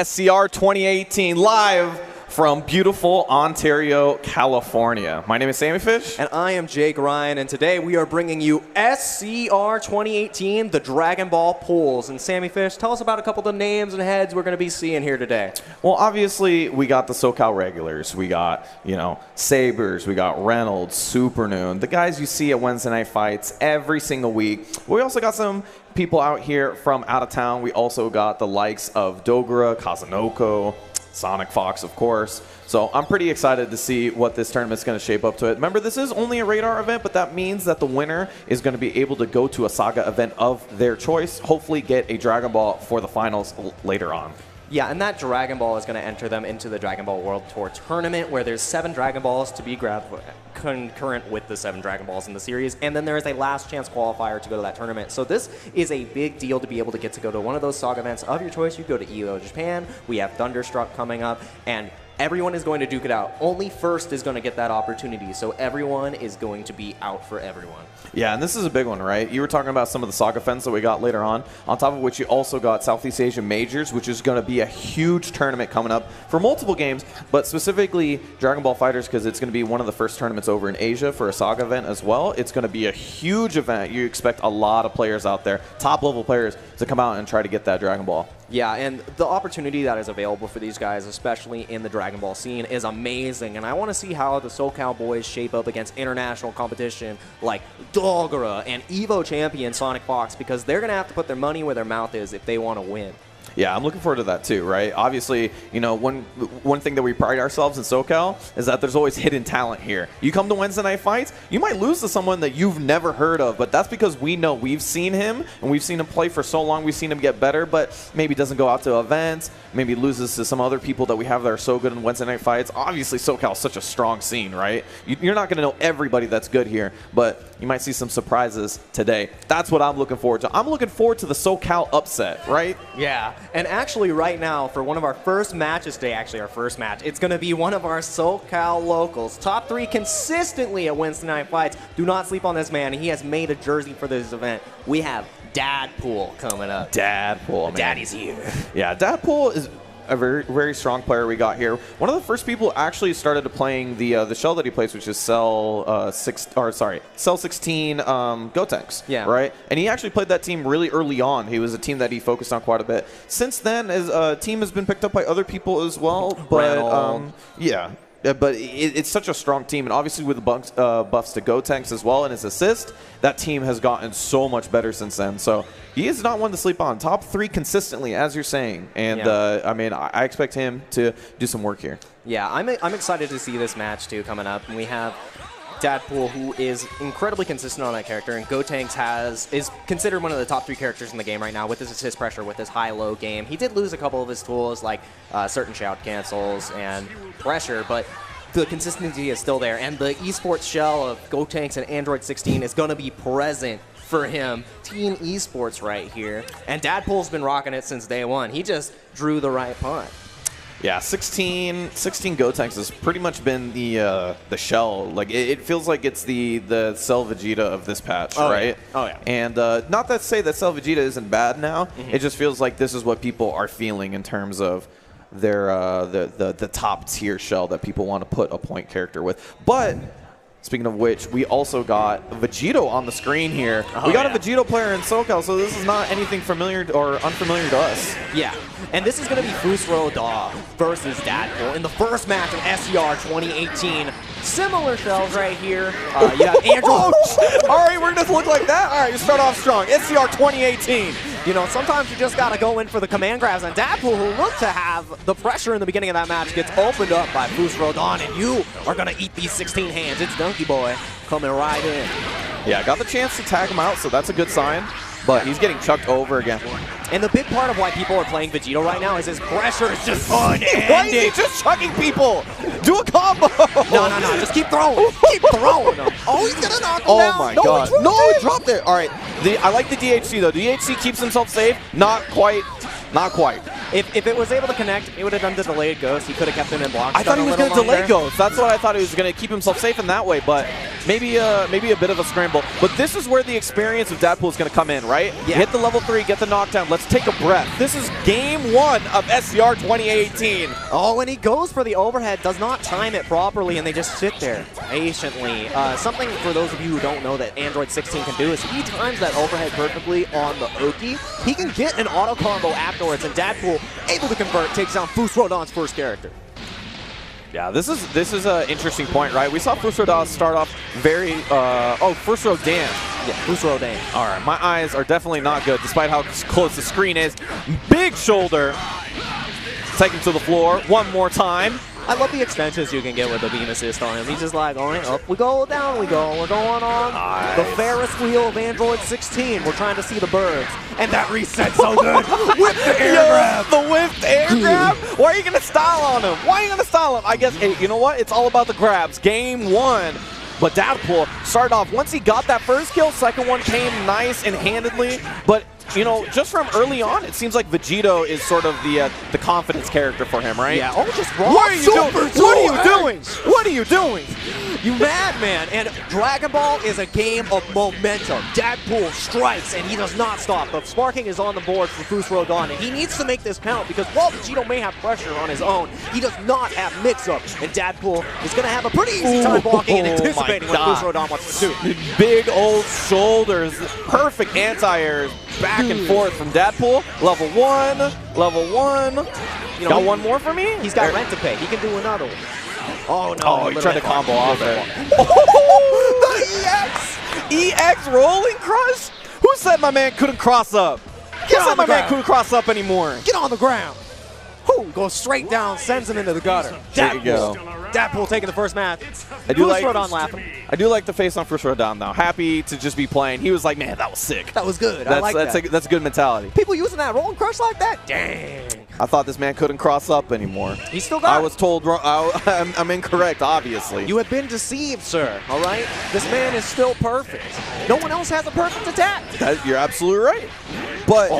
SCR 2018 live from beautiful Ontario, California. My name is Sammy Fish. And I am Jake Ryan, and today we are bringing you SCR 2018, the Dragon Ball pools. And Sammy Fish, tell us about a couple of the names and heads we're going to be seeing here today. Well, obviously, we got the SoCal regulars. We got, Sabres. We got Reynolds, Supernoon, the guys you see at Wednesday Night Fights every single week. We also got some people out here from out of town. We also got the likes of Dogra, Kazunoko, Sonic Fox, of course. So I'm pretty excited to see what this tournament's going to shape up to. Remember, this is only a radar event, but that means that the winner is going to be able to go to a Saga event of their choice, hopefully get a Dragon Ball for the finals later on. Yeah, and that Dragon Ball is going to enter them into the Dragon Ball World Tour tournament, where there's 7 Dragon Balls to be grabbed concurrent with the 7 Dragon Balls in the series, and then there is a last chance qualifier to go to that tournament. So this is a big deal to be able to get to go to one of those Saga events of your choice. You go to EVO Japan, we have Thunderstruck coming up, and everyone is going to duke it out. Only first is going to get that opportunity, so everyone is going to be out for everyone. Yeah, and this is a big one, right? You were talking about some of the Saga fans that we got later on top of which you also got Southeast Asia Majors, which is going to be a huge tournament coming up for multiple games, but specifically Dragon Ball FighterZ, because it's going to be one of the first tournaments over in Asia for a Saga event as well. It's going to be a huge event. You expect a lot of players out there, top-level players, to come out and try to get that Dragon Ball. Yeah, and the opportunity that is available for these guys, especially in the Dragon Ball scene, is amazing. And I want to see how the SoCal boys shape up against international competition like Dogra and EVO champion Sonic Fox, because they're going to have to put their money where their mouth is if they want to win. Yeah, I'm looking forward to that too, right? Obviously, one thing that we pride ourselves in SoCal is that there's always hidden talent here. You come to Wednesday Night Fights, you might lose to someone that you've never heard of, but that's because we know we've seen him, and we've seen him play for so long, we've seen him get better, but maybe doesn't go out to events, maybe loses to some other people that we have that are so good in Wednesday Night Fights. Obviously, SoCal is such a strong scene, right? You're not going to know everybody that's good here, but you might see some surprises today. That's what I'm looking forward to. I'm looking forward to the SoCal upset, right? Yeah, and actually right now, for one of our first matches today, actually our first match, it's going to be one of our SoCal locals. Top 3 consistently at Wednesday Night Fights. Do not sleep on this man. He has made a jersey for this event. We have Dadpool coming up. Dadpool, man. Daddy's here. Yeah, Dadpool is a very, very strong player we got here. One of the first people actually started playing the shell that he plays, which is Cell 16 Gotenks. Yeah. Right. And he actually played that team really early on. He was a team that he focused on quite a bit. Since then, his team has been picked up by other people as well. But yeah. But it's such a strong team, and obviously with the buffs to Gotenks as well and his assist, that team has gotten so much better since then. So he is not one to sleep on. Top 3 consistently, as you're saying, and yeah. I expect him to do some work here. Yeah, I'm excited to see this match too coming up, and we have Dadpool, who is incredibly consistent on that character, and Gotenks is considered one of the top 3 characters in the game right now with his assist pressure, with his high-low game. He did lose a couple of his tools, like certain shout cancels and pressure, but the consistency is still there, and the esports shell of Gotenks and Android 16 is going to be present for him. Team esports right here, and Dadpool's been rocking it since day one. He just drew the right punt. Yeah, 16 Gotenks has pretty much been the shell. Like it feels like it's the Cell Vegeta of this patch, right? Yeah. Oh yeah. And not to say that Cell Vegeta isn't bad now. Mm-hmm. It just feels like this is what people are feeling in terms of their the top tier shell that people want to put a point character with. But speaking of which, we also got Vegito on the screen here. We got a Vegito player in SoCal, so this is not anything familiar or unfamiliar to us. Yeah, and this is going to be Fusro Da versus Dadpool in the first match of SCR 2018. Similar shells right here. Yeah, Andrew. All right, we're going to look like that? All right, you start off strong. SCR 2018. Sometimes you just got to go in for the command grabs, and Dadpool, who looked to have the pressure in the beginning of that match, gets opened up by Fusro Da, and you are going to eat these 16 hands. It's Donkey Boy coming right in. Yeah, got the chance to tag him out, so that's a good sign. But he's getting chucked over again. And the big part of why people are playing Vegito right now is his pressure is just unending. Why is he just chucking people? Do a combo. No. Just keep throwing. Keep throwing him. Oh, he's going to knock him down. Oh, my God. No, he dropped it. All right. I like the DHC, though. DHC keeps himself safe. Not quite. Not quite. If it was able to connect, it would have done the delayed ghost. He could have kept him in blocks. I thought he was going to delay ghost. That's what I thought he was going to keep himself safe in that way, but maybe a bit of a scramble. But this is where the experience of Dadpool is going to come in, right? Yeah. Hit the level 3, get the knockdown. Let's take a breath. This is game 1 of SCR 2018. Oh, and he goes for the overhead, does not time it properly, and they just sit there patiently. Something for those of you who don't know that Android 16 can do is if he times that overhead perfectly on the Oki, he can get an auto combo afterwards, and Dadpool, able to convert, takes down Fusrodon's first character. Yeah, this is an interesting point, right? We saw Fusrodan start off very, Fusrodan. Yeah, Fusrodan. All right, my eyes are definitely not good, despite how close the screen is. Big shoulder. Taken to the floor one more time. I love the extensions you can get with the beam assist on him. He's just like, all right, up we go, down we go. We're going on the Ferris wheel of Android 16. We're trying to see the birds. And that resets so good. With the air grab. The whipped air grab? Why are you going to style on him? Why are you going to style him? I guess, hey, you know what? It's all about the grabs. Game 1. But Dadpool started off, once he got that first kill, second one came nice and handedly. But, you know, just from early on, it seems like Vegito is sort of the confidence character for him, right? Yeah, just raw. What are you doing? What are you doing? What are you doing? You madman! And Dragon Ball is a game of momentum. Dadpool strikes, and he does not stop. But Sparking is on the board for Fusrodon, and he needs to make this count because while Vegito may have pressure on his own, he does not have mix-up. And Dadpool is going to have a pretty easy time blocking and anticipating what Fusrodon wants to do. Big old shoulders, perfect anti-airs, back and forth from Dadpool. Level 1, level 1. You know, got one more for me? He's got rent to pay. He can do another one. Oh, no. Oh, he tried to combo off it. Oh, the EX! EX rolling crush? Who said my man couldn't cross up? Who said my man couldn't cross up anymore? Get on the ground. Who goes straight down, sends him into the gutter. There you go. Dadpool taking the first match. I do like laughing. I do like the face on Fusrodon though. Happy to just be playing. He was like, man, that was sick. That was good. I like that. That's a good mentality. People using that rolling crush like that? Dang. I thought this man couldn't cross up anymore. He still got it. I was told wrong. I'm incorrect, obviously. You have been deceived, sir. All right? This man is still perfect. No one else has a perfect attack. You're absolutely right. But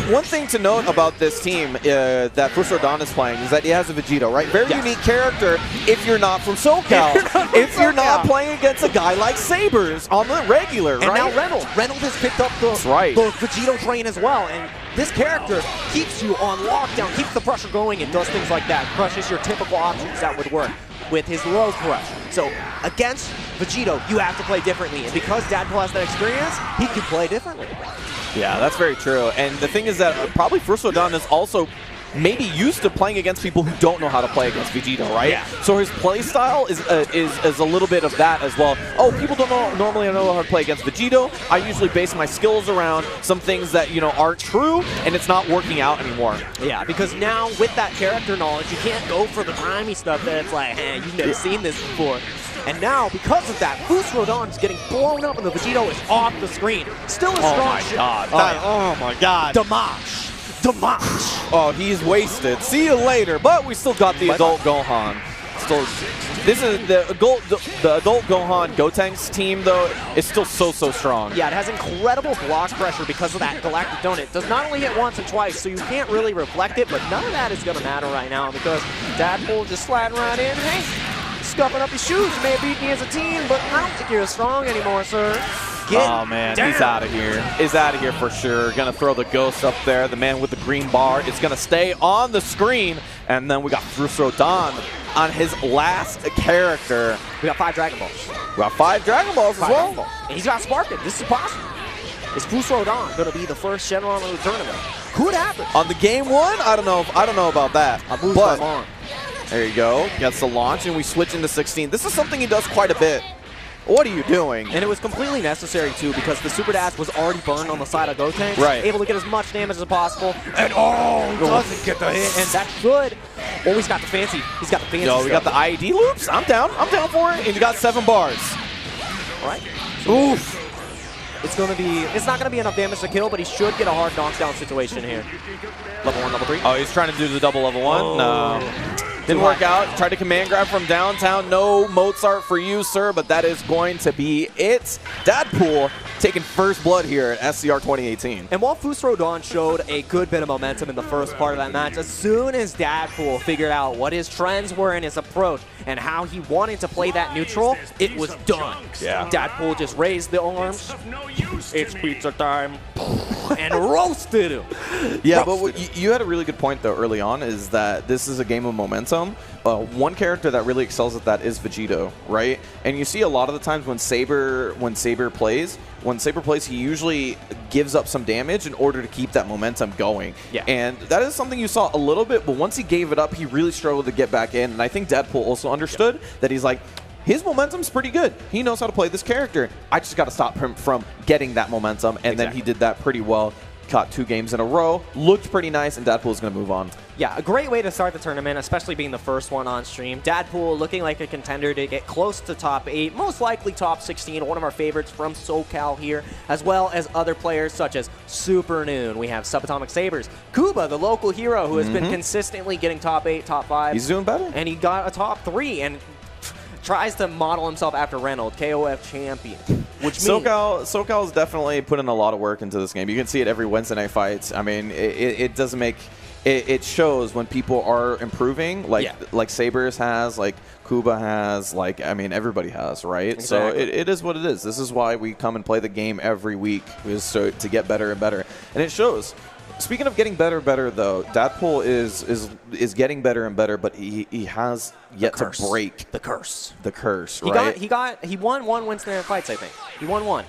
one thing to note about this team that Fusrodon is playing is that he has a Vegito, right? Very unique character if you're not from SoCal. If you're not playing against a guy like Sabers on the regular, and right? now Reynolds has picked up the Vegito train as well. And this character keeps you on lockdown, keeps the pressure going, and does things like that. Crushes your typical options that would work with his low crush. So against Vegito, you have to play differently. And because Dadpool has that experience, he can play differently. Yeah, that's very true. And the thing is that probably Fusrodon is also maybe used to playing against people who don't know how to play against Vegito, right? Yeah. So his play style is a little bit of that as well. Oh, people don't normally know how to play against Vegito. I usually base my skills around some things that, you know, aren't true, and it's not working out anymore. Yeah, because now with that character knowledge, you can't go for the grimy stuff that it's like, hey, you've never seen this before. And now, because of that, Fusrodon is getting blown up and the Vegito is off the screen. Still a strong Oh my god. Damage. Oh, he's wasted. See you later. But we still got the adult Gohan. This is the adult Gohan Gotenks team, though, is still so strong. Yeah, it has incredible block pressure because of that Galactic Donut. It does not only hit once and twice, so you can't really reflect it, but none of that is going to matter right now because Dadpool just sliding right in. Hey, scuffing up his shoes. You may have beat me as a team, but I don't think you're as strong anymore, sir. Oh man, he's out of here. He's out of here for sure. Gonna throw the ghost up there. The man with the green bar is gonna stay on the screen. And then we got Fusrodon on his last character. We got 5 Dragon Balls. We got 5 Dragon Balls as well. And he's got Sparking. This is possible. Is Fusrodon gonna be the first Shenron of the tournament? Could happen. On the game 1? I don't know about that. I moved my arm. There you go. Gets the launch and we switch into 16. This is something he does quite a bit. What are you doing? And it was completely necessary, too, because the Super Dash was already burned on the side of Gotenks. Right. Able to get as much damage as possible. And, doesn't get the hit. And that's good. Oh, he's got the fancy. He's got the fancy Yo, we got the IED loops. I'm down. I'm down for it. And you got 7 bars. All right. Oof. It's not gonna be enough damage to kill, but he should get a hard knockdown situation here. Level 1, level 3. Oh, he's trying to do the double level 1. No. Didn't work out. Tried to command grab from downtown. No Mozart for you, sir, but that is going to be it. Dadpool taking first blood here at SCR 2018. And while Fusrodon showed a good bit of momentum in the first part of that match, as soon as Dadpool figured out what his trends were in his approach, and how he wanted to play that neutral, it was done. Yeah. Deadpool just raised the arms. It's pizza time. And roasted him. Yeah, but you had a really good point, though, early on, is that this is a game of momentum. One character that really excels at that is Vegito, right? And you see a lot of the times when Saber plays, he usually gives up some damage in order to keep that momentum going. Yeah. And that is something you saw a little bit, but once he gave it up, he really struggled to get back in. And I think Deadpool also understood that he's like, his momentum's pretty good. He knows how to play this character. I just got to stop him from getting that momentum. And then he did that pretty well. Caught 2 games in a row. Looked pretty nice, and Deadpool's going to move on. Yeah, a great way to start the tournament, especially being the first one on stream. Deadpool looking like a contender to get close to top 8, most likely top 16, one of our favorites from SoCal here, as well as other players such as Super Noon. We have Subatomic Sabers. Kuba, the local hero, who has been consistently getting top 8, top 5. He's doing better. And he got a top 3, and tries to model himself after Reynolds, KOF champion. Which means SoCal's definitely put in a lot of work into this game. You can see it every Wednesday night fights. I mean, it doesn't make it shows when people are improving, like Sabers has, like Kuba has, like, I mean, everybody has, right? Exactly. So it is what it is. This is why we come and play the game every week, is to get better and better, and it shows. Speaking of getting better and better, though, Deadpool is getting better and better, but he has yet to break the curse. The curse, right? He won 1 Wednesday night fights, I think. He won 1.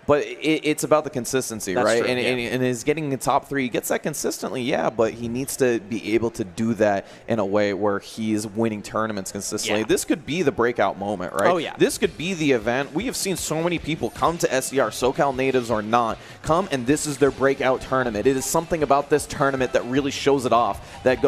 But it's about the consistency, That's right? True, and is getting in top 3. He gets that consistently, yeah, but he needs to be able to do that in a way where he's winning tournaments consistently. Yeah. This could be the breakout moment, right? Oh, yeah. This could be the event. We have seen so many people come to SCR, SoCal natives or not, come and this is their breakout tournament. It is something about this tournament that really shows it off, that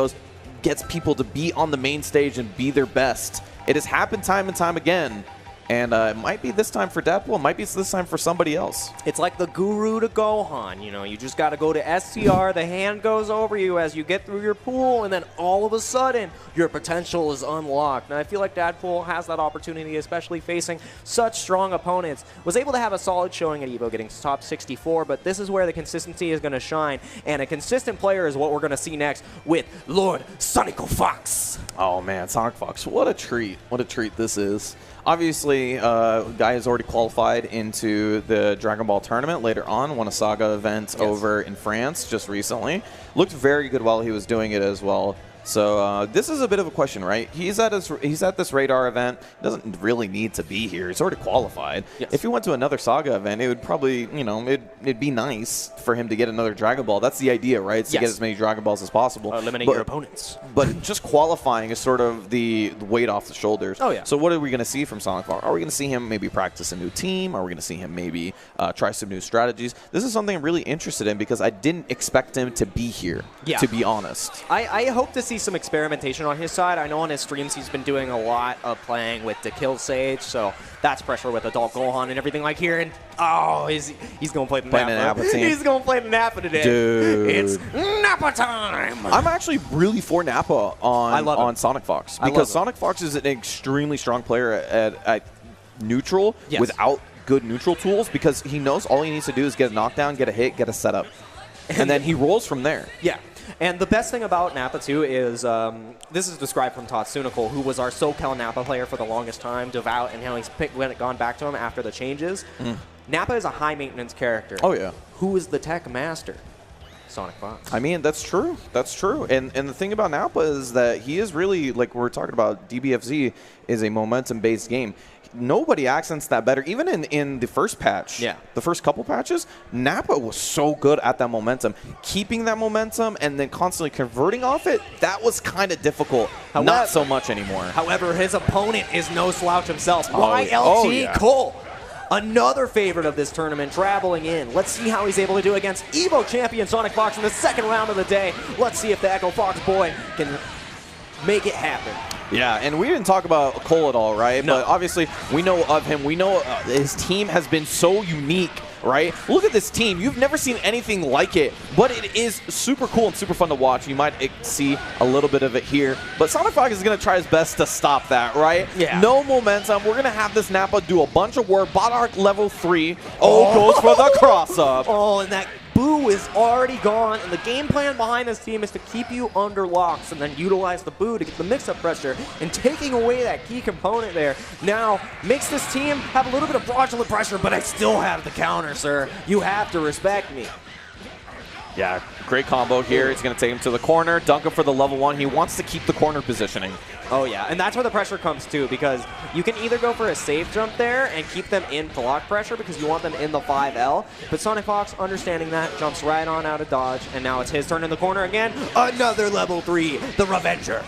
gets people to be on the main stage and be their best. It has happened time and time again. And it might be this time for Deadpool. It might be this time for somebody else. It's like the guru to Gohan. You know, you just got to go to SCR. The hand goes over you as you get through your pool, and then all of a sudden, your potential is unlocked. And I feel like Deadpool has that opportunity, especially facing such strong opponents. Was able to have a solid showing at EVO, getting top 64, but this is where the consistency is going to shine. And a consistent player is what we're going to see next with Lord Sonico Fox. Oh, man, Sonic Fox. What a treat. What a treat this is. Obviously, guy has already qualified into the Dragon Ball tournament later on, won a Saga event over in France just recently. Looked very good while he was doing it as well. So this is a bit of a question, right? He's at this Radar event. Doesn't really need to be here. He's already qualified. Yes. If he went to another Saga event, it would probably, you know, it'd be nice for him to get another Dragon Ball. That's the idea, right? It's to get as many Dragon Balls as possible. Eliminate your opponents. But just qualifying is sort of the weight off the shoulders. Oh, yeah. So what are we going to see from Sonic Fox? Are we going to see him maybe practice a new team? Are we going to see him maybe try some new strategies? This is something I'm really interested in because I didn't expect him to be here, to be honest. I hope to see some experimentation on his side. I know on his streams he's been doing a lot of playing with the Kill Sage, so that's pressure with Adult Gohan and everything like here. And he's going to play the Nappa. He's going to play the Nappa today. Dude. It's Nappa time. I'm actually really for Nappa on Sonic Fox because Sonic Fox is an extremely strong player at neutral without good neutral tools because he knows all he needs to do is get a knockdown, get a hit, get a setup, and then he rolls from there. Yeah. And the best thing about Nappa, too, is this is described from Tatsunical, who was our SoCal Nappa player for the longest time, devout, and how he's gone back to him after the changes. Nappa is a high-maintenance character. Oh, yeah. Who is the tech master? Sonic Fox. I mean, that's true. That's true. And the thing about Nappa is that he is really, like we're talking about, DBFZ is a momentum-based game. Nobody accents that better. Even in the first patch, the first couple patches, Nappa was so good at that momentum. Keeping that momentum and then constantly converting off it, that was kind of difficult. Not so much anymore. However, his opponent is no slouch himself. YLT Cole. Another favorite of this tournament traveling in. Let's see how he's able to do against EVO champion Sonic Fox in the second round of the day. Let's see if the Echo Fox boy can make it happen. Yeah, and we didn't talk about Cole at all, right? No. But obviously, we know of him. We know his team has been so unique, right? Look at this team. You've never seen anything like it, but it is super cool and super fun to watch. You might see a little bit of it here, but Sonic Fox is going to try his best to stop that, right? Yeah. No momentum. We're going to have this Nappa do a bunch of work. Bot arc level 3. Goes for the cross-up. Oh, and that Boo is already gone, and the game plan behind this team is to keep you under locks and then utilize the Boo to get the mix-up pressure, and taking away that key component there now makes this team have a little bit of fraudulent pressure, but I still have the counter, sir. You have to respect me. Yeah, great combo here. He's going to take him to the corner, dunk him for the level 1. He wants to keep the corner positioning. Oh yeah, and that's where the pressure comes too, because you can either go for a safe jump there and keep them in block pressure because you want them in the 5L, but Sonic Fox, understanding that, jumps right on out of dodge, and now it's his turn in the corner again. Another level 3, the Revenger.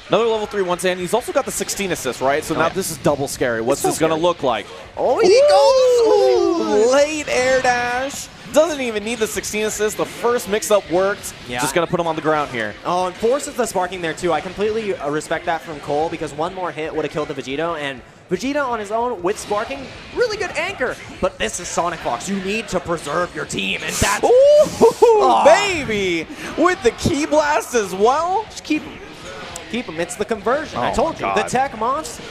Another level 3 once in. He's also got the 16 assist, right? So now this is double scary. What's this going to look like? Oh, he goes! Ooh, late air dash. Doesn't even need the 16 assist. The first mix-up worked. Yeah. Just going to put him on the ground here. Oh, and forces the sparking there, too. I completely respect that from Cole, because one more hit would have killed the Vegito, and Vegeta on his own with sparking, really good anchor. But this is Sonic Fox. You need to preserve your team, and that's... Ooh, baby! With the Key Blast as well. Just keep him. Keep him. It's the conversion. Oh, I told you. God. The tech monster.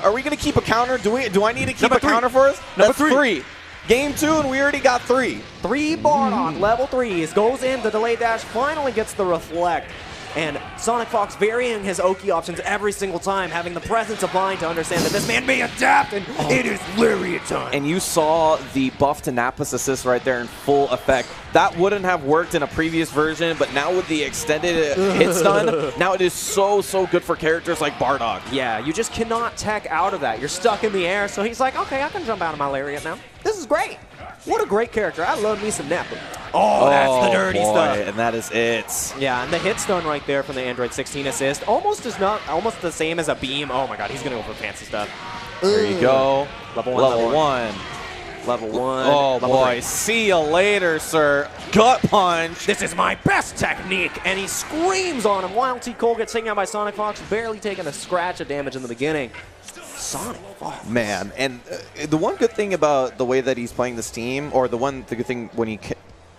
Are we going to keep a counter? Do I need to keep Number a three. counter for us? Number That's three. 3. Game 2, and we already got 3. 3 Bardock, level 3s, goes in, the delay dash, finally gets the reflect. And Sonic Fox varying his Oki options every single time, having the presence of mind to understand that this man may adapt, and it is Lariat time. And you saw the buff to Nappa's assist right there in full effect. That wouldn't have worked in a previous version, but now with the extended hit stun, now it is so good for characters like Bardock. Yeah, you just cannot tech out of that. You're stuck in the air, so he's like, okay, I can jump out of my Lariat now. This is great. What a great character. I love me some Nappa. Oh, that's the dirty stuff. And that is it. Yeah, and the hit stun right there from the Android 16 assist almost the same as a beam. Oh my god, he's gonna go for fancy stuff. There you go. Level 1. Level 1. Level 1. Oh level boy, 3. see you later, sir. Gut punch. This is my best technique, and he screams on him. Wild T. Cole gets taken out by Sonic Fox, barely taking a scratch of damage in the beginning. Sonic Fox. Man, and the one good thing about the way that he's playing this team, or the good thing when he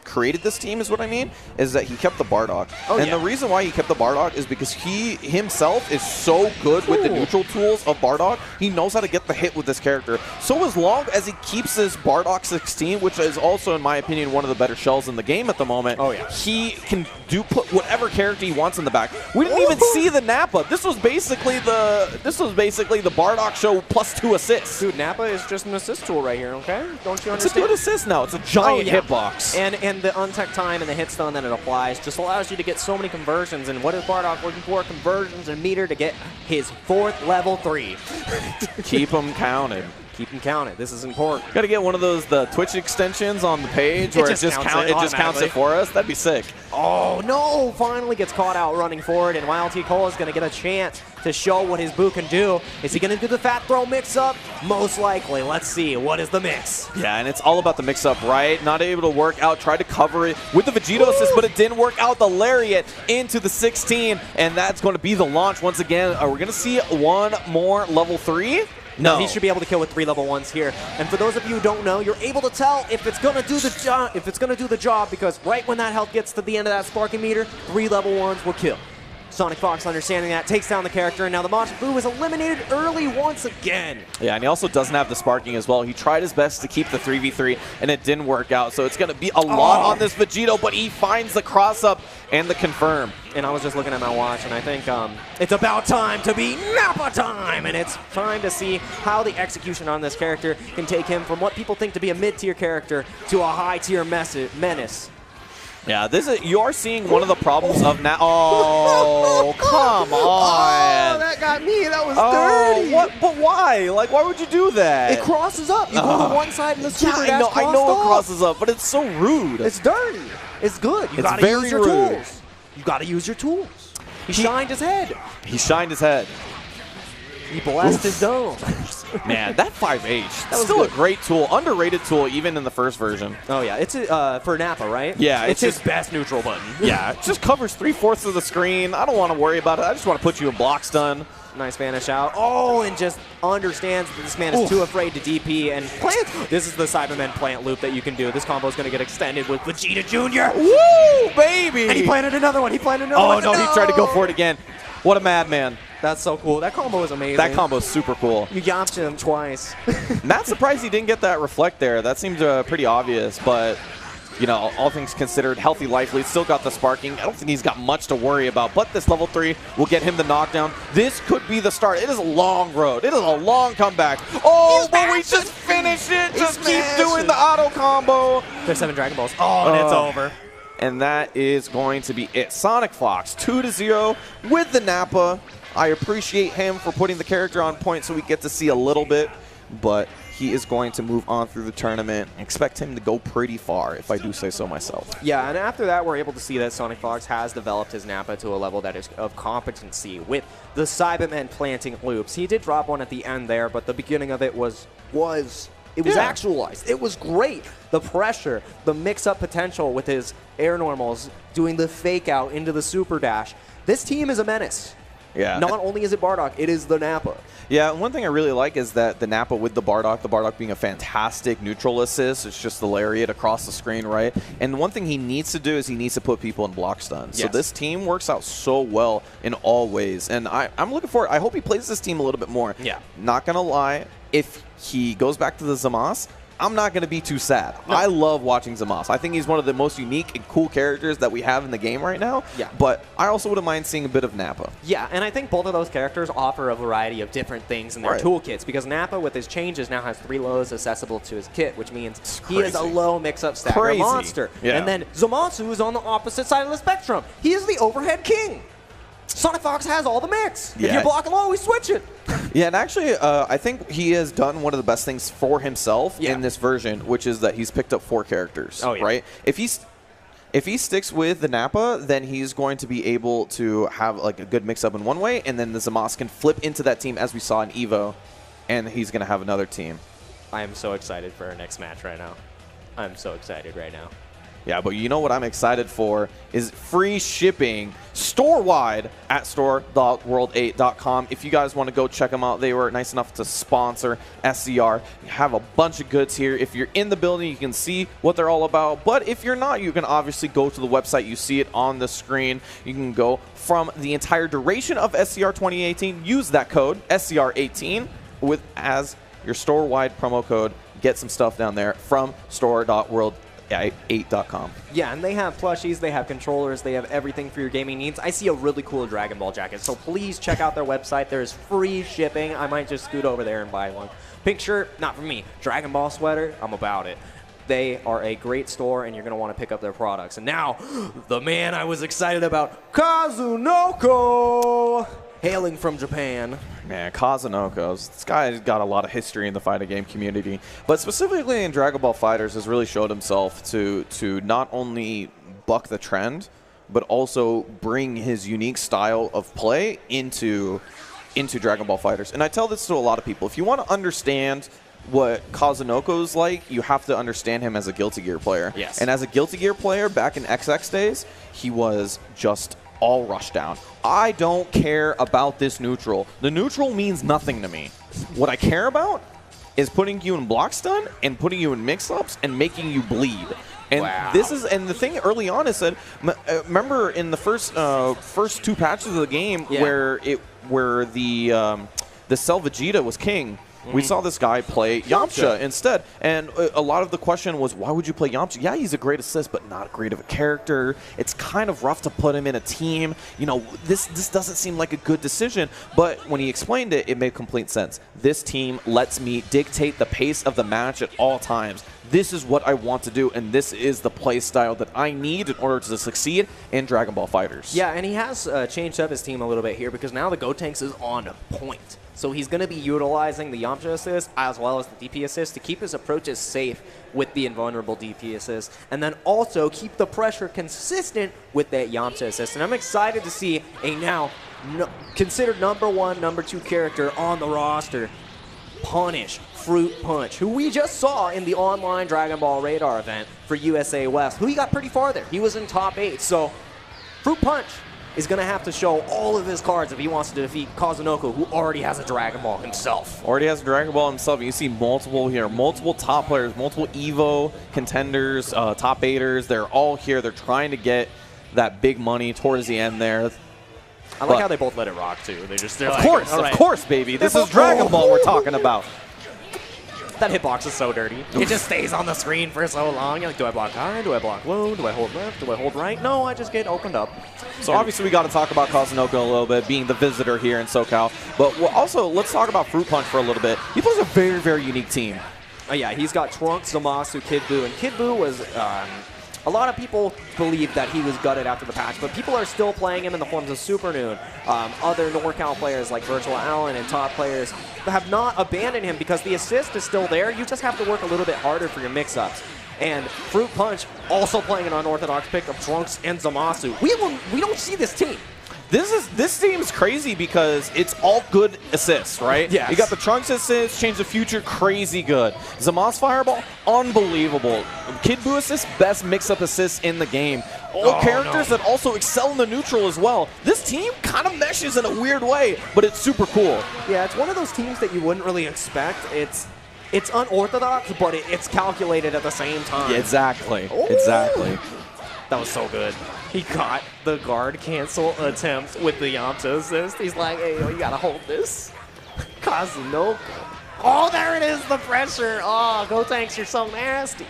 created this team is what I mean, is that he kept the Bardock. Oh, and yeah. the reason why he kept the Bardock is because he himself is so good with the neutral tools of Bardock. He knows how to get the hit with this character. So as long as he keeps his Bardock 16, which is also, in my opinion, one of the better shells in the game at the moment, he can put whatever character he wants in the back. We didn't even see the Nappa. This was basically the Bardock show plus 2 assists. Dude, Nappa is just an assist tool right here, okay? Don't you understand? It's a good assist now. It's a giant hitbox. And the untech time and the hit stun that it applies just allows you to get so many conversions. And what is Bardock looking for? Conversions and meter to get his 4th level 3. Keep him counted. Keep him counted. This is important. Got to get one of the Twitch extensions on the page where it just counts it for us. That'd be sick. Oh no! Finally gets caught out running forward, and Wild T. Cole is going to get a chance to show what his Boo can do. Is he going to do the fat throw mix-up? Most likely. Let's see. What is the mix? Yeah, and it's all about the mix-up, right? Not able to work out. Tried to cover it with the Vegito assist, but it didn't work out. The Lariat into the 16, and that's going to be the launch once again. Are we going to see one more level 3? No, he should be able to kill with 3 level 1s here. And for those of you who don't know, you're able to tell if it's gonna do the job. If it's gonna do the job, because right when that health gets to the end of that sparking meter, 3 level 1s will kill. Sonic Fox, understanding that, takes down the character, and now the Majin Buu is eliminated early once again. Yeah, and he also doesn't have the sparking as well. He tried his best to keep the 3v3, and it didn't work out. So it's going to be a lot on this Vegito, but he finds the cross-up and the confirm. And I was just looking at my watch, and I think it's about time to be Nappa time! And it's time to see how the execution on this character can take him from what people think to be a mid-tier character to a high-tier menace. Yeah, you are seeing one of the problems of now. Oh, come on! Oh, that got me. That was dirty. What? But why? Like, why would you do that? It crosses up. You go to one side and the super dash I know it crosses up, but it's so rude. It's dirty. It's good. You gotta use your tools. You gotta use your tools. He shined his head. He shined his head. He blasted his dome. Man, that 5H, that's still a great tool. Underrated tool, even in the first version. Oh, yeah. It's for Nappa, right? Yeah. It's his best neutral button. Yeah, it just covers 3/4 of the screen. I don't want to worry about it. I just want to put you in block stun. Nice vanish out. Oh, and just understands that this man is too afraid to DP and plant. This is the Cybermen plant loop that you can do. This combo is going to get extended with Vegeta Jr. Woo, baby! And he planted another one. He planted another one. Oh, no, he tried to go for it again. What a madman. That's so cool. That combo is amazing. That combo is super cool. You yapped him twice. Not surprised he didn't get that reflect there. That seems pretty obvious, but you know, all things considered, healthy life lead. Still got the sparking. I don't think he's got much to worry about, but this level 3 will get him the knockdown. This could be the start. It is a long road. It is a long comeback. Oh, but we just finish it. Just keep doing the auto combo. There's 7 Dragon Balls. Oh, and it's over. And that is going to be it. Sonic Fox 2-0 with the Nappa. I appreciate him for putting the character on point so we get to see a little bit, but he is going to move on through the tournament. Expect him to go pretty far, if I do say so myself. Yeah, and after that, we're able to see that Sonic Fox has developed his Nappa to a level that is of competency with the Cybermen planting loops. He did drop one at the end there, but the beginning of it was actualized. It was great. The pressure, the mix-up potential with his air normals, doing the fake out into the super dash. This team is a menace. Yeah. Not only is it Bardock, it is the Nappa. Yeah, one thing I really like is that the Nappa with the Bardock being a fantastic neutral assist. It's just the lariat across the screen, right? And one thing he needs to do is he needs to put people in block stuns. Yes. So this team works out so well in all ways. And I'm looking forward. I hope he plays this team a little bit more. Yeah. Not going to lie, if he goes back to the Zamasu, I'm not going to be too sad. No. I love watching Zamasu. I think he's one of the most unique and cool characters that we have in the game right now. Yeah. But I also wouldn't mind seeing a bit of Nappa. Yeah, and I think both of those characters offer a variety of different things in their toolkits, because Nappa, with his changes, now has 3 lows accessible to his kit, which means he is a low mix-up stagger monster. Yeah. And then Zamasu is on the opposite side of the spectrum. He is the overhead king. Sonic Fox has all the mix. Yeah. If you block low, we switch it. Yeah, and actually, I think he has done one of the best things for himself in this version, which is that he's picked up 4 characters, right? If he sticks with the Nappa, then he's going to be able to have like a good mix-up in one way, and then the Zamasu can flip into that team as we saw in EVO, and he's going to have another team. I am so excited for our next match right now. I'm so excited right now. Yeah, but you know what I'm excited for is free shipping store-wide at store.world8.com. If you guys want to go check them out, they were nice enough to sponsor SCR. You have a bunch of goods here. If you're in the building, you can see what they're all about. But if you're not, you can obviously go to the website. You see it on the screen. You can go from the entire duration of SCR 2018. Use that code, SCR18, as your store-wide promo code. Get some stuff down there from store.world8.com. Yeah, and they have plushies, they have controllers, they have everything for your gaming needs. I see a really cool Dragon Ball jacket, so please check out their website. There's free shipping. I might just scoot over there and buy one. Pink shirt, not for me. Dragon Ball sweater, I'm about it. They are a great store, and you're going to want to pick up their products. And now, the man I was excited about, Kazunoko, hailing from Japan. Man, Kazunoko, this guy's got a lot of history in the fighting game community, but specifically in Dragon Ball FighterZ has really showed himself to not only buck the trend, but also bring his unique style of play into Dragon Ball FighterZ. And I tell this to a lot of people. If you want to understand what Kazunoko's like, you have to understand him as a Guilty Gear player. Yes. And as a Guilty Gear player back in XX days, he was just all rushdown. I don't care about this neutral. The neutral means nothing to me. What I care about is putting you in block stun and putting you in mix-ups and making you bleed. And the thing early on is that, remember in the first 2 patches of the game where the Cell Vegeta was king, we saw this guy play Yamcha instead. And a lot of the question was, why would you play Yamcha? Yeah, he's a great assist, but not great of a character. It's kind of rough to put him in a team. You know, this doesn't seem like a good decision. But when he explained it, it made complete sense. This team lets me dictate the pace of the match at all times. This is what I want to do, and this is the play style that I need in order to succeed in Dragon Ball FighterZ. Yeah, and he has changed up his team a little bit here, because now the Gotenks is on point. So he's going to be utilizing the Yamcha assist as well as the DP assist to keep his approaches safe with the invulnerable DP assist, and then also keep the pressure consistent with that Yamcha assist. And I'm excited to see a now considered #1, #2 character on the roster punish Fruit Punch, who we just saw in the online Dragon Ball Radar event for USA West, who he got pretty far there. He was in top 8. So Fruit Punch is going to have to show all of his cards if he wants to defeat Kazunoko, who already has a Dragon Ball himself. Already has a Dragon Ball himself. You see multiple here, multiple top players, multiple EVO contenders, top 8ers. They're all here. They're trying to get that big money towards the end there. I like how they both let it rock, too. Of course, baby. This is Dragon Ball we're talking about. That hitbox is so dirty. It just stays on the screen for so long. You're like, do I block high? Do I block low? Do I hold left? Do I hold right? No, I just get opened up. So obviously we got to talk about Kazunoko a little bit, being the visitor here in SoCal. But also, let's talk about Fruit Punch for a little bit. He plays a very, very unique team. Yeah, he's got Trunks, Zamasu, Kid Buu, and Kid Buu was... a lot of people believe that he was gutted after the patch, but people are still playing him in the forms of Super Noon. Other NorCal players like Virtual Allen and top players have not abandoned him because the assist is still there. You just have to work a little bit harder for your mix-ups. And Fruit Punch also playing an unorthodox pick of Trunks and Zamasu. We don't see this team. This team's crazy because it's all good assists, right? Yes. You got the Trunks assist, Change the Future, crazy good. Zama's Fireball, unbelievable. Kid Buu assist, best mix-up assists in the game. All characters that also excel in the neutral as well. This team kind of meshes in a weird way, but it's super cool. Yeah, it's one of those teams that you wouldn't really expect. It's unorthodox, but it's calculated at the same time. Yeah, exactly. Ooh. Exactly. That was so good. He got the guard cancel attempt with the Yamcha assist. He's like, hey, yo, you gotta hold this. Kazunoko. Oh, there it is, the pressure. Oh, Gotenks, you're so nasty.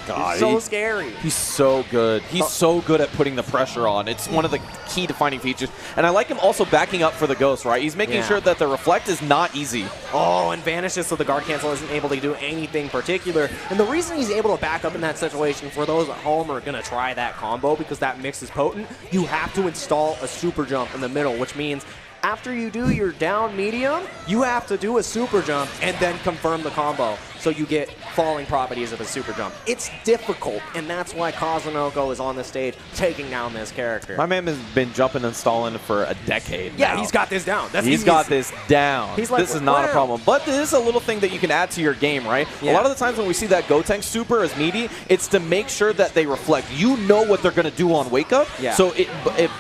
God, so scary. He's so good. He's so good at putting the pressure on. It's one of the key defining features. And I like him also backing up for the Ghost, right? He's making sure that the reflect is not easy. Oh, and vanishes so the guard cancel isn't able to do anything particular. And the reason he's able to back up in that situation, for those at home who are going to try that combo because that mix is potent, you have to install a super jump in the middle, which means after you do your down medium, you have to do a super jump and then confirm the combo so you get falling properties of a super jump. It's difficult, and that's why Kazunoko is on the stage taking down this character. My man has been jumping and stalling for a decade Yeah, now. he's got this down. He's got this down. He's like, this is not a problem. But this is a little thing that you can add to your game, right? Yeah. A lot of the times when we see that Gotenks super as meaty, it's to make sure that they reflect. You know what they're going to do on wake up, so it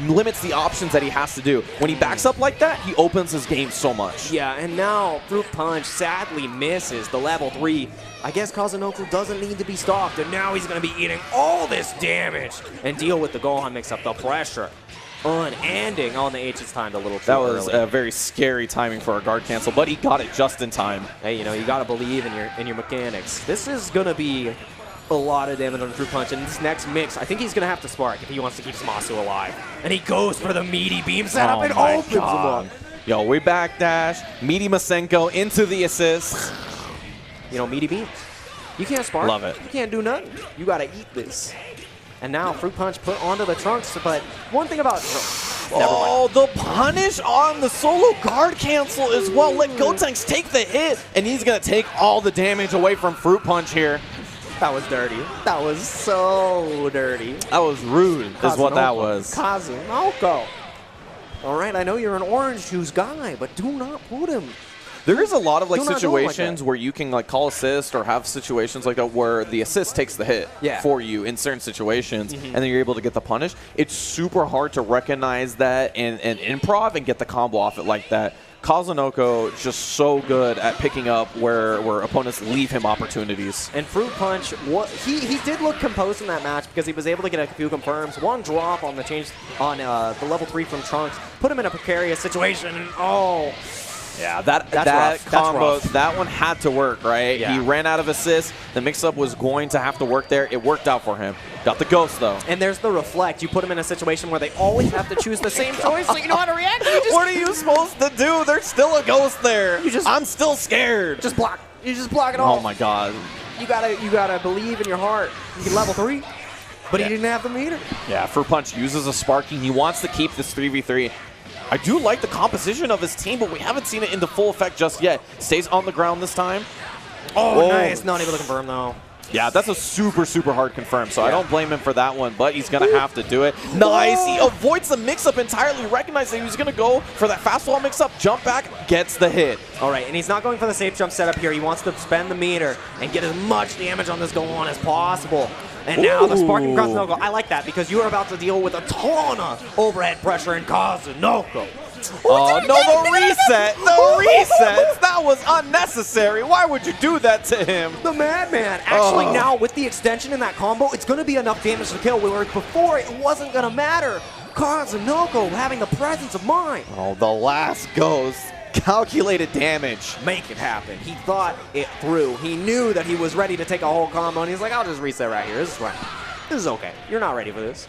limits the options that he has to do. When he backs up like that, he opens his game so much. Yeah, and now Fruit Punch sadly misses the level 3. I guess Kazunoko doesn't need to be stopped, and now he's going to be eating all this damage and deal with the Gohan mix-up, the pressure. Unending on the H, it's timed a little too early. That was very scary timing for a guard cancel, but he got it just in time. Hey, you know, you got to believe in your mechanics. This is going to be a lot of damage on Fruit Punch, and this next mix, I think he's going to have to spark if he wants to keep Zamasu alive. And he goes for the meaty beam setup and opens him up. Yo, we backdash, meaty Masenko into the assist. You know, meaty beams. You can't spark. Love it. You can't do nothing. You got to eat this. And now Fruit Punch put onto the Trunks, but one thing about Trunks. Oh, the punish on the solo guard cancel as well. Let Gotenks take the hit, and he's going to take all the damage away from Fruit Punch here. That was dirty. That was so dirty. That was rude, is what that was. Kazunoko. All right, I know you're an orange juice guy, but do not put him. There is a lot of Do not situations where you can call assist or have situations like that where the assist takes the hit for you in certain situations, and then you're able to get the punish. It's super hard to recognize that and improv and get the combo off it like that. Kazunoko just so good at picking up where opponents leave him opportunities. And Fruit Punch, he did look composed in that match because he was able to get a few confirms. One drop on the change on the level 3 from Trunks put him in a precarious situation. And yeah, that combo, that one had to work, right? Yeah. He ran out of assists. The mix-up was going to have to work there. It worked out for him. Got the Ghost, though. And there's the reflect. You put him in a situation where they always have to choose the same choice, so you know how to react. What are you supposed to do? There's still a Ghost there. I'm still scared. Just block. You just block it all. Oh, my God. You gotta believe in your heart. You can level 3, but he didn't have the meter. Yeah, Fruit Punch uses a sparking. He wants to keep this 3v3. I do like the composition of his team, but we haven't seen it into full effect just yet. Stays on the ground this time. Oh, nice. Not able to confirm, though. Yeah, that's a super, super hard confirm, so I don't blame him for that one, but he's going to have to do it. Nice. He avoids the mix-up entirely, recognizing he was going to go for that fastball mix-up, jump back, gets the hit. All right, and he's not going for the safe jump setup here. He wants to spend the meter and get as much damage on this Gohan as possible. And now the sparking Kazunoko. I like that because you are about to deal with a ton of overhead pressure in Kazunoko. Oh, no, the reset! The reset! That was unnecessary. Why would you do that to him? The madman. Actually, now with the extension in that combo, it's going to be enough damage to kill, whereas before it wasn't going to matter. Kazunoko having the presence of mind. Oh, the last Ghost Calculated damage. Make it happen. He thought it through. He knew that he was ready to take a whole combo, and he's like, I'll just reset right here. This is fine. This is okay. You're not ready for this.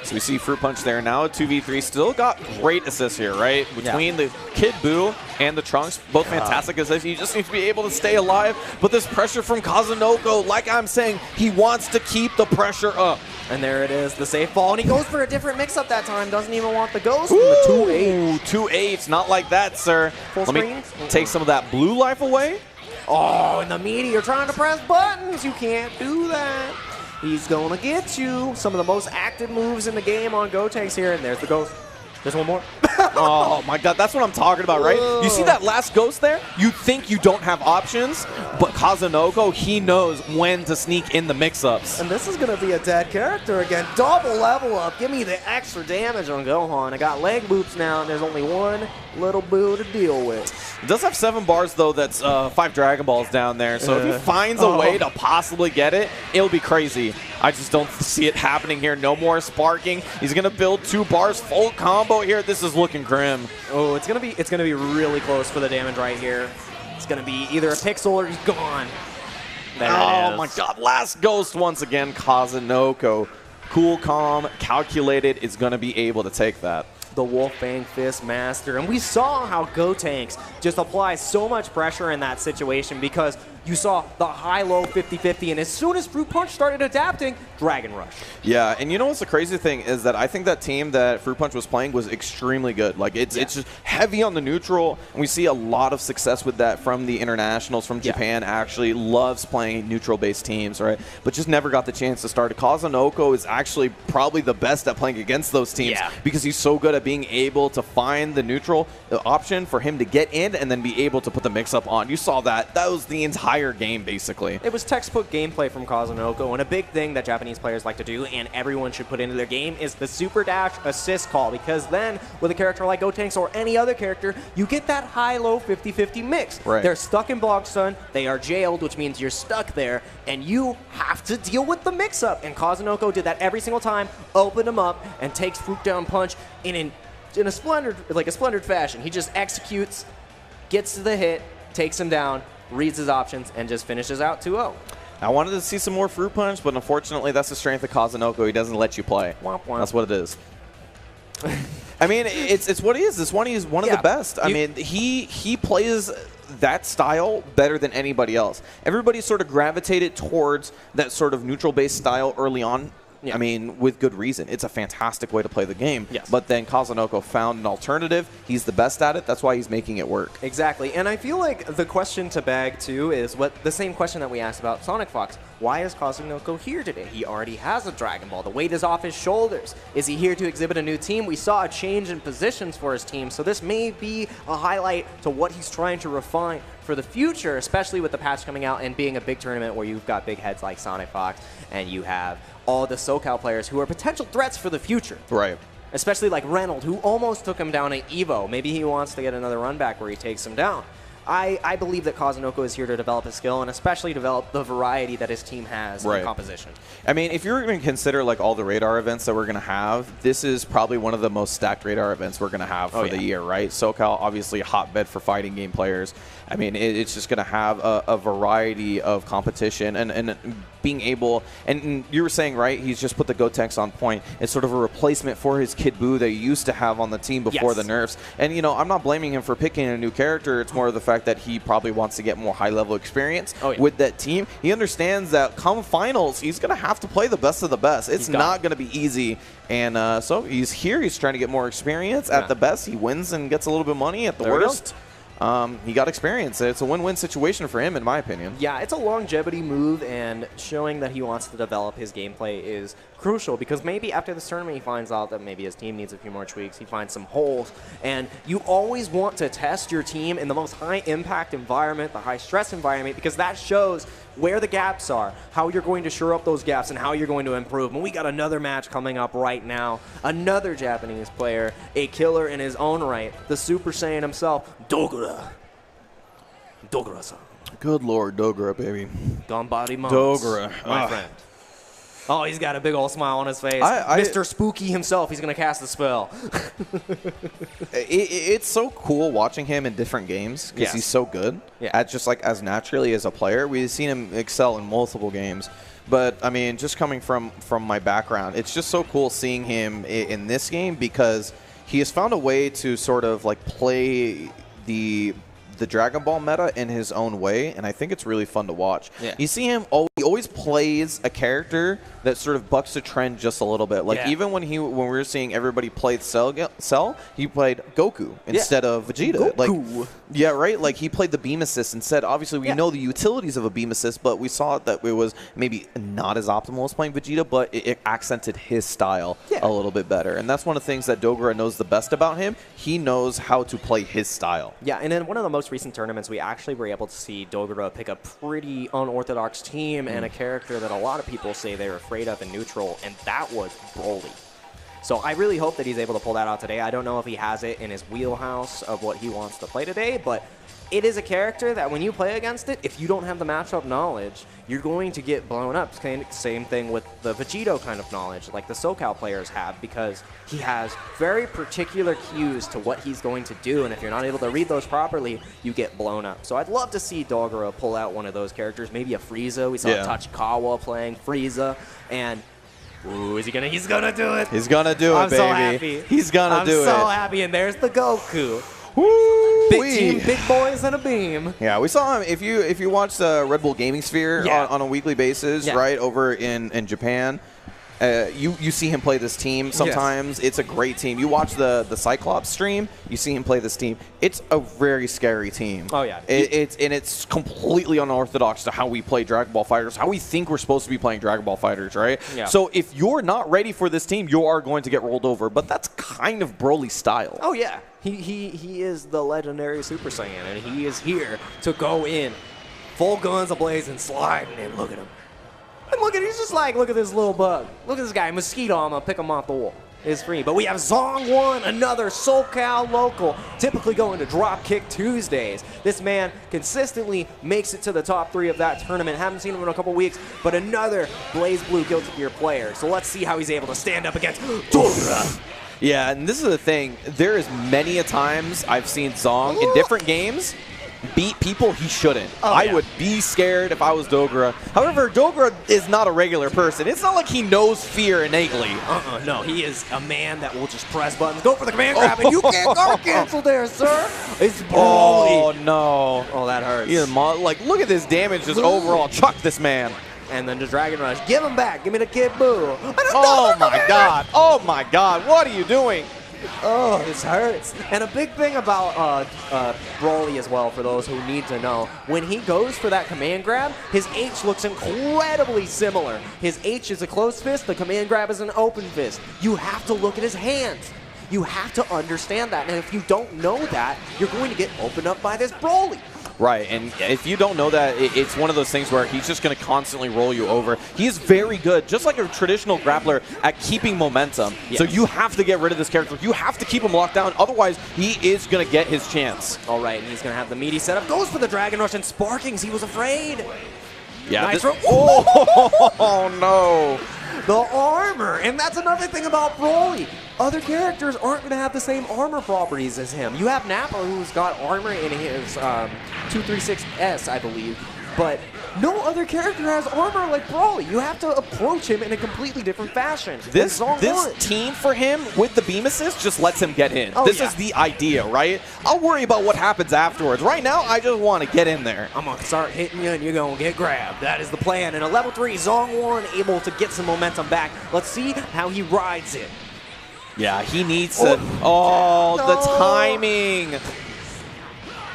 So we see Fruit Punch there now at 2v3. Still got great assists here, right? Between the Kid Buu and the Trunks, both fantastic assists. You just need to be able to stay alive. But this pressure from Kazunoko, like I'm saying, he wants to keep the pressure up. And there it is, the safe ball. And he goes for a different mix-up that time. Doesn't even want the ghost. Ooh, the 2-8. 2-8s, not like that, sir. Full screen? Let me take some of that blue life away. Oh, and the meaty, you're trying to press buttons. You can't do that. He's going to get you. Some of the most active moves in the game on Gotenks here. And there's the ghost. There's one more. Oh, my God. That's what I'm talking about, right? You see that last ghost there? You think you don't have options, but Kazunoko, he knows when to sneak in the mix-ups. And this is going to be a dead character again. Double level up. Give me the extra damage on Gohan. I got leg boops now, and there's only one little boo to deal with. It does have 7 bars, though. That's 5 Dragon Balls down there. So if he finds a way to possibly get it, it'll be crazy. I just don't see it happening here. No more sparking. He's going to build 2 bars, full combo here. This is looking grim. Oh, it's gonna be really close for the damage right here. It's gonna be either a pixel or he's gone. There oh my God! Last ghost once again. Kazunoko, cool, calm, calculated, is gonna be able to take that. The Wolfang Fist Master, and we saw how Gotenks just applies so much pressure in that situation because you saw the high-low 50-50, and as soon as Fruit Punch started adapting, Dragon Rush. Yeah, and you know what's the crazy thing is that I think that team that Fruit Punch was playing was extremely good. Like, it's just heavy on the neutral, and we see a lot of success with that from the internationals from Japan. Actually loves playing neutral-based teams, right? But just never got the chance to start. Kazunoko is actually probably the best at playing against those teams because he's so good at being able to find the neutral option for him to get in and then be able to put the mix-up on. You saw that. That was the entire game, basically. It was textbook gameplay from Kazunoko, and a big thing that Japanese players like to do, and everyone should put into their game, is the super dash assist call, because then, with a character like Gotenks or any other character, you get that high-low 50-50 mix. Right. They're stuck in block stun, they are jailed, which means you're stuck there, and you have to deal with the mix-up, and Kazunoko did that every single time, opened him up, and takes Fruit Down Punch in a splendid fashion. He just executes, gets to the hit, takes him down, reads his options, and just finishes out 2-0. I wanted to see some more Fruit Punch, but unfortunately, that's the strength of Kazunoko. He doesn't let you play. Womp womp. That's what it is. I mean, it's what he is. This one, he's one of the best. I mean, he plays that style better than anybody else. Everybody sort of gravitated towards that sort of neutral-based style early on. I mean, with good reason. It's a fantastic way to play the game. Yes. But then Kazunoko found an alternative. He's the best at it. That's why he's making it work. Exactly. And I feel like the question to bag, too, is the same question that we asked about Sonic Fox. Why is Kazunoko here today? He already has a Dragon Ball. The weight is off his shoulders. Is he here to exhibit a new team? We saw a change in positions for his team, so this may be a highlight to what he's trying to refine for the future, especially with the patch coming out and being a big tournament where you've got big heads like Sonic Fox and you have all the SoCal players who are potential threats for the future. Right. Especially like Reynolds, who almost took him down at EVO. Maybe he wants to get another run back where he takes him down. I believe that Kazunoko is here to develop his skill and especially develop the variety that his team has in composition. I mean, if you're going to consider like all the radar events that we're going to have, this is probably one of the most stacked radar events we're going to have for the year, right? SoCal, obviously a hotbed for fighting game players. I mean, it's just going to have a variety of competition and being able, and you were saying, right, he's just put the Gotenks on point. It's sort of a replacement for his Kid Buu that he used to have on the team before the nerfs. And, you know, I'm not blaming him for picking a new character. It's more of the fact that he probably wants to get more high-level experience with that team. He understands that come finals, he's going to have to play the best of the best. It's not going to be easy. And so he's here. He's trying to get more experience. At the best, he wins and gets a little bit of money. At the worst, he got experience. It's a win-win situation for him, in my opinion. Yeah, it's a longevity move, and showing that he wants to develop his gameplay is crucial because maybe after this tournament he finds out that maybe his team needs a few more tweaks. He finds some holes, and you always want to test your team in the most high-impact environment, the high-stress environment, because that shows where the gaps are, how you're going to shore up those gaps, and how you're going to improve. And we got another match coming up right now. Another Japanese player, a killer in his own right, the Super Saiyan himself, Dogura. Dogura-san. Good Lord, Dogura, baby. Gambari Mons, Dogura. my friend. Oh, he's got a big old smile on his face. Mr. Spooky himself, he's going to cast the spell. It's so cool watching him in different games because he's so good at just like as naturally as a player. We've seen him excel in multiple games. But, I mean, just coming from my background, it's just so cool seeing him in this game because he has found a way to sort of like play the Dragon Ball meta in his own way, and I think it's really fun to watch. Yeah. You see him, he always plays a character that sort of bucks the trend just a little bit. Like even when we were seeing everybody play Cell, he played Goku instead of Vegeta. Goku. Like, yeah, right? Like he played the beam assist instead. Obviously, we know the utilities of a beam assist, but we saw that it was maybe not as optimal as playing Vegeta, but it accented his style a little bit better. And that's one of the things that Dogura knows the best about him. He knows how to play his style. Yeah, and in one of the most recent tournaments, we actually were able to see Dogura pick a pretty unorthodox team and a character that a lot of people say they're afraid of in neutral, and that was Broly. So I really hope that he's able to pull that out today. I don't know if he has it in his wheelhouse of what he wants to play today, but it is a character that when you play against it, if you don't have the matchup knowledge, you're going to get blown up. Same thing with the Vegito kind of knowledge, like the SoCal players have, because he has very particular cues to what he's going to do, and if you're not able to read those properly, you get blown up. So I'd love to see Dogura pull out one of those characters, maybe a Frieza. We saw Tachikawa playing Frieza, and ooh, is he gonna? He's gonna do it. He's gonna do it, baby. I'm so happy. He's gonna do it. I'm so happy, and there's the Goku. Woo! Big team, big boys, and a beam. Yeah, we saw him. If you watch the Red Bull Gaming Sphere on a weekly basis, right over in Japan, you see him play this team sometimes. It's a great team. You watch the Cyclops stream, you see him play this team. It's a very scary team. Oh yeah, it's completely unorthodox to how we play Dragon Ball FighterZ, how we think we're supposed to be playing Dragon Ball FighterZ, right? Yeah. So if you're not ready for this team, you are going to get rolled over. But that's kind of Broly's style. Oh yeah, he is the legendary Super Saiyan, and he is here to go in full guns ablaze and sliding in. Look at him. And look at, he's just like, look at this little bug. Look at this guy, mosquito. I'm gonna pick him off the wall. It's free. But we have Zong1, another SoCal local, typically going to Dropkick Tuesdays. This man consistently makes it to the top 3 of that tournament. Haven't seen him in a couple weeks, but another Blaze Blue Guilty Gear player. So let's see how he's able to stand up against Dogura. Yeah, and this is the thing. There is many a times I've seen Zong in different games beat people he shouldn't. I would be scared if I was Dogura. However, Dogura is not a regular person. It's not like he knows fear innately. No, he is a man that will just press buttons, go for the command grab, and you can't guard cancel there, sir. It's Broly. Oh, no. Oh, that hurts. Like, look at this damage just overall. Chuck this man. And then the Dragon Rush. Give him back. Give me the Kid Buu. Oh, my God. Oh, my God. What are you doing? Oh, this hurts. And a big thing about Broly as well, for those who need to know, when he goes for that command grab, his H looks incredibly similar. His H is a closed fist, the command grab is an open fist. You have to look at his hands. You have to understand that. And if you don't know that, you're going to get opened up by this Broly. Right, and if you don't know that, it's one of those things where he's just going to constantly roll you over. He is very good, just like a traditional grappler, at keeping momentum. Yes. So you have to get rid of this character. You have to keep him locked down. Otherwise, he is going to get his chance. All right, and he's going to have the meaty setup. Goes for the Dragon Rush and Sparkings. He was afraid. Yeah. Oh, no. The armor, and that's another thing about Broly. Other characters aren't going to have the same armor properties as him. You have Nappa, who's got armor in his 236S, I believe, but no other character has armor like Broly. You have to approach him in a completely different fashion. This team for him with the beam assist just lets him get in. This is the idea, right? I'll worry about what happens afterwards. Right now, I just want to get in there. I'm going to start hitting you and you're going to get grabbed. That is the plan. And a level 3 Zong1 able to get some momentum back. Let's see how he rides it. Yeah, he needs to. Oh, no. The timing.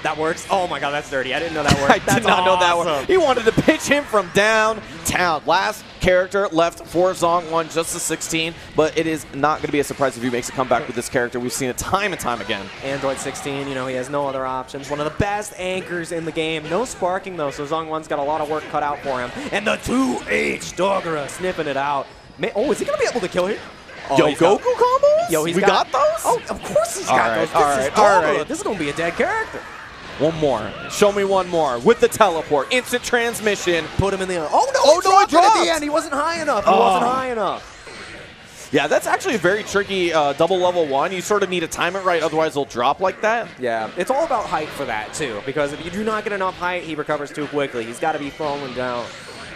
That works. Oh my God, that's dirty. I didn't know that worked. I did not know that worked. He wanted to pitch him from downtown. Last character left for Zong1, just a 16, but it is not going to be a surprise if he makes a comeback with this character. We've seen it time and time again. Android 16, you know, he has no other options. One of the best anchors in the game. No sparking though, so Zong1's got a lot of work cut out for him. And the 2H Dogura sniffing it out. Oh, is he going to be able to kill him? Oh, Yo, Goku combos? Yo, we got those? Oh, of course he's got those. All right. This is going to be a dead character. One more. Show me one more. With the teleport. Instant transmission. Put him in the... Oh, no! Oh, no, he dropped! At the end. He wasn't high enough. He wasn't high enough. Yeah, that's actually a very tricky double level 1. You sort of need to time it right, otherwise it'll drop like that. Yeah, it's all about height for that, too, because if you do not get enough height, he recovers too quickly. He's got to be falling down.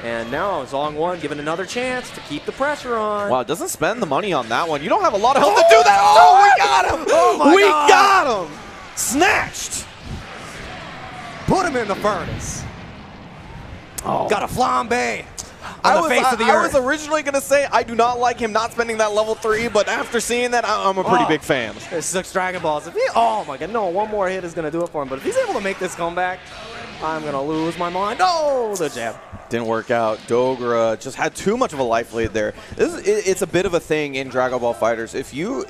And now Zong1 given another chance to keep the pressure on. Wow, doesn't spend the money on that one. You don't have a lot of health to do that. Oh, we got him! Oh my we God. got him! Snatched! Put him in the furnace. Oh. Got a flambe on the face of the earth. I was originally going to say I do not like him not spending that level 3, but after seeing that, I'm a pretty big fan. There's 6 Dragon Balls. If he, oh my God, no, one more hit is going to do it for him. But if he's able to make this comeback, I'm going to lose my mind. Oh, the jab. Didn't work out. Dogra just had too much of a life lead there. It's a bit of a thing in Dragon Ball FighterZ. If you...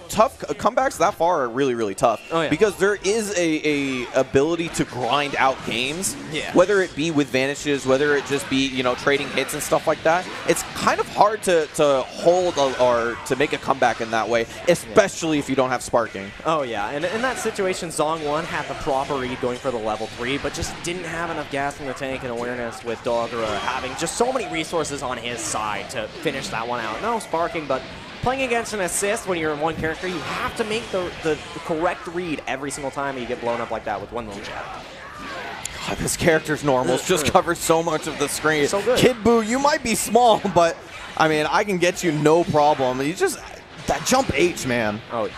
tough comebacks that far are really, really tough. Oh, yeah. Because there is a ability to grind out games. Yeah. Whether it be with vanishes, whether it just be, you know, trading hits and stuff like that. It's kind of hard to hold or to make a comeback in that way, especially if you don't have sparking. Oh, yeah. And in that situation, Zong1 had the proper read going for the level 3, but just didn't have enough gas in the tank and awareness with Dogra having just so many resources on his side to finish that one out. No sparking, but playing against an assist when you're in one character, you have to make the correct read every single time you get blown up like that with one little jab. God, this character's normals just covers so much of the screen. So good. Kid Buu, you might be small, but I mean, I can get you no problem. You just, that jump H, man. Oh,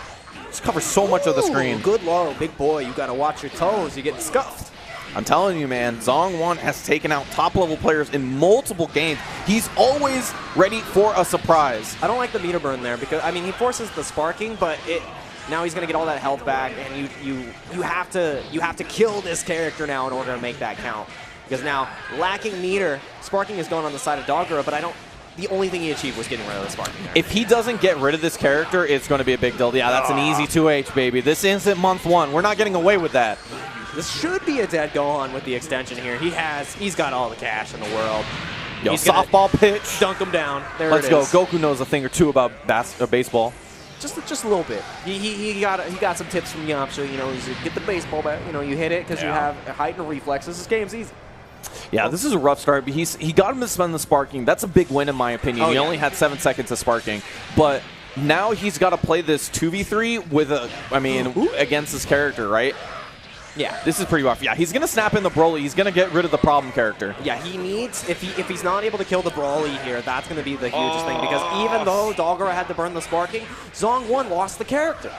just covers so much of the screen. Good low, big boy. You got to watch your toes. You get scuffed. I'm telling you, man, Zong1 has taken out top-level players in multiple games. He's always ready for a surprise. I don't like the meter burn there because, I mean, he forces the sparking, but now he's going to get all that health back, and you have to kill this character now in order to make that count. Because now, lacking meter, sparking is going on the side of Dogra, but the only thing he achieved was getting rid of the sparking. If he doesn't get rid of this character, it's going to be a big deal. Yeah, that's an easy 2H, baby. This isn't month 1. We're not getting away with that. This should be a dead go on with the extension here. He's got all the cash in the world. Yo, softball pitch. Dunk him down. There Let's it go. is. Goku knows a thing or two about baseball. Just a little bit. He got some tips from Yamcha. You know, he's get the baseball bat. You know, you hit it because you have heightened reflexes. This game's easy. Yeah, this is a rough start, but he got him to spend the sparking. That's a big win in my opinion. He only had 7 seconds of sparking, but now he's got to play this 2v3 with against this character, right? Yeah. This is pretty rough. Yeah, he's going to snap in the Broly. He's going to get rid of the problem character. Yeah, he needs, if he's not able to kill the Broly here, that's going to be the hugest thing. Because even though Dogra had to burn the sparking, Zong1 lost the character.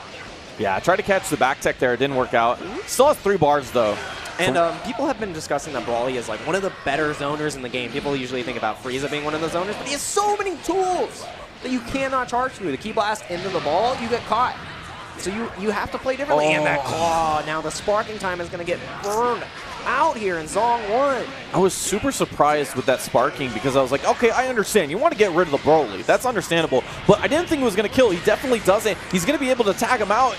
Yeah, I tried to catch the back tech there. It didn't work out. Still has 3 bars, though. And people have been discussing that Broly is like one of the better zoners in the game. People usually think about Frieza being one of the zoners, but he has so many tools that you cannot charge through. The key blast into the ball, you get caught. So you have to play differently. And that claw, now the sparking time is going to get burned out here in Zong1. I was super surprised with that sparking because I was like, okay, I understand. You want to get rid of the Broly. That's understandable. But I didn't think he was going to kill. He definitely doesn't. He's going to be able to tag him out.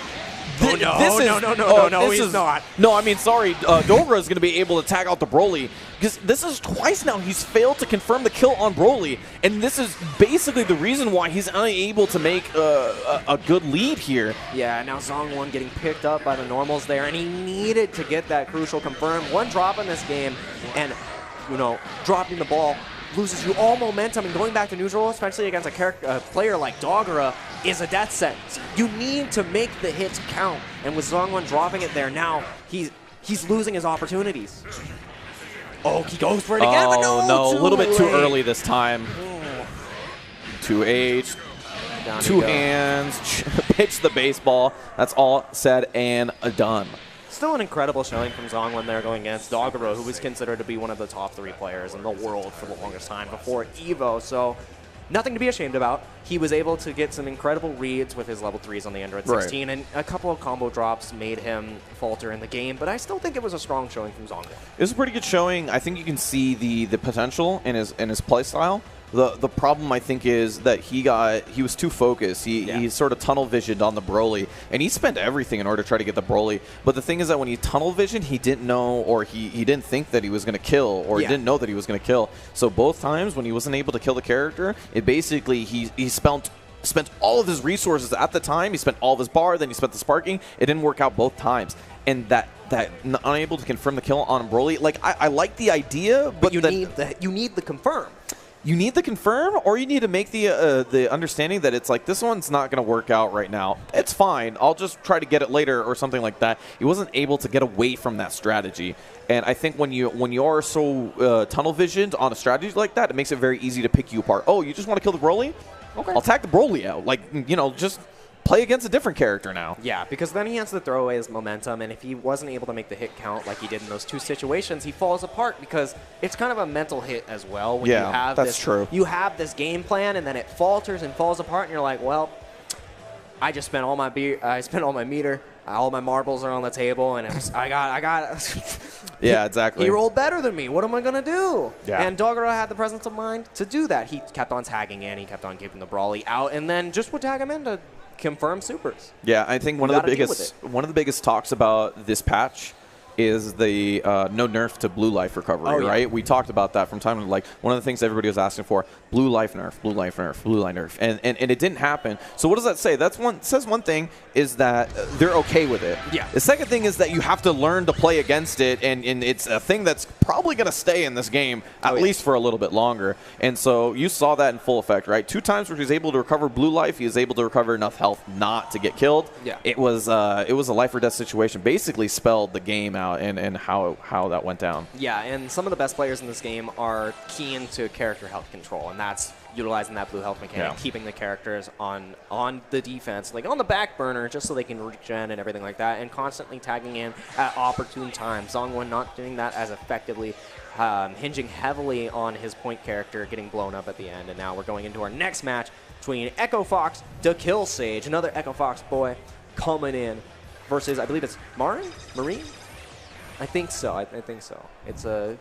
No, he's not. No, I mean, sorry. Dogra is going to be able to tag out the Broly because this is twice now he's failed to confirm the kill on Broly, and this is basically the reason why he's unable to make a good lead here. Yeah, now Zong1 getting picked up by the normals there, and he needed to get that crucial confirmed. One drop in this game, and dropping the ball loses you all momentum, and going back to neutral, especially against a player like Dogra, is a death sentence. You need to make the hits count, and with Zong1 dropping it there, now he's losing his opportunities. Oh, he goes for it again, but no, a little bit too early this time. 2H, 2 hands, pitch the baseball. That's all said and done. Still an incredible showing from Zong1 there going against Dogra, who was considered to be one of the top 3 players in the world for the longest time before EVO. So nothing to be ashamed about. He was able to get some incredible reads with his level 3s on the Android 16, and a couple of combo drops made him falter in the game, but I still think it was a strong showing from Zong1. It was a pretty good showing. I think you can see the potential in his play style. The problem, I think, is that he was too focused. He sort of tunnel visioned on the Broly, and he spent everything in order to try to get the Broly. But the thing is that when he tunnel visioned, he didn't know, or he didn't think that he was going to kill, or he didn't know that he was going to kill. So both times when he wasn't able to kill the character, it basically he spent all of his resources at the time. He spent all of his bar, then he spent the sparking. It didn't work out both times, and that that unable to confirm the kill on Broly. Like, I like the idea, but you need the confirm. You need the confirm, or you need to make the understanding that it's like, this one's not going to work out right now. It's fine. I'll just try to get it later or something like that. He wasn't able to get away from that strategy. And I think when you are so tunnel visioned on a strategy like that, it makes it very easy to pick you apart. Oh, you just want to kill the Broly? Okay. I'll tag the Broly out. Like, you know, just play against a different character now. Yeah, because then he has to throw away his momentum, and if he wasn't able to make the hit count like he did in those 2 situations, he falls apart because it's kind of a mental hit as well. When Yeah, you have that's true. You have this game plan, and then it falters and falls apart, and you're like, well, I just spent all my meter, all my marbles are on the table, and I got. Yeah, exactly. He rolled better than me. What am I gonna do? Yeah. And Dogoro had the presence of mind to do that. He kept on tagging in. He kept on keeping the Brawly out, and then just would tag him in to confirm supers. Yeah, I think one of the biggest talks about this patch is the no nerf to blue life recovery, right? We talked about that from time to like one of the things everybody was asking for: blue life nerf, blue life nerf, blue life nerf, and it didn't happen. So what does that say? Says one thing is that they're okay with it. Yeah. The second thing is that you have to learn to play against it, and it's a thing that's probably going to stay in this game at least for a little bit longer. And so you saw that in full effect, right? 2 times where he was able to recover blue life, he was able to recover enough health not to get killed. Yeah. It was a life or death situation. Basically spelled the game out and how that went down. Yeah, and some of the best players in this game are keen to character health control, and that's utilizing that blue health mechanic, keeping the characters on the defense, like on the back burner, just so they can regen and everything like that, and constantly tagging in at opportune times. Zongwen not doing that as effectively, hinging heavily on his point character, getting blown up at the end, and now we're going into our next match between Echo Fox to Kill Sage, another Echo Fox boy coming in versus, I believe it's Marine? I think so. I think so. It's a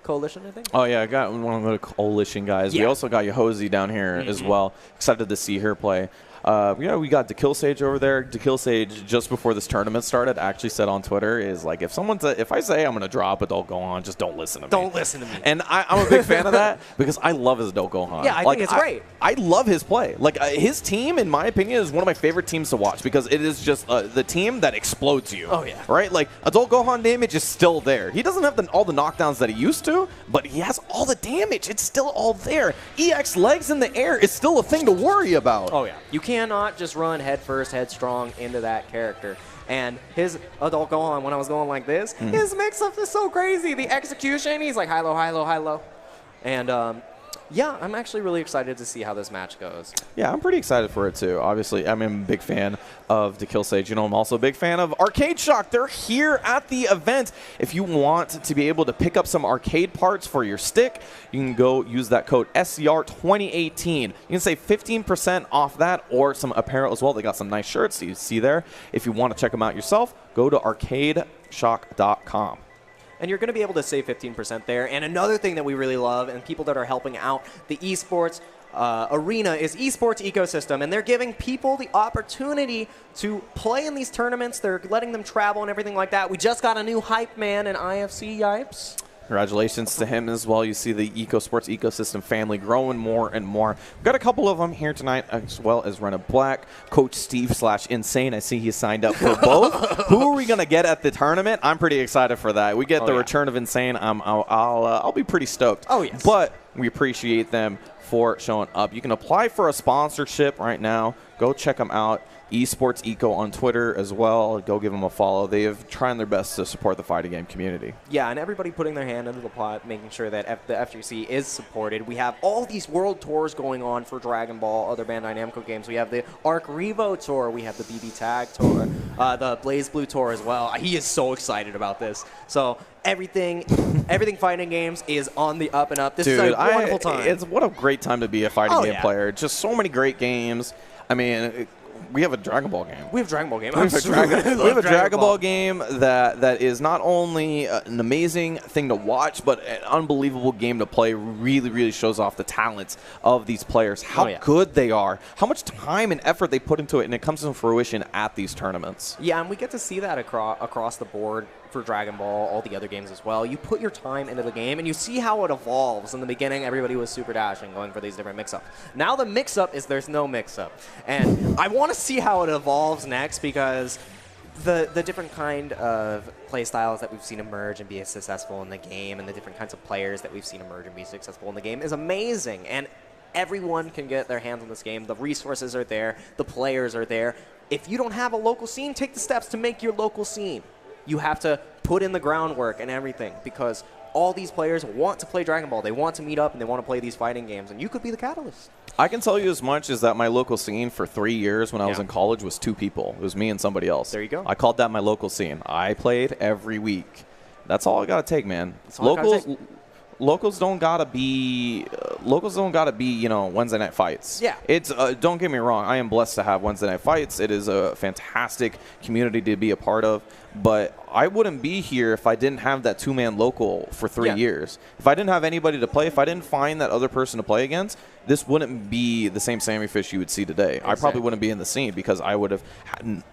coalition, I think. Oh, yeah, I got one of the coalition guys. Yeah. We also got Yohozi down here as well. Excited to see her play. We got DeKill Sage over there. DeKill Sage, just before this tournament started, actually said on Twitter, is like, if I say I'm going to drop a Don't Go On, just don't listen to me. Don't listen to me. And I'm a big fan of that because I love his Don't Go On. Yeah, I think it's great. I love his play. Like, his team, in my opinion, is one of my favorite teams to watch because it is just the team that explodes you. Oh, yeah. Right? Like, Adult Gohan damage is still there. He doesn't have all the knockdowns that he used to, but he has all the damage. It's still all there. EX legs in the air is still a thing to worry about. Oh, yeah. You cannot just run head first, headstrong into that character. And his Adult Gohan, when I was going like this, his mix-up is so crazy. The execution, he's like high, low, high, low, high, low. And, yeah, I'm actually really excited to see how this match goes. Yeah, I'm pretty excited for it, too. Obviously, I'm a big fan of DeKill Sage. You know, I'm also a big fan of Arcade Shock. They're here at the event. If you want to be able to pick up some arcade parts for your stick, you can go use that code SCR 2018. You can save 15% off that or some apparel as well. They got some nice shirts you see there. If you want to check them out yourself, go to arcadeshock.com. And you're going to be able to save 15% there. And another thing that we really love, and people that are helping out the esports arena, is esports ecosystem. And they're giving people the opportunity to play in these tournaments. They're letting them travel and everything like that. We just got a new hype man in IFC Yipes. Congratulations to him as well. You see the sports ecosystem family growing more and more. We've got a couple of them here tonight, as well as Rena Black, Coach Steve / Insane. I see he signed up for both. Who are we going to get at the tournament? I'm pretty excited for that. We get the return of Insane. I'll be pretty stoked. Oh, yes. But we appreciate them for showing up. You can apply for a sponsorship right now. Go check them out. Esports Eco on Twitter as well. Go give them a follow. They have trying their best to support the fighting game community. Yeah, and everybody putting their hand into the pot, making sure that the FGC is supported. We have all these world tours going on for Dragon Ball, other Bandai Namco games. We have the Arc Revo tour. We have the BB Tag tour, the Blaze Blue tour as well. He is so excited about this. So everything fighting games is on the up and up. This is a wonderful time. What a great time to be a fighting game player. Just so many great games. I mean, we have a Dragon Ball game. We have a Dragon Ball game. We have a Dragon Ball game that is not only an amazing thing to watch, but an unbelievable game to play. Really, really shows off the talents of these players, how good they are, how much time and effort they put into it, and it comes to fruition at these tournaments. Yeah, and we get to see that across the board for Dragon Ball, all the other games as well. You put your time into the game, and you see how it evolves. In the beginning, everybody was super dashing, going for these different mix-ups. Now the mix-up is there's no mix-up. And I want to see how it evolves next, because the different kind of play styles that we've seen emerge and be successful in the game, and the different kinds of players that we've seen emerge and be successful in the game is amazing. And everyone can get their hands on this game. The resources are there. The players are there. If you don't have a local scene, take the steps to make your local scene. You have to put in the groundwork and everything, because all these players want to play Dragon Ball. They want to meet up and they want to play these fighting games, and you could be the catalyst. I can tell you as much as that my local scene for 3 years when I was in college was 2 people. It was me and somebody else. There you go. I called that my local scene. I played every week. That's all I got to take, man. Locals don't gotta be you know, Wednesday night fights. Yeah. It's don't get me wrong, I am blessed to have Wednesday night fights. It is a fantastic community to be a part of, but I wouldn't be here if I didn't have that 2-man local for 3 years. If I didn't have anybody to play, if I didn't find that other person to play against, this wouldn't be the same Sammy Fish you would see today. Exactly. I probably wouldn't be in the scene because I wouldn't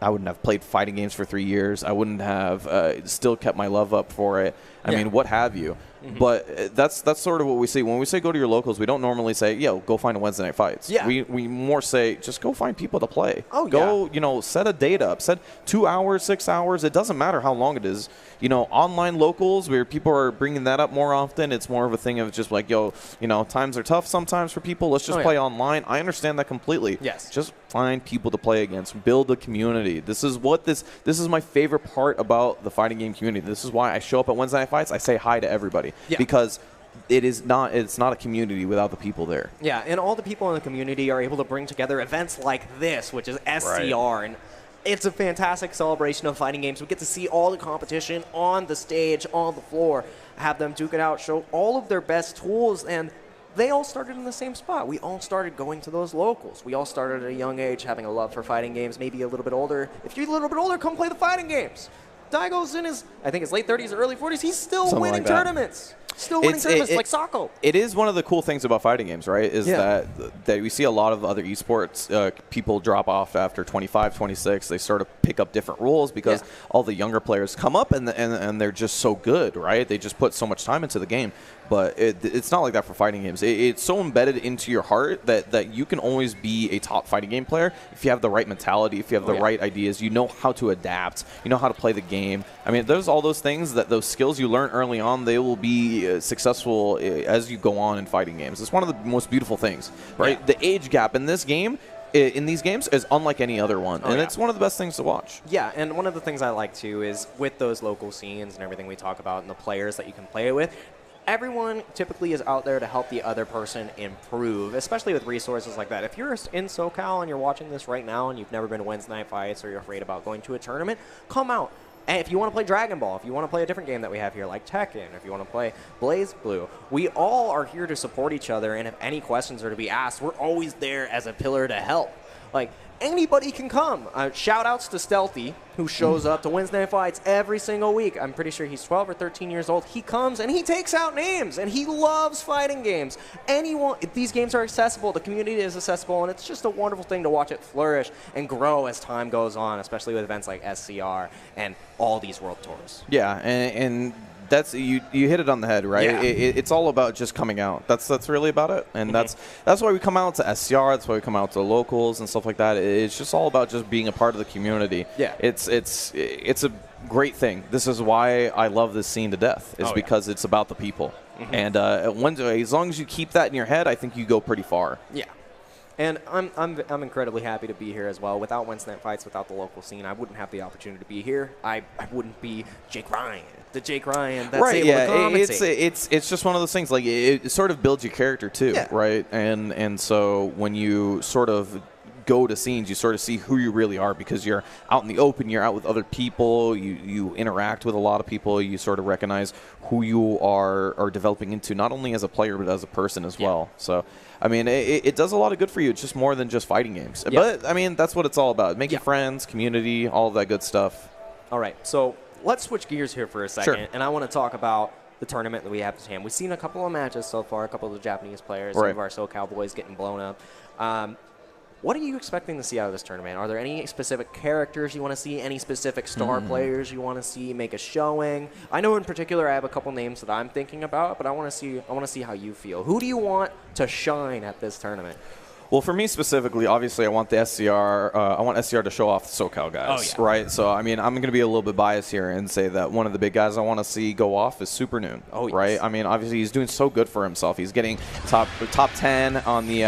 have played fighting games for 3 years. I wouldn't have still kept my love up for it. I mean, what have you. But that's sort of what we see. When we say go to your locals, we don't normally say, yo, go find a Wednesday night fights. Yeah. We more say, just go find people to play. Oh, go, you know, set a date up. Set 2 hours, 6 hours. It doesn't matter how long it is. You know, online locals where people are bringing that up more often, it's more of a thing of just like, yo, you know, times are tough sometimes for people. Let's just play online. I understand that completely. Yes. Just find people to play against. Build a community. This is my favorite part about the fighting game community. This is why I show up at Wednesday night fights. I say hi to everybody because it's not a community without the people there. Yeah, and all the people in the community are able to bring together events like this, which is SCR, and it's a fantastic celebration of fighting games. We get to see all the competition on the stage, on the floor, have them duke it out, show all of their best tools, and they all started in the same spot. We all started going to those locals. We all started at a young age having a love for fighting games, maybe a little bit older. If you're a little bit older, come play the fighting games. Daigo's in his, I think, his late 30s or early 40s. He's still winning tournaments. Still winning tournaments like Sako. It is one of the cool things about fighting games, right, is that we see a lot of other esports people drop off after 25, 26. They sort of pick up different rules because all the younger players come up and they're just so good, right? They just put so much time into the game. But it's not like that for fighting games. It's so embedded into your heart that you can always be a top fighting game player if you have the right mentality, if you have the right ideas, you know how to adapt, you know how to play the game. I mean, there's all those things, those skills you learn early on, they will be successful as you go on in fighting games. It's one of the most beautiful things, right? Yeah. The age gap in this game, in these games, is unlike any other one, and it's one of the best things to watch. Yeah, and one of the things I like too is with those local scenes and everything we talk about and the players that you can play with, everyone typically is out there to help the other person improve, especially with resources like that. If you're in SoCal and you're watching this right now and you've never been to Wednesday night fights or you're afraid about going to a tournament, come out. And if you want to play Dragon Ball, if you want to play a different game that we have here like Tekken, if you want to play Blaze Blue, we all are here to support each other, and if any questions are to be asked, we're always there as a pillar to help. Like, anybody can come. Shout-outs to Stealthy, who shows up to Wednesday night fights every single week. I'm pretty sure he's 12 or 13 years old. He comes, and he takes out names, and he loves fighting games. These games are accessible. The community is accessible, and it's just a wonderful thing to watch it flourish and grow as time goes on, especially with events like SCR and all these world tours. Yeah, and that's you hit it on the head, right? Yeah. It's all about just coming out. That's really about it, and that's why we come out to SCR. That's why we come out to locals and stuff like that. It's just all about just being a part of the community. Yeah, it's a great thing. This is why I love this scene to death. Is because it's about the people, and as long as you keep that in your head, I think you go pretty far. Yeah. And I'm incredibly happy to be here as well. Without Wednesday night fights, without the local scene, I wouldn't have the opportunity to be here. I wouldn't be Jake Ryan, the Jake Ryan that's able to commentate. It's just one of those things. Like it sort of builds your character too, right? And so when you sort of go to scenes, you sort of see who you really are because you're out in the open, you're out with other people, you interact with a lot of people, you sort of recognize who you are developing into, not only as a player but as a person as well. So I mean, it does a lot of good for you. It's just more than just fighting games. But I mean, that's what it's all about. Making friends, community, all of that good stuff. All right, so let's switch gears here for a second, and I want to talk about the tournament that we have this hand. We've seen a couple of matches so far, a couple of the Japanese players, some of our SoCal boys getting blown up. What are you expecting to see out of this tournament? Are there any specific characters you want to see? Any specific star players you want to see make a showing? I know in particular I have a couple names that I'm thinking about, but I want to see how you feel. Who do you want to shine at this tournament? Well, for me specifically, obviously, I want the SCR. I want SCR to show off the SoCal guys, right? So, I mean, I'm going to be a little bit biased here and say that one of the big guys I want to see go off is Super Noon, right? I mean, obviously, he's doing so good for himself. He's getting top 10 on the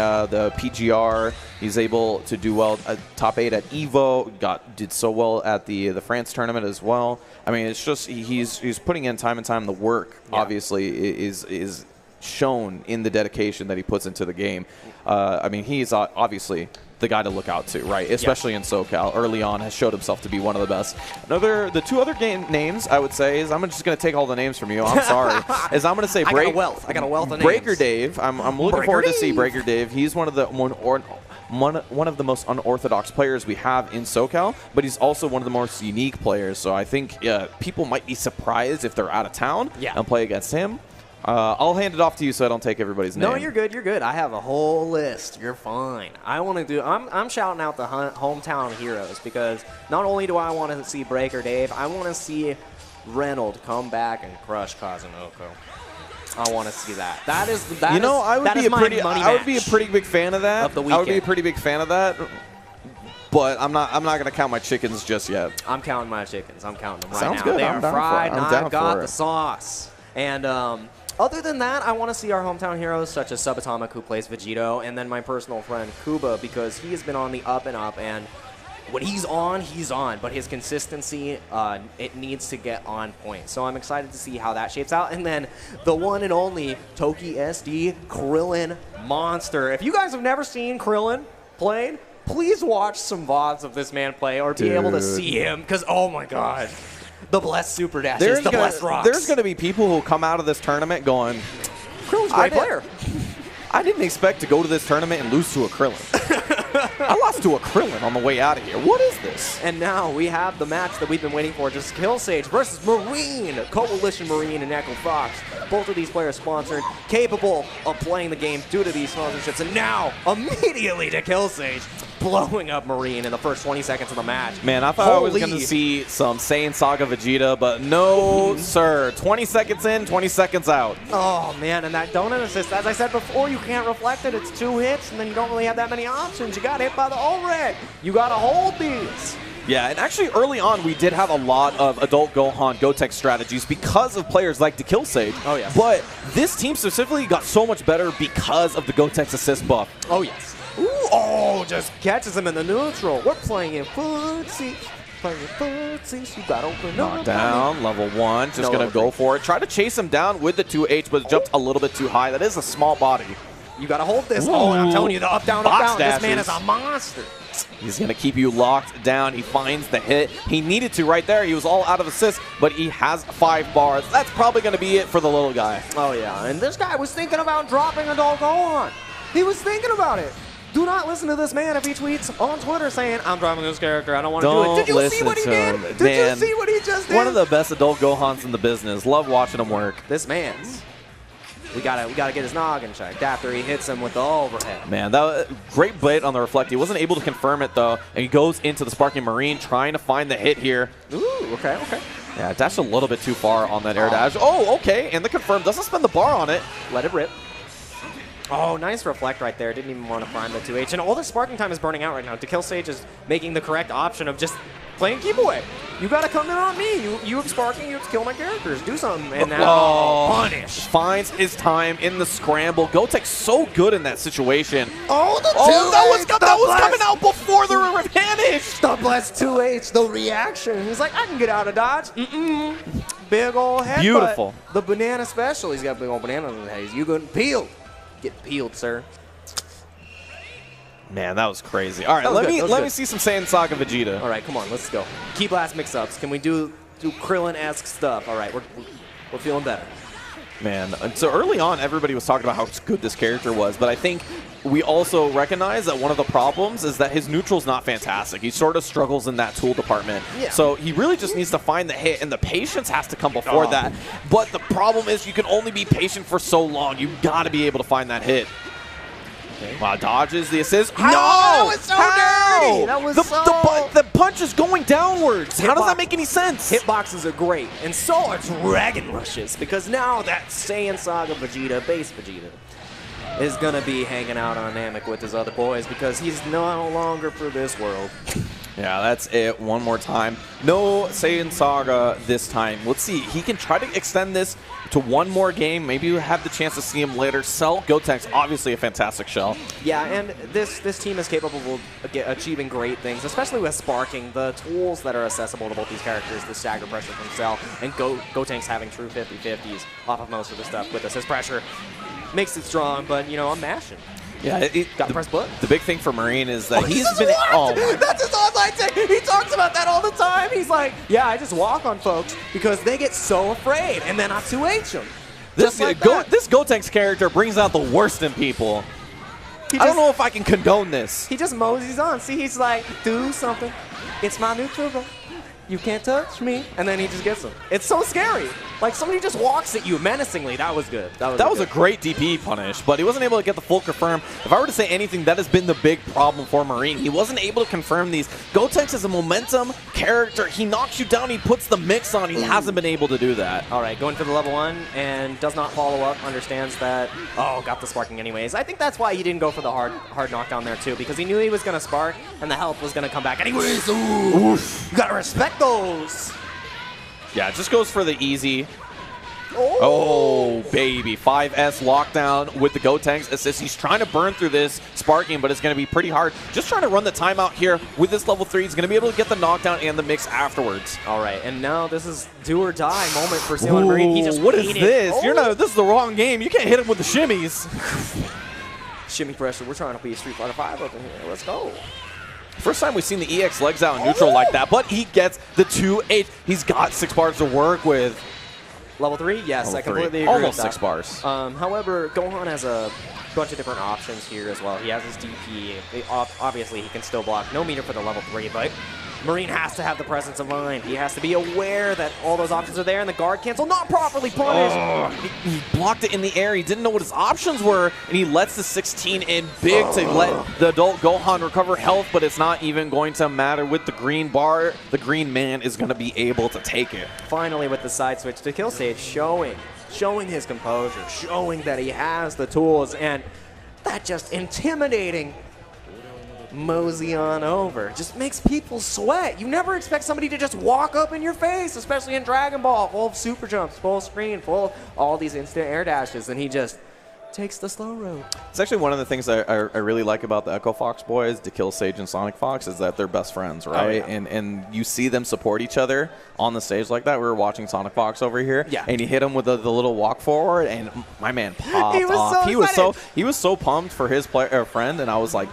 PGR. He's able to do well top 8 at Evo. Did so well at the France tournament as well. I mean, it's just he's putting in time and time. The work obviously is shown in the dedication that he puts into the game. I mean, he's obviously the guy to look out to, right? Especially in SoCal. Early on, has showed himself to be one of the best. The two other game names I would say is, I'm just going to take all the names from you. I'm sorry. Is I'm going to say I got a wealth of names. Breaker Dave. I'm looking forward to see Breaker Dave. He's one of the one of the most unorthodox players we have in SoCal, but he's also one of the most unique players. So I think people might be surprised if they're out of town and play against him. I'll hand it off to you so I don't take everybody's name. No, you're good. You're good. I have a whole list. You're fine. I want to do. I'm shouting out the hometown heroes because not only do I want to see Breaker Dave, I want to see Reynolds come back and crush Kazunoko. I want to see that. That is. You know, I would be a pretty big fan of that. Of the weekend. I would be a pretty big fan of that. But I'm not going to count my chickens just yet. I'm counting my chickens. I'm counting them right Sounds now. good. They I'm are down fried, for it. and I'm down I've got for the it. sauce. And other than that, I want to see our hometown heroes such as Subatomic, who plays Vegito, and then my personal friend Kuba, because he has been on the up and up. And when he's on. But his consistency, it needs to get on point. So I'm excited to see how that shapes out. And then the one and only Toki SD Krillin Monster. If you guys have never seen Krillin played, please watch some VODs of this man play or be able to see him. Because, oh my God. The blessed super dashes, the blessed rocks. There's going to be people who come out of this tournament going, Krillin's a great player. I didn't expect to go to this tournament and lose to a Krillin. I lost to a Krillin on the way out of here. What is this? And now we have the match that we've been waiting for, just Killsage versus Marine, Coalition Marine and Echo Fox. Both of these players sponsored, capable of playing the game due to these sponsorships. And now, immediately to Killsage, blowing up Marine in the first 20 seconds of the match. Man, I thought I was going to see some Saiyan Saga Vegeta, but no, sir. 20 seconds in, 20 seconds out. Oh, man, and that donut assist, as I said before, you can't reflect it. It's 2 hits, and then you don't really have that many options. You got hit by the O-Red. You got to hold these. Yeah, and actually early on we did have a lot of adult Gohan Gotenks strategies because of players like the Killsage. Oh, yes. But this team specifically got so much better because of the Gotenks assist buff. Oh, yes. Ooh, oh, just catches him in the neutral. We're playing in footsie. You got to open up. Down, level 1. Just going to go for it. Try to chase him down with the 2H, but jumped a little bit too high. That is a small body. You got to hold this. Ooh. Oh, I'm telling you, the up, down, up, down. This man is a monster. He's going to keep you locked down. He finds the hit. He needed to right there. He was all out of assist, but he has 5 bars. That's probably going to be it for the little guy. Oh, yeah. And this guy was thinking about dropping adult Gohan. He was thinking about it. Do not listen to this man if he tweets on Twitter saying, I'm dropping this character, I don't want to do it. Did you see what he did? Did you see what he just did? One of the best adult Gohans in the business. Love watching him work. This man's. We gotta get his noggin checked after he hits him with the overhead. Man, that was great bait on the reflect. He wasn't able to confirm it though, and he goes into the Sparking Marine trying to find the hit here. Ooh, okay. Yeah, dashed a little bit too far on that air dash. Oh, okay, and the confirm doesn't spend the bar on it. Let it rip. Oh, nice reflect right there. Didn't even want to prime the 2H. And all the sparking time is burning out right now. Killsage is making the correct option of just playing keep away. You got to come in on me. You have sparking, you have to kill my characters. Do something. And now, punish. Finds his time in the scramble. Gotek's so good in that situation. Oh, the 2H. That was coming out before the vanish. The blessed 2H, the reaction. He's like, I can get out of dodge. Big old head. Beautiful. The banana special. He's got big old banana in his head. You getting peeled. Get peeled, sir. Man, that was crazy. All right, let me see some Saiyan Saga Vegeta. All right, come on, let's go. Key blast mix-ups. Can we do Krillin-esque stuff? All right, we're feeling better. Man, and so early on, everybody was talking about how good this character was, but I think we also recognize that one of the problems is that his neutral's not fantastic. He sort of struggles in that tool department. Yeah. So he really just needs to find the hit, and the patience has to come before that. But the problem is you can only be patient for so long. You got to be able to find that hit. Okay. Wow, dodges the assist. How? No, that was so dirty. That was the punch is going downwards. How does that make any sense? Hitboxes are great, and so are Dragon Rushes, because now that's Saiyan Saga Vegeta, base Vegeta. is going to be hanging out on Namek with his other boys because he's no longer for this world. Yeah, that's it. One more time. No Saiyan Saga this time. Let's see. He can try to extend this to one more game. Maybe we'll have the chance to see him later. Cell, Gotenks, obviously a fantastic shell. Yeah, and this team is capable of achieving great things, especially with sparking. The tools that are accessible to both these characters, the stagger pressure from Cell, and Gotenks having true 50-50s off of most of the stuff with assist pressure makes it strong, but, you know, I'm mashing. Yeah, Got to press button. The big thing for Marine is that he's been. That's his online take. He talks about that all the time. He's like, yeah, I just walk on folks because they get so afraid, and then I 2H them. This Gotenks character brings out the worst in people. I don't know if I can condone this. He just moseys on. See, he's like, do something. It's my neutral zone. You can't touch me. And then he just gets them. It's so scary. Like, somebody just walks at you menacingly. That was good. That was a great DP punish, but he wasn't able to get the full confirm. If I were to say anything, that has been the big problem for Marine. He wasn't able to confirm these. Gotenks is a momentum character. He knocks you down. He puts the mix on. He hasn't been able to do that. All right, going for the level 1 and does not follow up. Understands that, oh, got the sparking anyways. I think that's why he didn't go for the hard knockdown there, too, because he knew he was going to spark and the health was going to come back anyways. Ooh, oof. You got to respect those. Yeah, it just goes for the easy. Oh, baby. 5S lockdown with the Gotenks assist. He's trying to burn through this sparking, but it's going to be pretty hard. Just trying to run the timeout here with this level 3. He's going to be able to get the knockdown and the mix afterwards. All right, and now this is do or die moment for Sailor Marine. He just what is this? Oh. This is the wrong game. You can't hit him with the shimmies. Shimmy pressure. We're trying to be Street Fighter 5 up in here. Let's go. First time we've seen the EX legs out in neutral like that, but he gets the 2H. He's got 6 bars to work with. Level 3? Yes, Level I completely 3. agree Almost with that. 6 bars. However, Gohan has a bunch of different options here as well. He has his DP. Obviously, he can still block. No meter for the level 3, but Marine has to have the presence of mind. He has to be aware that all those options are there, and the guard cancel not properly punished. Oh, he blocked it in the air. He didn't know what his options were, and he lets the 16 in big to let the adult Gohan recover health, but it's not even going to matter with the green bar. The green man is going to be able to take it. Finally, with the side switch to kill stage, showing his composure, showing that he has the tools, and that just intimidating mosey on over. Just makes people sweat. You never expect somebody to just walk up in your face, especially in Dragon Ball, full of super jumps, full screen, full of all these instant air dashes, and he just takes the slow road. It's actually one of the things I really like about the Echo Fox boys, DeKill Sage and Sonic Fox, is that they're best friends, right? Oh, yeah. And you see them support each other on the stage like that. We were watching Sonic Fox over here, yeah, and he hit him with the little walk forward, and my man popped off. So he was so pumped for his friend, and I was like,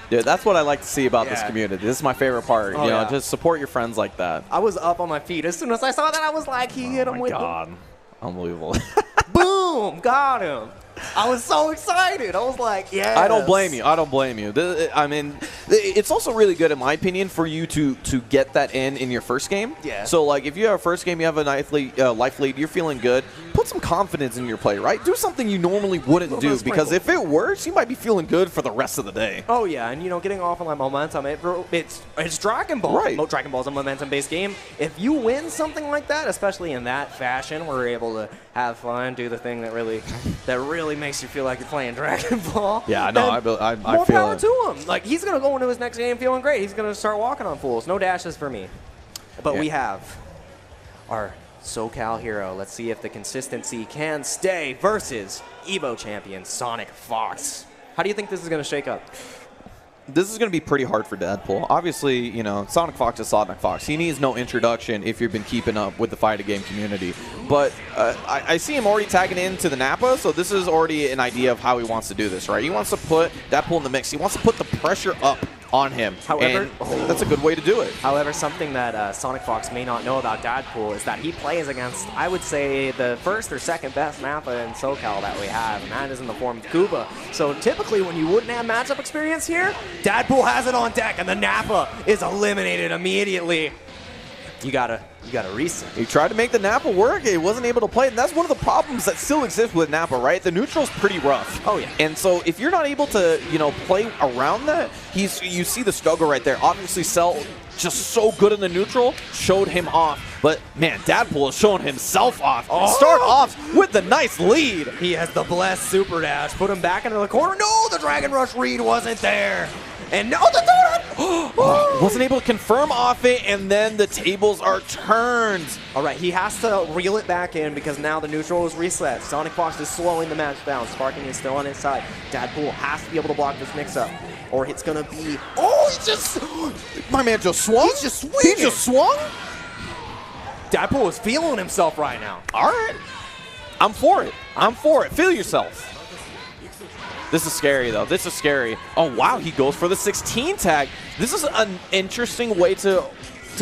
dude, that's what I like to see about this community. This is my favorite part. Oh, you know, just support your friends like that. I was up on my feet as soon as I saw that. I was like, he hit him with. Oh my God, unbelievable! Boom, got him. I was so excited. I was like, yeah. I don't blame you. I don't blame you. I mean, it's also really good, in my opinion, for you to get that in your first game. Yeah. So, like, if you have a first game, you have a life lead, you're feeling good, put some confidence in your play, right? Do something you normally wouldn't do, because if it works, you might be feeling good for the rest of the day. Oh, yeah, and, you know, getting off on that momentum, it's Dragon Ball. Right. Dragon Ball's a momentum-based game. If you win something like that, especially in that fashion, we're able to have fun, do the thing that really makes you feel like you're playing Dragon Ball. Yeah, no, I feel it. More power to him. Like, he's going to go into his next game feeling great. He's going to start walking on fools. No dashes for me. But we have our SoCal hero. Let's see if the consistency can stay versus Evo champion Sonic Fox. How do you think this is going to shake up? This is going to be pretty hard for Deadpool. Obviously, you know, Sonic Fox is Sonic Fox. He needs no introduction if you've been keeping up with the fighting game community. But I see him already tagging into the Nappa, so this is already an idea of how he wants to do this, right? He wants to put Deadpool in the mix. He wants to put the pressure up on him. However, that's a good way to do it. However, something that Sonic Fox may not know about Deadpool is that he plays against, I would say, the first or second best Nappa in SoCal that we have, and that is in the form of Kuba. So typically, when you wouldn't have matchup experience here, Deadpool has it on deck, and the Nappa is eliminated immediately. You gotta reset. He tried to make the Nappa work. He wasn't able to play it. And that's one of the problems that still exists with Nappa, right? The neutral's pretty rough. Oh, yeah. And so if you're not able to, you know, play around that, you see the struggle right there. Obviously, Cell, just so good in the neutral, showed him off. But, man, Dadpool is showing himself off. Start off with the nice lead. He has the blessed super dash. Put him back into the corner. No, the Dragon Rush read wasn't there. And no, the third! Wasn't able to confirm off it, and then the tables are turned. All right, he has to reel it back in because now the neutral is reset. Sonic Fox is slowing the match down. Sparking is still on his side. Dadpool has to be able to block this mix-up, or it's going to be... Oh, he just... My man just swung? He's just swinging. He just swung? Dadpool is feeling himself right now. All right. I'm for it. I'm for it. Feel yourself. This is scary, though. This is scary. Oh, wow. He goes for the 16 tag. This is an interesting way to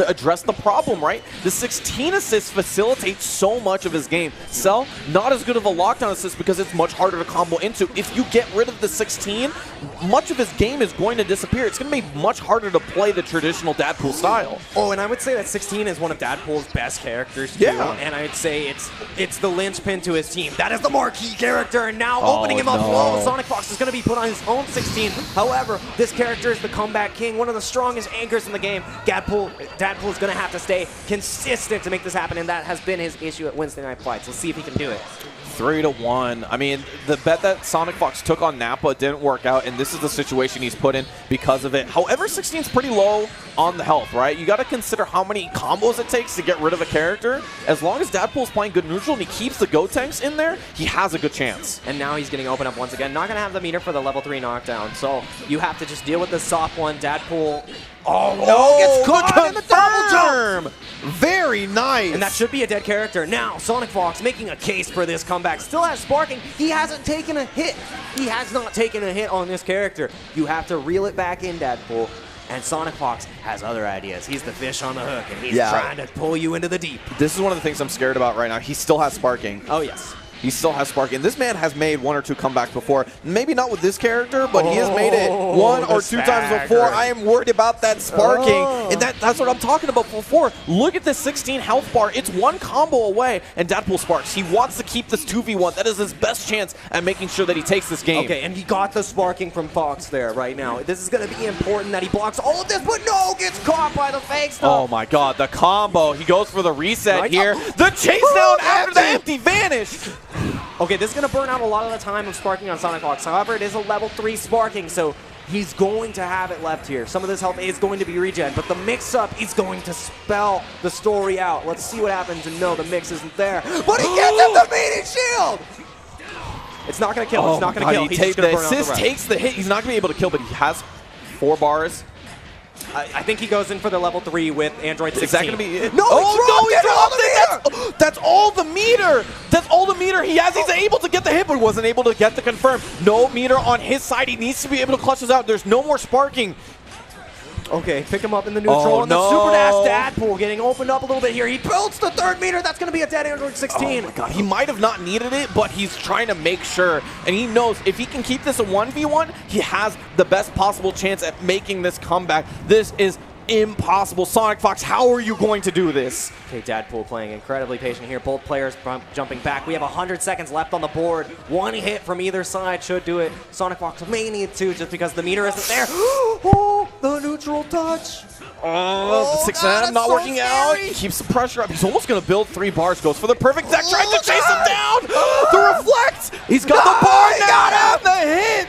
address the problem, right? The 16 assist facilitates so much of his game. Cell, not as good of a lockdown assist because it's much harder to combo into. If you get rid of the 16, much of his game is going to disappear. It's going to be much harder to play the traditional Dadpool style. Oh, and I would say that 16 is one of Dadpool's best characters, too. Yeah. And I would say it's the linchpin to his team. That is the marquee character, and now opening him up low. Sonic Fox is going to be put on his own 16. However, this character is the comeback king, one of the strongest anchors in the game. Dadpool is going to have to stay consistent to make this happen, and that has been his issue at Wednesday Night Fights. Let's see if he can do it. 3-1. I mean, the bet that Sonic Fox took on Nappa didn't work out, and this is the situation he's put in because of it. However, 16's pretty low on the health, right? You got to consider how many combos it takes to get rid of a character. As long as Dadpool's playing good neutral and he keeps the Gotenks in there, he has a good chance. And now he's getting opened up once again. Not going to have the meter for the level 3 knockdown, so you have to just deal with the soft one. Dadpool... Oh, no, gets caught in the double jump. Very nice. And that should be a dead character. Now, Sonic Fox making a case for this comeback. Still has sparking. He hasn't taken a hit. He has not taken a hit on this character. You have to reel it back in, Dadpool. And Sonic Fox has other ideas. He's the fish on the hook, and he's trying to pull you into the deep. This is one of the things I'm scared about right now. He still has sparking. Oh, yes. He still has sparking. This man has made 1 or 2 comebacks before. Maybe not with this character, but he has made it 1 or 2 times before. I am worried about that sparking. And that's what I'm talking about before. Look at this 16 health bar. It's 1 combo away, and Dadpool sparks. He wants to keep this 2v1. That is his best chance at making sure that he takes this game. Okay, and he got the sparking from Fox there right now. This is going to be important that he blocks all of this, but no, gets caught by the fake stuff. Oh my god, the combo. He goes for the reset here. The chase down after the empty vanish. Okay, this is going to burn out a lot of the time of sparking on Sonic Fox. However, it is a level 3 sparking, so he's going to have it left here. Some of this health is going to be regen, but the mix-up is going to spell the story out. Let's see what happens, and no, the mix isn't there. But he gets him the meaning shield! It's not going to kill. It's not going to kill. He's just going to burn out the rest. Takes the hit. He's not going to be able to kill, but he has 4 bars. I think he goes in for the level 3 with Android 16. Is that going to be it? No, he dropped it! That's all the meter! That's all the meter he has. He's able to get the hit, but wasn't able to get the confirm. No meter on his side. He needs to be able to clutch this out. There's no more sparking. Okay, pick him up in the neutral, and the Super Dash Dadpool getting opened up a little bit here. He builds the 3rd meter. That's going to be a dead Android 16. Oh my god, he might have not needed it, but he's trying to make sure. And he knows if he can keep this a 1v1, he has the best possible chance at making this comeback. This is impossible. Sonic Fox, how are you going to do this? Okay, Dadpool playing incredibly patient here. Both players jumping back. We have 100 seconds left on the board. 1 hit from either side should do it. Sonic Fox may need 2 just because the meter isn't there. Oh, the neutral touch. The 6M not working out. He keeps the pressure up. He's almost going to build 3 bars. Goes for the perfect deck. Trying to chase him down. The reflect. He's got the bar. Got the hit.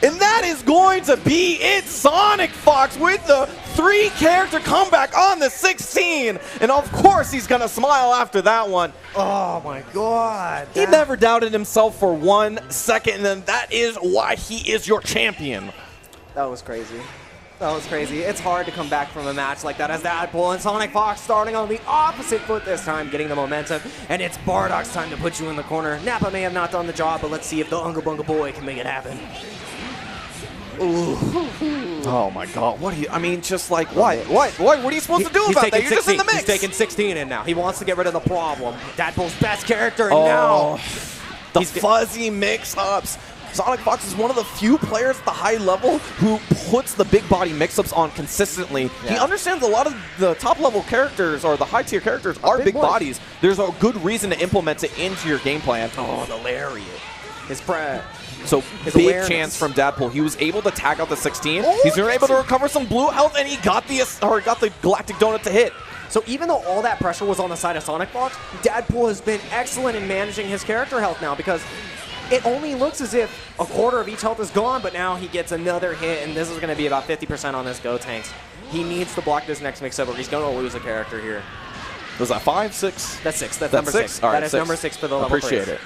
And that is going to be it. Sonic Fox with the 3-character comeback on the 16. And of course he's going to smile after that one. Oh my god. He never doubted himself for 1 second, and that is why he is your champion. That was crazy. That was crazy. It's hard to come back from a match like that as Dadpool and Sonic Fox starting on the opposite foot this time, getting the momentum. And it's Bardock's time to put you in the corner. Nappa may have not done the job, but let's see if the Unga Bunga boy can make it happen. Ooh. Oh my god, what do you, I mean, just like, what are you supposed to do about that? You're just in the mix. He's taking 16 in now. He wants to get rid of the problem. Dadpool's best character now. The fuzzy mix-ups. Sonic Fox is one of the few players at the high level who puts the big body mix-ups on consistently. Yeah. He understands a lot of the top-level characters or the high-tier characters are big bodies. There's a good reason to implement it into your game plan. Oh, the lariat. His prep. So big chance from Dadpool. He was able to tag out the 16. He's able to recover some blue health, and he got the Galactic Donut to hit. So even though all that pressure was on the side of Sonic Fox, Deadpool has been excellent in managing his character health now, because it only looks as if a quarter of each health is gone, but now he gets another hit, and this is going to be about 50% on this Gotenks. He needs to block this next mix-up, or he's going to lose a character here. Was that 5, 6? That's 6. That's number 6. All right, that is number 6 for the level. Appreciate it.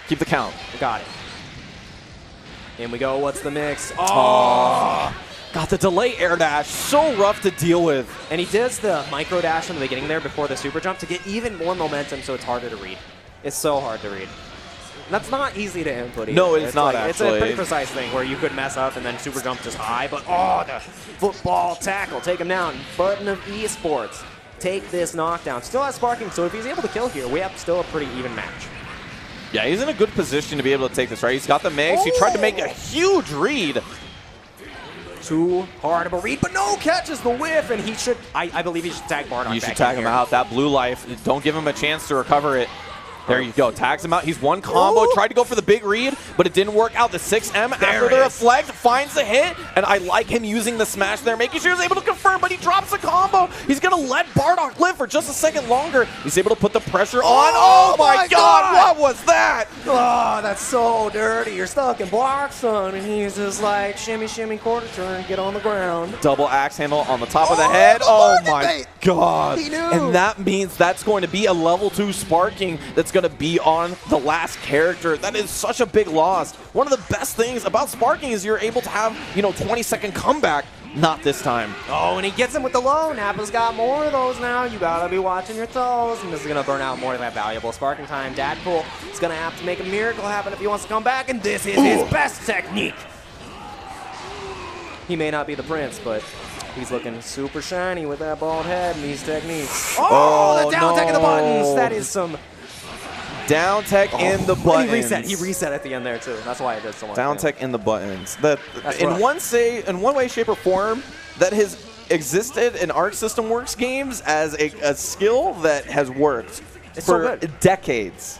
Keep the count. Got it. In we go. What's the mix? Oh! God, the delay air dash, so rough to deal with. And he does the micro dash in the beginning there before the super jump to get even more momentum, so it's harder to read. It's so hard to read. That's not easy to input either. No, it's not, like, actually. It's a pretty precise thing where you could mess up and then super jump just high, but oh, the football tackle, take him down. Button of esports, take this knockdown. Still has sparking, so if he's able to kill here, we have still a pretty even match. Yeah, he's in a good position to be able to take this, right? He's got the mix. Oh. He tried to make a huge read. Too hard of a read, but no, catches the whiff, and he should, I believe he should tag Bardock. You should tag him out. That blue life, don't give him a chance to recover it. There you go. Tags him out. He's one combo. Ooh. Tried to go for the big read, but it didn't work out. The 6M after the reflect finds the hit, and I like him using the smash there, making sure he's able to confirm, but he drops the combo. He's going to let Bardock live for just a second longer. He's able to put the pressure on. Oh my God, what was that? Oh, that's so dirty. You're stuck in block, son, and he's just like, shimmy, shimmy, quarter turn, get on the ground. Double axe handle on the top of the head. Oh my God. He knew. And that means that's going to be a level 2 sparking that's going to be on the last character. That is such a big loss. One of the best things about sparking is you're able to have, 20-second comeback. Not this time. Oh, and he gets him with the low. Nappa's got more of those now. You gotta be watching your toes, and this is gonna burn out more of that valuable sparking time. Deadpool is gonna have to make a miracle happen if he wants to come back, and this is his best technique. He may not be the prince, but he's looking super shiny with that bald head and these techniques. Oh, the down tech of the buttons. That is some down tech in the buttons. He reset at the end there too. That's why I did so much. Down tech in the buttons. In rough. one way, shape, or form, that has existed in Arc System Works games as a skill that has worked It's for so good. decades.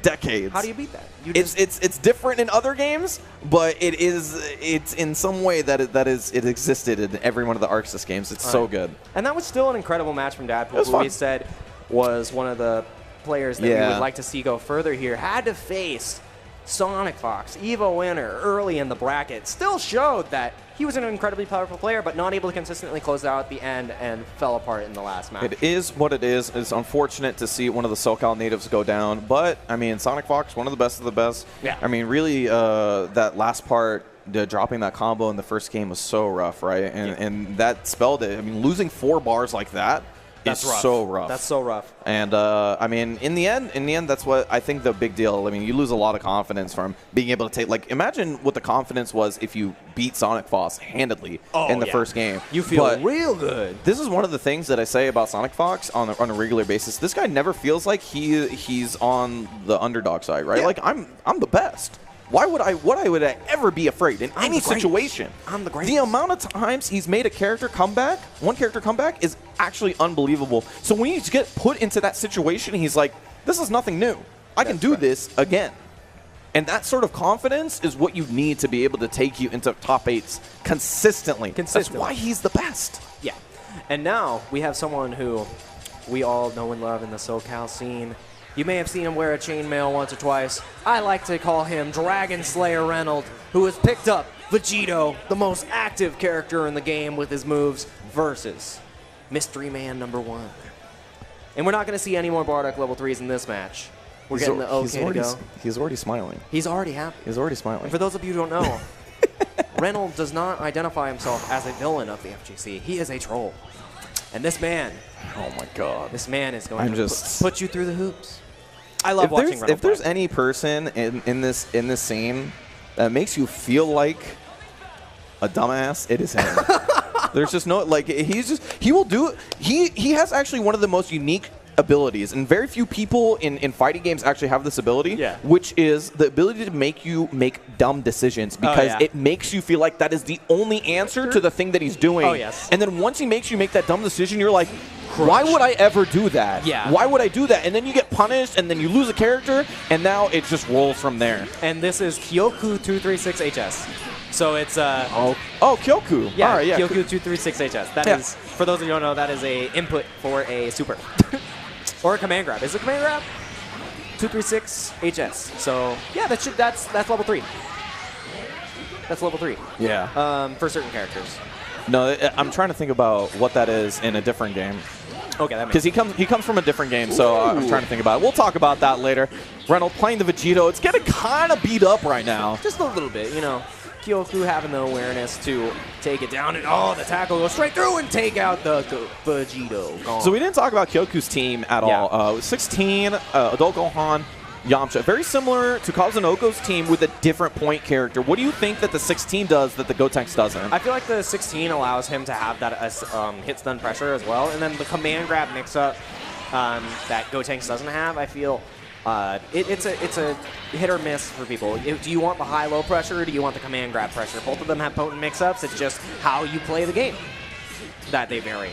How do you beat that? It's different in other games, but it's in some way that it existed in every one of the Arc System games. It's so good. And that was still an incredible match from Deadpool, who we said was one of the players that we would like to see go further here. Had to face Sonic Fox, EVO winner, early in the bracket. Still showed that he was an incredibly powerful player, but not able to consistently close out at the end and fell apart in the last match. It is what it is. It's unfortunate to see one of the SoCal natives go down, but, I mean, Sonic Fox, one of the best of the best. Yeah. I mean, really, that last part, dropping that combo in the first game was so rough, right? And that spelled it. I mean, losing 4 bars like that is so rough. That's so rough. And I mean, in the end, that's what I think the big deal. I mean, you lose a lot of confidence from being able to take. Like, imagine what the confidence was if you beat Sonic Fox handedly in the first game. You feel real good. This is one of the things that I say about Sonic Fox on a regular basis. This guy never feels like he's on the underdog side, right? Yeah. Like I'm the best. Why would I ever be afraid in any situation? I'm the greatest. The amount of times he's made one character comeback is actually unbelievable. So when you get put into that situation, he's like, this is nothing new. I can do this again. And that sort of confidence is what you need to be able to take you into top 8s consistently. That's why he's the best. Yeah. And now we have someone who we all know and love in the SoCal scene. You may have seen him wear a chainmail once or twice. I like to call him Dragon Slayer Reynolds, who has picked up Vegito, the most active character in the game with his moves, versus Mystery Man #1. And we're not going to see any more Bardock level 3s in this match. We're getting the okay to go. He's already smiling. He's already happy. He's already smiling. And for those of you who don't know, Reynolds does not identify himself as a villain of the FGC. He is a troll. And this man, oh my God, this man is going to put you through the hoops. I love watching Reynolds. If there's any person in this scene that makes you feel like a dumbass, it is him. There's just no, like, he will do it. He has actually one of the most unique abilities, and very few people in fighting games actually have this ability, which is the ability to make you make dumb decisions, because it makes you feel like that is the only answer to the thing that he's doing. Oh, yes. And then once he makes you make that dumb decision, you're like, why would I ever do that? Yeah. Why would I do that? And then you get punished, and then you lose a character, and now it just rolls from there. And this is Kyoku236HS. So it's Kyoku. Yeah, all right, Kyoku236HS. That is For those of you who don't know, that is a input for a super. Or a command grab. Is it a command grab? 236 HS. So yeah, that's level 3. That's level 3. Yeah. For certain characters. No, I'm trying to think about what that is in a different game. Okay, that makes Because he comes from a different game, so I'm trying to think about it. We'll talk about that later. Reynolds playing the Vegito. It's getting kind of beat up right now. just a little bit, you know. Kyoku having the awareness to take it down, and the tackle goes straight through and take out the Vegito. Gone. So we didn't talk about Kyoku's team at all. 16, Adult Gohan, Yamcha. Very similar to Kazunoko's team with a different point character. What do you think that the 16 does that the Gotenks doesn't? I feel like the 16 allows him to have that hit stun pressure as well, and then the command grab mix-up that Gotenks doesn't have, I feel it's a hit or miss for people. Do you want the high-low pressure, or do you want the command grab pressure? Both of them have potent mix-ups. It's just how you play the game that they vary.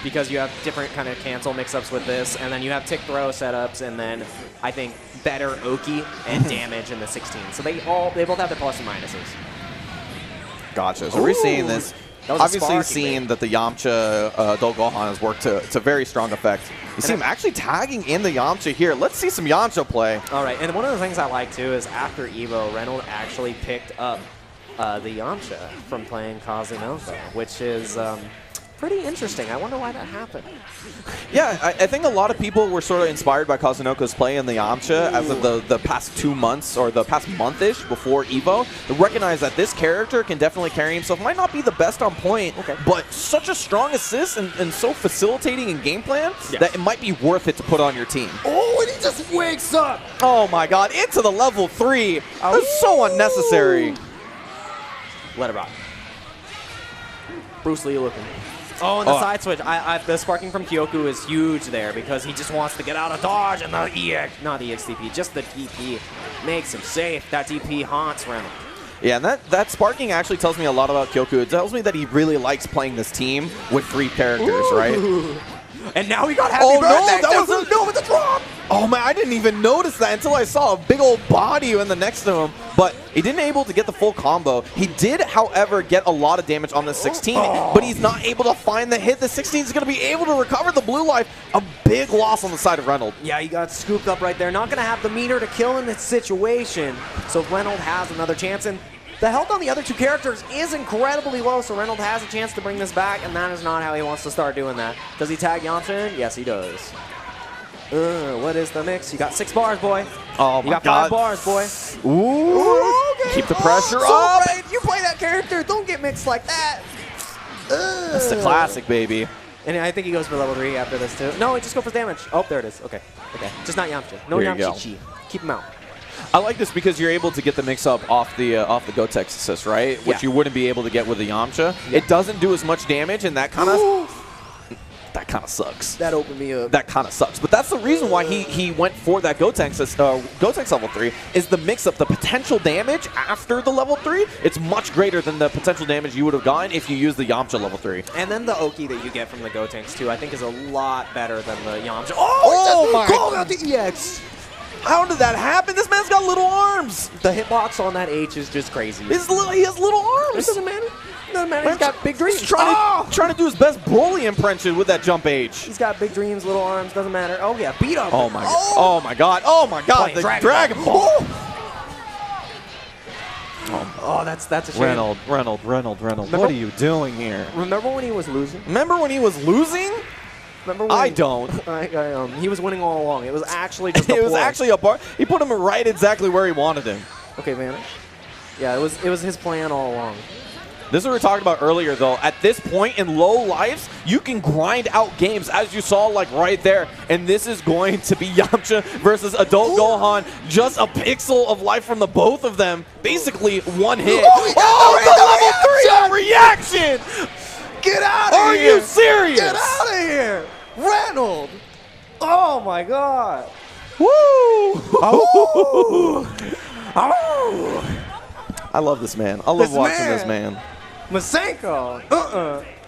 Because you have different kind of cancel mix-ups with this, and then you have tick throw setups, and then I think better Oki and damage in the 16. So they both have their plus and minuses. Gotcha. So we're seeing this. Obviously seeing that the Yamcha Adult Gohan has worked to very strong effect. You see him actually tagging in the Yamcha here. Let's see some Yamcha play. All right, and one of the things I like too is after Evo, Reynolds actually picked up the Yamcha from playing Kazunoko, which is pretty interesting. I wonder why that happened. Yeah, I think a lot of people were sort of inspired by Kazunoko's play in the Yamcha as of the past 2 months or the past month-ish before Evo. They recognize that this character can definitely carry himself. Might not be the best on point, but such a strong assist and so facilitating in game plan that it might be worth it to put on your team. Oh, and he just wakes up! Oh my god, into the level 3. That's so unnecessary. Let it rock. Bruce Lee looking. Oh, and the side switch. The sparking from Kyoku is huge there because he just wants to get out of dodge, and the EX, not EXDP, just the DP makes him safe. That DP haunts Reynolds. Yeah, and that sparking actually tells me a lot about Kyoku. It tells me that he really likes playing this team with 3 characters, right? And now he got happy birthday. No, that was no with the drop. Oh man, I didn't even notice that until I saw a big old body in the next to him. But he didn't able to get the full combo. He did, however, get a lot of damage on the 16, but he's not able to find the hit. The 16 is going to be able to recover the blue life. A big loss on the side of Reynolds. Yeah, he got scooped up right there. Not going to have the meter to kill in this situation. So Reynolds has another chance, and the health on the other 2 characters is incredibly low, so Reynolds has a chance to bring this back, and that is not how he wants to start doing that. Does he tag Yamcha in? Yes, he does. What is the mix? You got 6 bars, boy. Oh, you got 5 bars, boy. Ooh. Okay. Keep the pressure up. Right. You play that character. Don't get mixed like that. That's the classic, baby. And I think he goes for level 3 after this, too. No, he just go for damage. Oh, there it is. Okay. Just not Yamcha. No Yamcha. Keep him out. I like this because you're able to get the mix-up off the Gotenks assist, right? Which you wouldn't be able to get with the Yamcha. Yeah. It doesn't do as much damage, and that kind of sucks. That opened me up. That kind of sucks. But that's the reason why he went for that Gotenks level 3 is the mix-up. The potential damage after the level 3, it's much greater than the potential damage you would have gotten if you used the Yamcha level 3. And then the Oki that you get from the Gotenks, too, I think is a lot better than the Yamcha. Oh my! Call out the EX! How did that happen? This man's got little arms. The hitbox on that H is just crazy. He has little arms. It doesn't matter. He's got big dreams. Trying to do his best Broly impression with that jump H. He's got big dreams, little arms. Doesn't matter. Oh yeah, beat up. Oh my god. Oh my god. Oh my god. The Dragon Ball. Oh, that's a shame. Reynolds. What are you doing here? Remember when he was losing? I don't. He was winning all along. It was actually just a It was actually a bar. He put him right exactly where he wanted him. Okay, Vanna. Yeah, it was his plan all along. This is what we were talking about earlier, though. At this point in low lives, you can grind out games, as you saw, like right there. And this is going to be Yamcha versus Adult Gohan. Just a pixel of life from the both of them. Basically, one hit. Oh, the level 3 reaction! Get out of here! Are you serious? Get out of here! Reynolds! Oh my god! Woo! I love this man. I love watching this man. Masenko!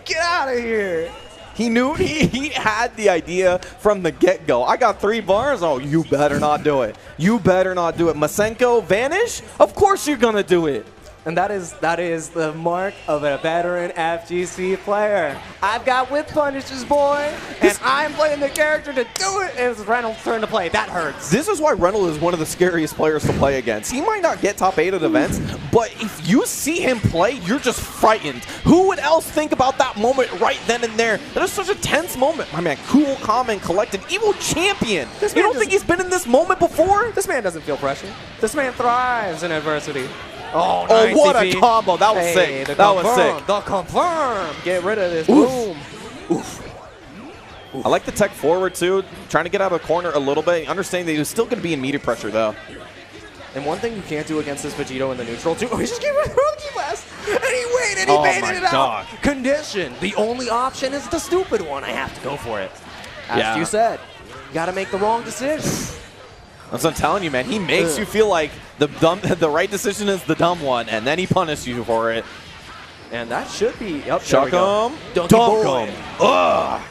Get out of here! He knew he had the idea from the get-go. I got 3 bars. Oh, you better not do it. You better not do it. Masenko, vanish? Of course you're going to do it. And that is the mark of a veteran FGC player. I've got whip punishes, boy, and I'm playing the character to do it. It's Reynolds' turn to play. That hurts. This is why Reynolds is one of the scariest players to play against. He might not get top 8 at events, but if you see him play, you're just frightened. Who would else think about that moment right then and there? That is such a tense moment. My man, cool, calm, and collected. Evil champion. You don't think he's been in this moment before? This man doesn't feel pressure. This man thrives in adversity. Oh, nice what CP. a combo. That was sick. That was sick. The confirm. Get rid of this. Boom. Oof. I like the tech forward, too. Trying to get out of the corner a little bit. Understanding that he was still going to be in meter pressure, though. And one thing you can't do against this Vegito in the neutral, too. Oh, he just gave it a key blast. And he waited. He baited it out. Condition. The only option is the stupid one. I have to go for it. As you said, you got to make the wrong decision. That's what I'm telling you, man. He makes you feel like the right decision is the dumb one, and then he punishes you for it. And that should be up. Chuck him. Dunk him. Ugh.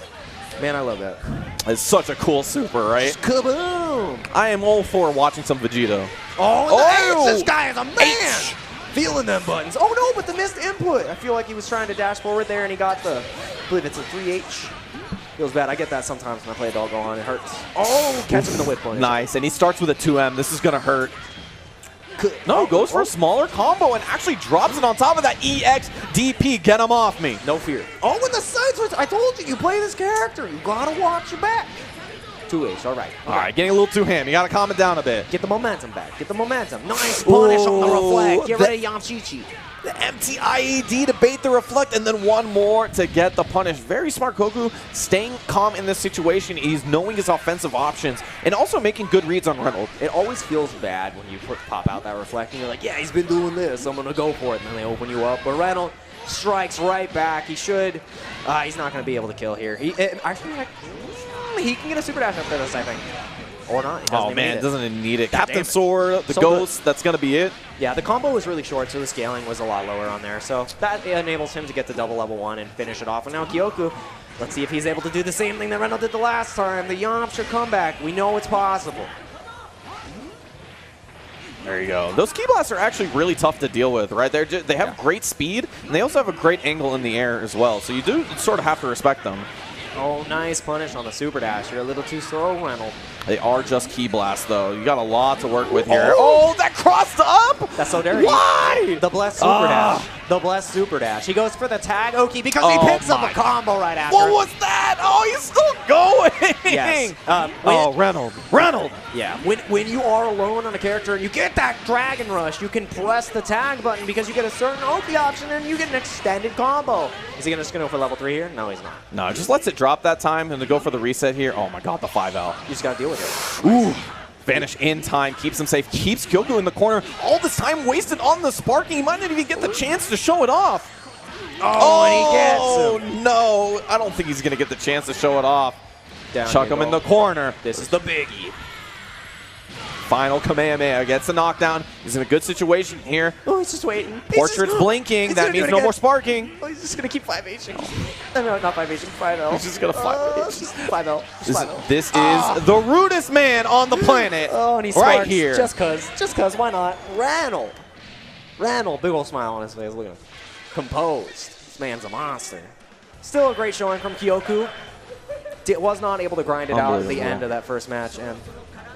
Man, I love that. It's such a cool super, right? Just kaboom. I am all for watching some Vegito. Oh, this guy is a man. Feeling them buttons. Oh, no, but the missed input. I feel like he was trying to dash forward there, and he got the, I believe it's a 3H. Feels bad. I get that sometimes when I play a dog on. It hurts. Oh, catch him in the whip punish. Nice, and he starts with a 2M. This is going to hurt. No, goes for a smaller combo and actually drops it on top of that EXDP. Get him off me. No fear. Oh, and the side switch. I told you play this character. You got to watch your back. 2H, all right. All right, getting a little too ham. You got to calm it down a bit. Get the momentum back. Get the momentum. Nice punish on the reflect. Get rid of Yamchichi. The empty IED to bait the reflect, and then one more to get the punish. Very smart Koku, staying calm in this situation. He's knowing his offensive options and also making good reads on Reynolds. It always feels bad when you pop out that reflect and you're like, yeah, he's been doing this. I'm going to go for it. And then they open you up. But Reynolds strikes right back. He should. He's not going to be able to kill here. I feel like he can get a super dash after this, I think. Or not. Oh, man, doesn't need it. Captain Sword, the Ghost, that's going to be it. Yeah, the combo was really short, so the scaling was a lot lower on there. So that enables him to get to double level 1 and finish it off. And now Kyoku, let's see if he's able to do the same thing that Reynolds did the last time. The Yamcha comeback. We know it's possible. There you go. Those key blasts are actually really tough to deal with, right? They have great speed, and they also have a great angle in the air as well. So you do sort of have to respect them. Oh, nice punish on the super dash. You're a little too slow, Reynolds. They are just key blasts, though. You got a lot to work with here. Oh, that crossed up! That's so dirty. Why? The blessed super dash. The blessed super dash. He goes for the tag, Oki, because he picks up a combo right after. What was that? Oh, he's still going! Yes. Reynolds! Yeah. When you are alone on a character and you get that Dragon Rush, you can press the tag button because you get a certain Oki option and you get an extended combo. Is he just going to go for level 3 here? No, he's not. No, just lets it drop that time and to go for the reset here. Oh, my God, the 5L. You just got to deal with it. Ooh. Vanish in time, keeps him safe, keeps Kyoku in the corner. All this time wasted on the sparking. He might not even get the chance to show it off. Oh, and he gets him. No. I don't think he's going to get the chance to show it off. Chuck him in the corner. This is the biggie. Final Kamehameha gets a knockdown. He's in a good situation here. Oh, he's just waiting. Portrait's blinking. That means no more sparking. Oh, he's just going to keep 5H'ing. No, not 5H'ing. 5L. He's just going to 5H. 5L. This is the rudest man on the planet. Oh, and he's right here. Just cause. Why not? Reynolds. Big old smile on his face. Look at him. Composed. This man's a monster. Still a great showing from Kyoku. Was not able to grind it out at the end of that first match. And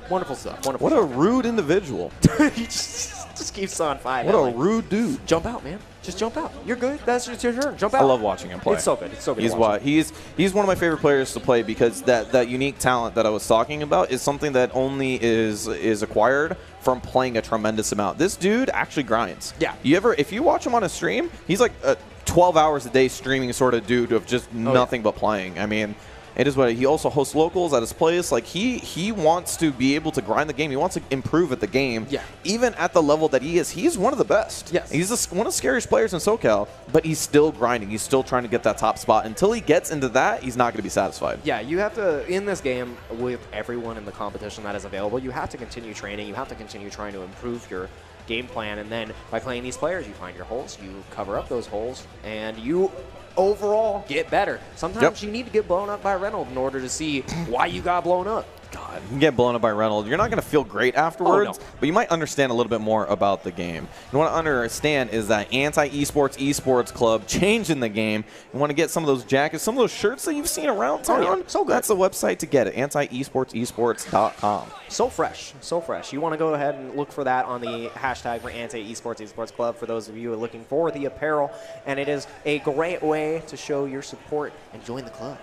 wonderful stuff. Wonderful. What a rude individual. He just keeps on 5. What a rude dude. Jump out, man. Just jump out. You're good. That's just your turn. Jump out. I love watching him play. It's so good. It's so good. He's one of my favorite players to play because that unique talent that I was talking about is something that only is acquired from playing a tremendous amount. This dude actually grinds. Yeah. If you watch him on a stream, he's like a 12 hours a day streaming sort of dude of just nothing but playing. I mean, it is what he also hosts locals at his place. Like he wants to be able to grind the game. He wants to improve at the game. Yeah. Even at the level that he is, he's one of the best. Yes. He's one of the scariest players in SoCal, but he's still grinding. He's still trying to get that top spot. Until he gets into that, he's not going to be satisfied. Yeah, you have to, in this game, with everyone in the competition that is available, you have to continue training. You have to continue trying to improve your game plan. And then by playing these players, you find your holes, you cover up those holes, and you overall get better. Sometimes you need to get blown up by Reynolds in order to see why you got blown up. God, God. You get blown up by Reynolds. You're not going to feel great afterwards, Oh, no. but you might understand a little bit more about the game. You want to understand is that Anti-Esports Club changing the game. You want to get some of those jackets, some of those shirts that you've seen around town. Oh, yeah. So good. That's the website to get it, anti-esportsesports.com. So fresh, so fresh. You want to go ahead and look for that on the hashtag for Anti-Esports Club for those of you who are looking for the apparel. And it is a great way to show your support and join the club.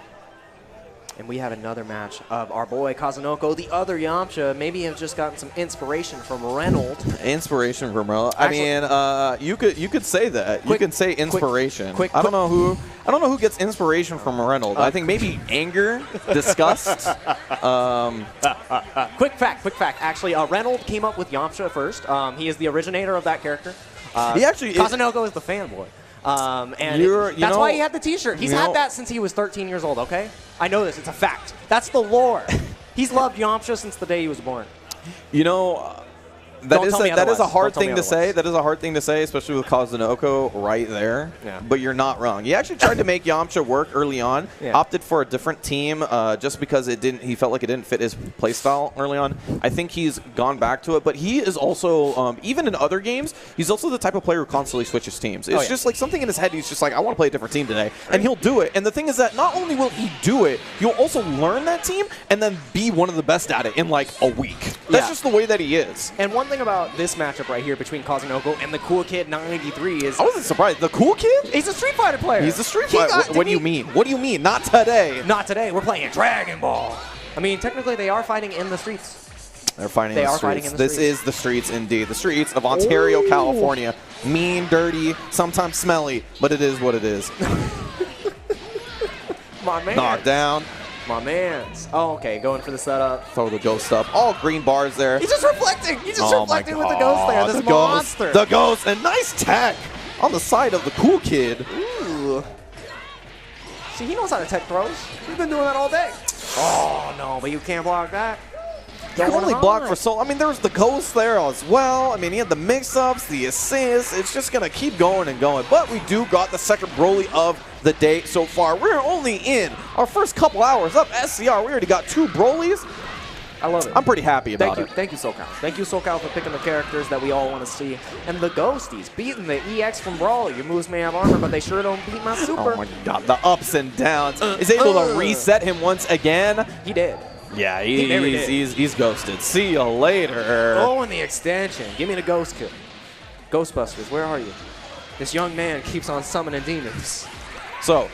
And we have another match of our boy Kazunoko, the other Yamcha. Maybe have just gotten some inspiration from Reynolds. Inspiration from Reynolds. I mean, you could say that. You can say inspiration. I don't know who gets inspiration from Reynolds. I think maybe anger, disgust. Quick fact. Actually, Reynolds came up with Yamcha first. He is the originator of that character. Kazunoko is the fanboy. And that's why he had the T-shirt. He's had that since he was 13 years old, okay? I know this. It's a fact. That's the lore. He's loved Yamcha since the day he was born. You know, that is a hard thing to say. That is a hard thing to say, especially with Kazunoko right there. Yeah. But you're not wrong. He actually tried to make Yamcha work early on. Yeah. Opted for a different team just because he felt like it didn't fit his playstyle early on. I think he's gone back to it. But he is also, even in other games, he's also the type of player who constantly switches teams. It's just like something in his head. He's just like, I want to play a different team today. And he'll do it. And the thing is that not only will he do it, he'll also learn that team and then be one of the best at it in like a week. That's just the way that he is. And one thing about this matchup right here between Kazunoko and the Cool Kid 93 is... I wasn't surprised. The Cool Kid? He's a Street Fighter player. He's a Street Fighter. What do you mean? What do you mean? Not today. Not today. We're playing Dragon Ball. I mean, technically, they are fighting in the streets. They're fighting in the streets. This is the streets, indeed. The streets of Ontario, California. Mean, dirty, sometimes smelly, but it is what it is. My man. Knocked down. My man's. Oh, okay. Going for the setup. Throw the ghost up. All green bars there. He's just reflecting. He's just reflecting with the ghost there. This monster. The ghost. And nice tech on the side of the Cool Kid. Ooh. See, he knows how to tech throws. He's been doing that all day. Oh, no. But you can't block that. You can only block for so... I mean, there was the ghost there as well. I mean, he had the mix-ups, the assists. It's just going to keep going and going. But we do got the second Broly of the day so far. We're only in our first couple hours up SCR. We already got 2 Brolys. I love it. I'm pretty happy about it. Thank you, SoCal. Thank you, SoCal, for picking the characters that we all want to see. And the Ghosties beating the EX from Brawl. Your moves may have armor, but they sure don't beat my super. Oh, my God. The ups and downs. Is able to reset him once again. He did. Yeah, he's ghosted. See you later. Oh, and the extension. Give me the ghost kill. Ghostbusters, where are you? This young man keeps on summoning demons. So,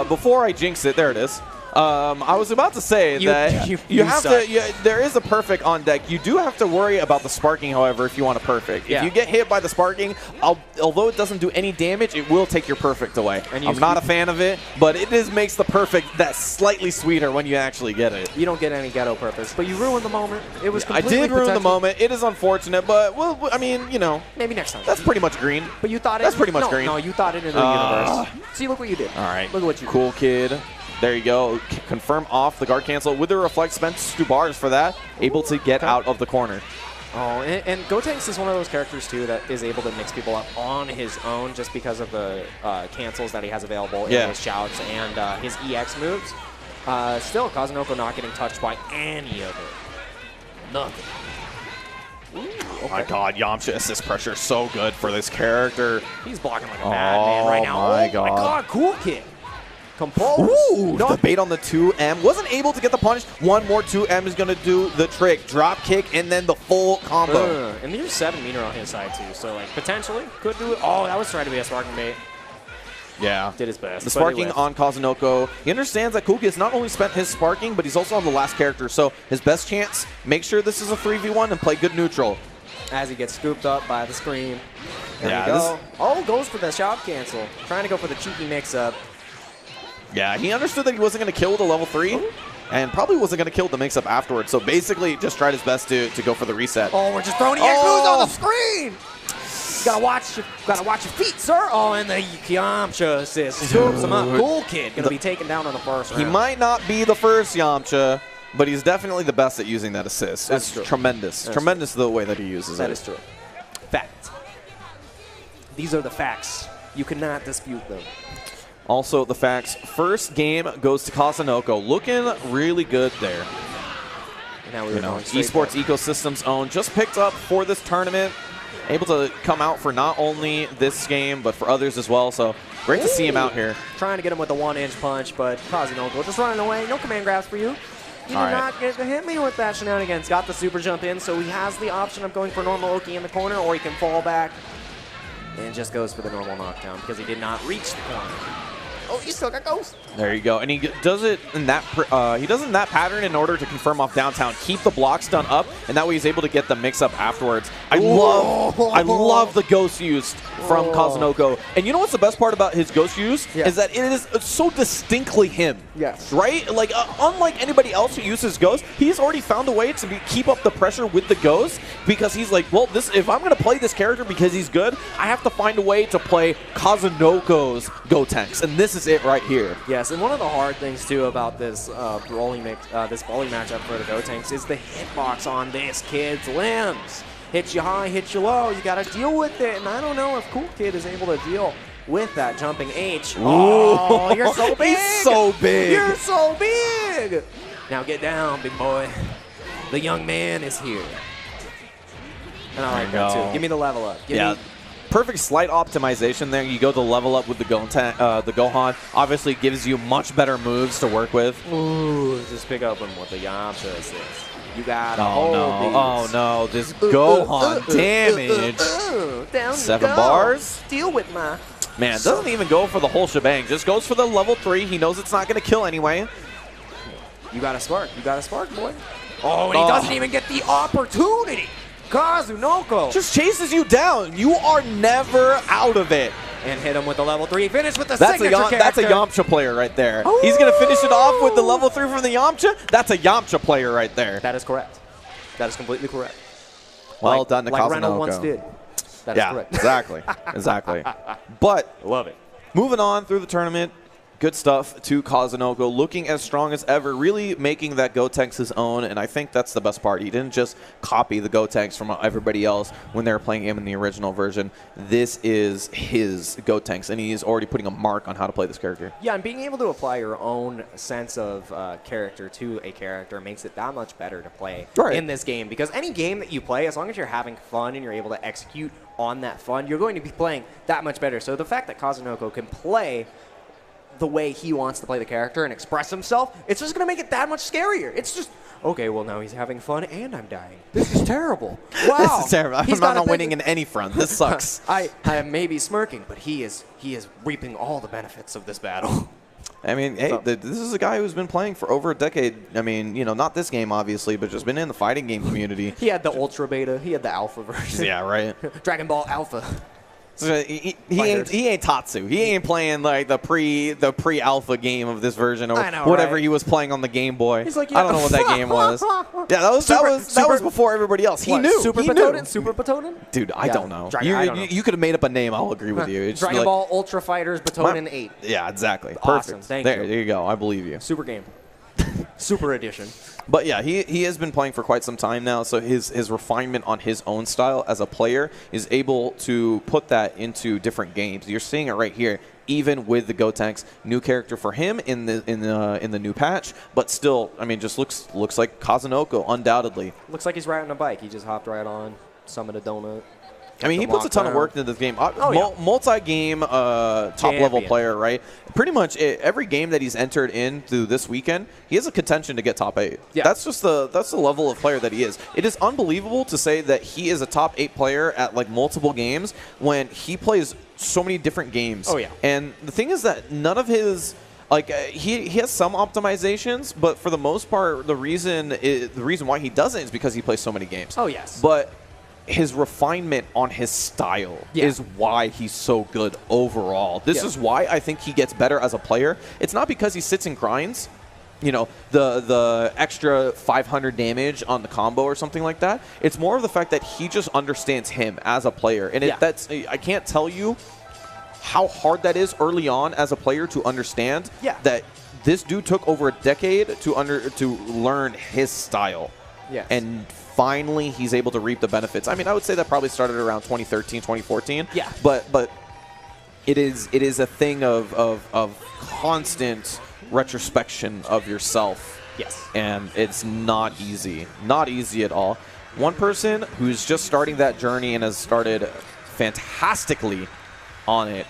before I jinx it, there it is. I was about to say that you have to. There is a perfect on deck. You do have to worry about the sparking, however, if you want a perfect. If you get hit by the sparking, although it doesn't do any damage, it will take your perfect away. And I'm not a fan of it, but it makes the perfect that slightly sweeter when you actually get it. You don't get any ghetto purpose, but you ruined the moment. It was completely I did ruin the moment. It is unfortunate, but well, I mean, you know, maybe next time. That's pretty much green. But you thought it. That's pretty much green. No, you thought it in the universe. See, look what you did. All right. Look at what you did. Cool Kid. There you go. Confirm off the guard cancel with the reflect. Spent 2 bars for that. Able to get out of the corner. Oh, and Gotenks is one of those characters, too, that is able to mix people up on his own just because of the cancels that he has available in his shouts and his EX moves. Still, Kazunoko not getting touched by any of it. Nothing. Ooh, okay. Oh my God, Yamcha assist pressure so good for this character. He's blocking like a madman right now. My God, Cool Kid. Compose. Ooh, the bait on the 2M. Wasn't able to get the punish. One more 2M is going to do the trick. Drop kick and then the full combo. And there's 7 meter on his side, too. So, like, potentially could do it. Oh, that was trying to be a sparking bait. Yeah. Did his best. The sparking on Kazunoko. He understands that Kuki has not only spent his sparking, but he's also on the last character. So his best chance, make sure this is a 3v1 and play good neutral. As he gets scooped up by the screen. There we go. Oh, goes for the shout cancel. Trying to go for the cheeky mix-up. Yeah, he understood that he wasn't going to kill the level 3. And probably wasn't going to kill the mix-up afterwards. So basically, just tried his best to go for the reset. Oh, we're just throwing Yakuza on the screen! You gotta watch your feet, sir. Oh, and the Yamcha assist scoops him up. Cool Kid gonna be taken down on the first round. He might not be the first Yamcha, but he's definitely the best at using that assist. That's true. Tremendous. Tremendous the way that he uses it. That is true. Fact. These are the facts. You cannot dispute them. Also, the facts. First game goes to Kazunoko. Looking really good there. Now we were going straight esports ecosystems own, just picked up for this tournament, able to come out for not only this game but for others as well. So great to see him out here. Trying to get him with a 1-inch punch, but Kazunoko just running away. No command grabs for you. You did not get to hit me with that shenanigans. Got the super jump in, so he has the option of going for normal Oki in the corner, or he can fall back and just goes for the normal knockdown because he did not reach the corner. Oh, he still got Ghost. There you go, and he does it in that pattern in order to confirm off downtown, keep the block stun up, and that way he's able to get the mix up afterwards. I love the Ghost used from Kazunoko, and you know what's the best part about his Ghost use is that it is so distinctly him. Yes. Right? Like unlike anybody else who uses Ghost, he's already found a way to keep up the pressure with the Ghost because he's like, well, if I'm going to play this character because he's good, I have to find a way to play Kazunoko's Gotenks, and this is it right here. Yes, and one of the hard things too about this brawling matchup for the Gotenks is the hitbox on this kid's limbs. Hits you high, hits you low. You got to deal with it, and I don't know if Cool Kid is able to deal with that jumping H. Oh, you're so big! He's so big! You're so big! Now get down, big boy. The young man is here. And I like that too. Give me the level up. Give me perfect slight optimization there. You go to level up with the Gohan. Obviously gives you much better moves to work with. Ooh, just pick up on what the Yamcha says. You got to Oh no, this Gohan damage. Down 7 bars. Deal with my... Man, doesn't even go for the whole shebang. Just goes for the level 3. He knows it's not going to kill anyway. You got a spark. You got a spark, boy. Oh, and he doesn't even get the opportunity. Kazunoko just chases you down. You are never out of it. And hit him with the level 3. Finish with the signature character. That's a Yamcha player right there. Ooh. He's going to finish it off with the level 3 from the Yamcha. That's a Yamcha player right there. That is correct. That is completely correct. Well done to Kazunoko. Like Reynolds once did. That is correct. Exactly. Exactly. But love it. Moving on through the tournament, good stuff to Kazunoko, looking as strong as ever, really making that Gotenks his own, and I think that's the best part. He didn't just copy the Gotenks from everybody else when they were playing him in the original version. This is his Gotenks, and he's already putting a mark on how to play this character. Yeah, and being able to apply your own sense of character to a character makes it that much better to play in this game, because any game that you play, as long as you're having fun and you're able to execute on that fun, you're going to be playing that much better. So the fact that Kazunoko can play the way he wants to play the character and express himself, it's just going to make it that much scarier. It's just, okay, well, now he's having fun and I'm dying. This is terrible. Wow. This is terrible. I'm not winning in any front. This sucks. I may be smirking, but he is reaping all the benefits of this battle. I mean, hey, this is a guy who's been playing for over a decade. I mean, you know, not this game, obviously, but just been in the fighting game community. He had the Ultra Beta. He had the Alpha version. Yeah, right. Dragon Ball Alpha. So he ain't Tatsu. He ain't playing like the pre-alpha game of this version or whatever he was playing on the Game Boy. He's like, I don't know what that game was. Yeah, that was before everybody else. He knew. Super Patonin? Super Patonin? Dude, I don't know. You could have made up a name. I'll agree with you. It's Dragon Ball Ultra Fighters Batonin 8. Yeah, exactly. Awesome. Perfect. Thank you. There you go. I believe you. Super game. Super edition. But yeah, he has been playing for quite some time now, so his refinement on his own style as a player is able to put that into different games. You're seeing it right here, even with the Gotenks. New character for him in the new patch, but still, I mean, just looks like Kazunoko, undoubtedly. Looks like he's riding a bike. He just hopped right on, summoned a donut. I mean, he puts a ton of work into this game. Multi-game top-level player, right? Pretty much every game that he's entered in through this weekend, he has a contention to get top 8. Yeah. That's the level of player that he is. It is unbelievable to say that he is a top 8 player at like multiple games when he plays so many different games. Oh, yeah. And the thing is that none of his... Like he has some optimizations, but for the most part, the reason why he doesn't is because he plays so many games. Oh, yes. But his refinement on his style is why he's so good overall. This is why I think he gets better as a player. It's not because he sits and grinds, you know, the extra 500 damage on the combo or something like that. It's more of the fact that he just understands him as a player. And I can't tell you how hard that is early on as a player to understand that this dude took over a decade to learn his style. Yes. And finally, he's able to reap the benefits. I mean, I would say that probably started around 2013, 2014. Yeah. But it is a thing of constant retrospection of yourself Yes. And it's not easy. Not easy at all. One person who's just starting that journey and has started fantastically on it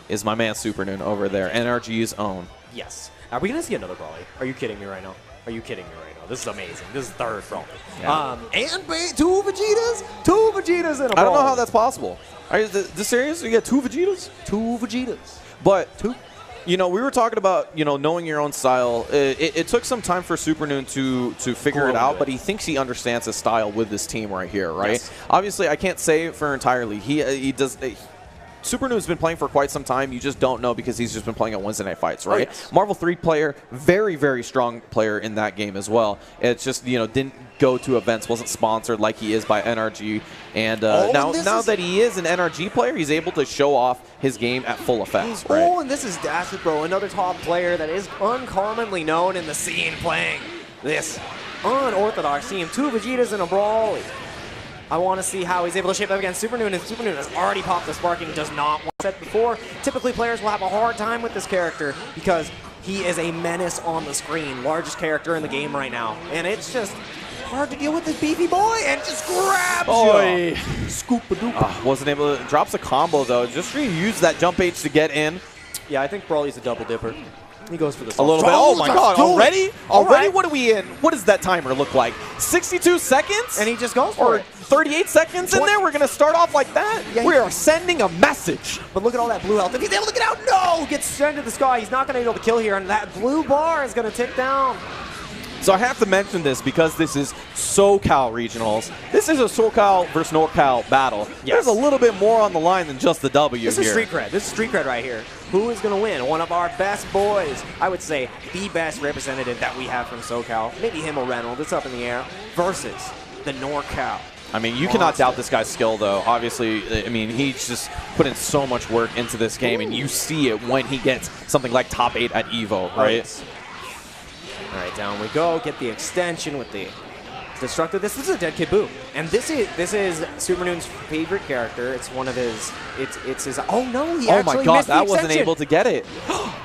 is my man Supernoon over there, NRG's own. Yes. Are we going to see another Brawly? Are you kidding me right now? Are you kidding me right now? This is amazing. This is third Brawly. Yeah. And two Vegetas? Two Vegetas in a Brawly. I don't know how that's possible. Are you this serious? You got two Vegetas? Two Vegetas. But, you know, we were talking about, you know, knowing your own style. It took some time for Supernoon to figure it out, but he thinks he understands his style with this team right here, right? Yes. Obviously, I can't say for entirely. He does. Supernoon's been playing for quite some time. You just don't know because he's just been playing at Wednesday Night Fights, right? Oh, yes. Marvel 3 player, very, very strong player in that game as well. It's just, you know, didn't go to events, wasn't sponsored like he is by NRG. And now that he is an NRG player, he's able to show off his game at full effects, right? Oh, and this is Bro, another top player that is uncommonly known in the scene playing this unorthodox team. Two Vegetas in a Brawly. I want to see how he's able to shape up against Supernoon, and Supernoon has already popped the sparking, does not want to set before. Typically, players will have a hard time with this character because he is a menace on the screen, largest character in the game right now. And it's just hard to deal with this beefy boy, and just grabs you. Scoop-a-doop. Wasn't able to, drops a combo though, just to use that jump H to get in. Yeah, I think Brawly's a double dipper. He goes for the a little bit. Oh my god, already? Already? What are we in? What does that timer look like? 62 seconds? And he just goes for it. 38 seconds in there? We're going to start off like that? Yeah, we are sending a message. But look at all that blue health. If he's able to get out, no! Gets sent to the sky. He's not going to be able to kill here, and that blue bar is going to tick down. So I have to mention this because this is SoCal Regionals. This is a SoCal versus NorCal battle. Yes. There's a little bit more on the line than just the W here. This is street cred. This is street cred right here. Who is going to win? One of our best boys. I would say the best representative that we have from SoCal. Maybe him or Reynolds. It's up in the air. Versus the NorCal. I mean, you cannot doubt this guy's skill, though. Obviously, I mean, he's just put in so much work into this game, and you see it when he gets something like top 8 at EVO, right? All right, down we go. Get the extension with the Destructive. This is a dead Kid Buu, and this is Supernoon's favorite character. It's one of his. It's his. Oh no! He actually my god! Missed the that wasn't able to get it.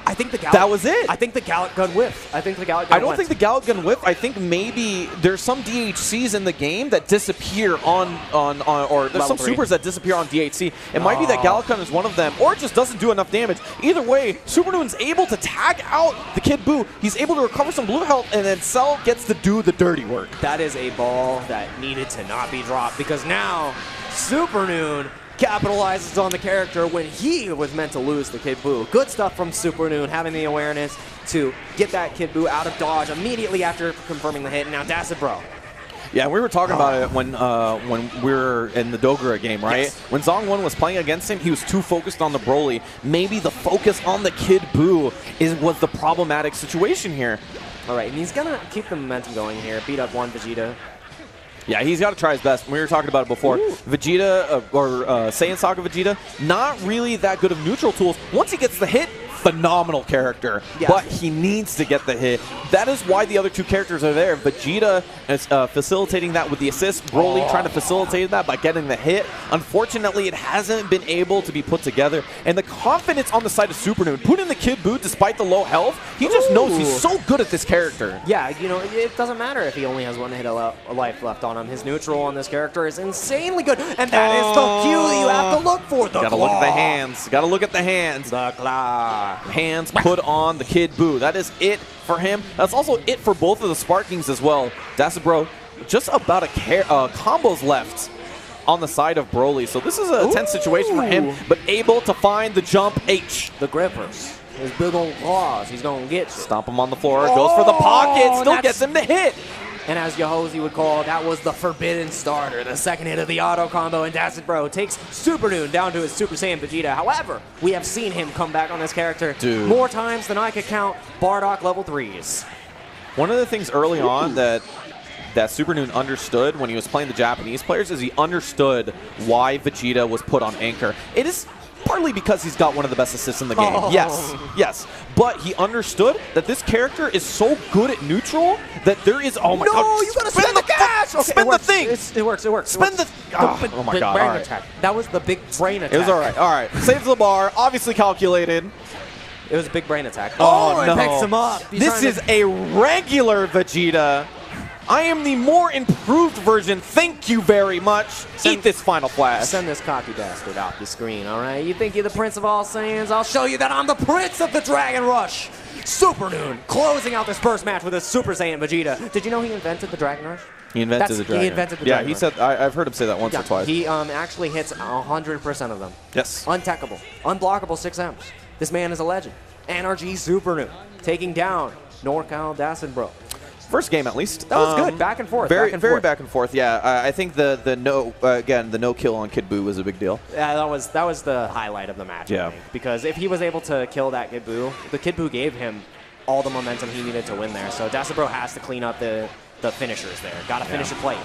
I think the that was it. I think the Gallic gun whiff. I think the Gallic gun. I don't think the Gallic gun whiff. I think maybe there's some DHCs in the game that disappear on or there's some supers that disappear on DHC. It might be that Gallic gun is one of them, or it just doesn't do enough damage. Either way, Supernoon's able to tag out the Kid Buu. He's able to recover some blue health, and then Cell gets to do the dirty work. That is a ball that needed to not be dropped, because now Supernoon capitalizes on the character when he was meant to lose the Kid Buu. Good stuff from Supernoon, having the awareness to get that Kid Buu out of dodge immediately after confirming the hit. And now Bro. Yeah, we were talking about it when we were in the Dogura game, right? Yes. When Zong1 was playing against him, he was too focused on the Broly. Maybe the focus on the Kid Buu was the problematic situation here. All right, and he's going to keep the momentum going here. Beat up one Vegeta. Yeah, he's got to try his best. We were talking about it before. Ooh. Vegeta, or Saiyan Saga Vegeta, not really that good of neutral tools. Once he gets the hit, phenomenal character, but he needs to get the hit. That is why the other two characters are there. Vegeta is facilitating that with the assist. Broly trying to facilitate that by getting the hit. Unfortunately, it hasn't been able to be put together. And the confidence on the side of Supernoon, put in the Kid Buu despite the low health, he just knows he's so good at this character. Yeah, you know, it doesn't matter if he only has one hit of life left on him. His neutral on this character is insanely good. And that is the cue that you have to look for. The Gotta look at the hands. Gotta look at the hands. The claw. Hands put on the Kid Buu. That is it for him. That's also it for both of the Sparkings as well. Bro, just about combos left on the side of Broly. So this is a tense situation for him, but able to find the jump H. The grippers. His big old claws. He's going to get you. Stomp him on the floor. Goes for the pocket. Still gets him to hit. And as Yohozi would call, that was the forbidden starter, the second hit of the auto combo, and Bro takes Supernoon down to his Super Saiyan Vegeta. However, we have seen him come back on this character more times than I could count. Bardock level 3s. One of the things early on that Supernoon understood when he was playing the Japanese players is he understood why Vegeta was put on anchor. It is partly because he's got one of the best assists in the game. Yes. But he understood that this character is so good at neutral that there is, oh my god. No, you gotta spend the cash! Okay, spend the thing! It works. Spend the, oh my god, brain attack. That was the big brain attack. It was alright. Saves the bar, obviously calculated. It was a big brain attack. Oh, no. It picks him up. This is a regular Vegeta. I am the more improved version. Thank you very much. Eat this Final Flash. Send this cocky bastard off the screen, all right? You think you're the Prince of All Saiyans? I'll show you that I'm the Prince of the Dragon Rush. Super Noon closing out this first match with a Super Saiyan Vegeta. Did you know he invented the Dragon Rush? He invented the Dragon. He invented the yeah, Dragon he Rush. said. I've heard him say that once or twice. He actually hits 100% of them. Yes. Untechable, unblockable 6Ms. This man is a legend. NRG Super Noon taking down NorCal Dassenbro. First game, at least. That was good. Back and forth. Very back and forth. Yeah, I think the no kill on Kid Buu was a big deal. Yeah, that was the highlight of the match. Yeah. I think, because if he was able to kill that Kid Buu, the Kid Buu gave him all the momentum he needed to win there. So Dassenbro has to clean up the finishers there. Got to finish a plate.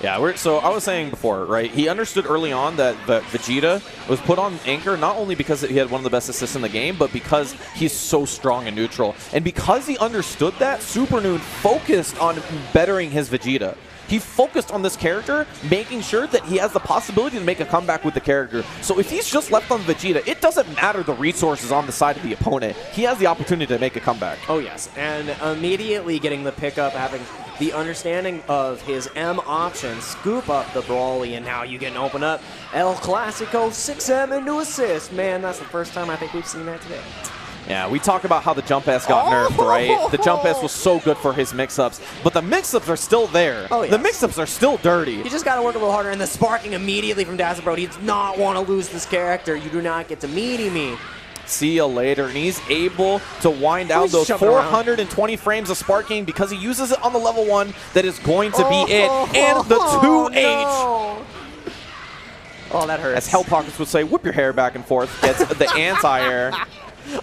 Yeah, so I was saying before, right? He understood early on that Vegeta was put on anchor not only because he had one of the best assists in the game, but because he's so strong and neutral. And because he understood that, Super Noon focused on bettering his Vegeta. He focused on this character, making sure that he has the possibility to make a comeback with the character. So if he's just left on Vegeta, it doesn't matter the resources on the side of the opponent. He has the opportunity to make a comeback. Oh, yes. And immediately getting the pickup, having the understanding of his M options, scoop up the Broly, and now you can open up El Clasico 6M into assist. Man, that's the first time I think we've seen that today. Yeah, we talk about how the jump S got nerfed, right? The jump S was so good for his mix-ups, but the mix-ups are still there. Oh, yes. The mix-ups are still dirty. You just got to work a little harder, and the sparking immediately from Dassenbro. He does not want to lose this character. You do not get to meaty me. See you later. And he's able to wind down those 420 frames of sparking because he uses it on the level 1 that is going to be it. And the 2H. No. Oh, that hurts. As Hell Pockets would say, whip your hair back and forth. Gets the anti-air.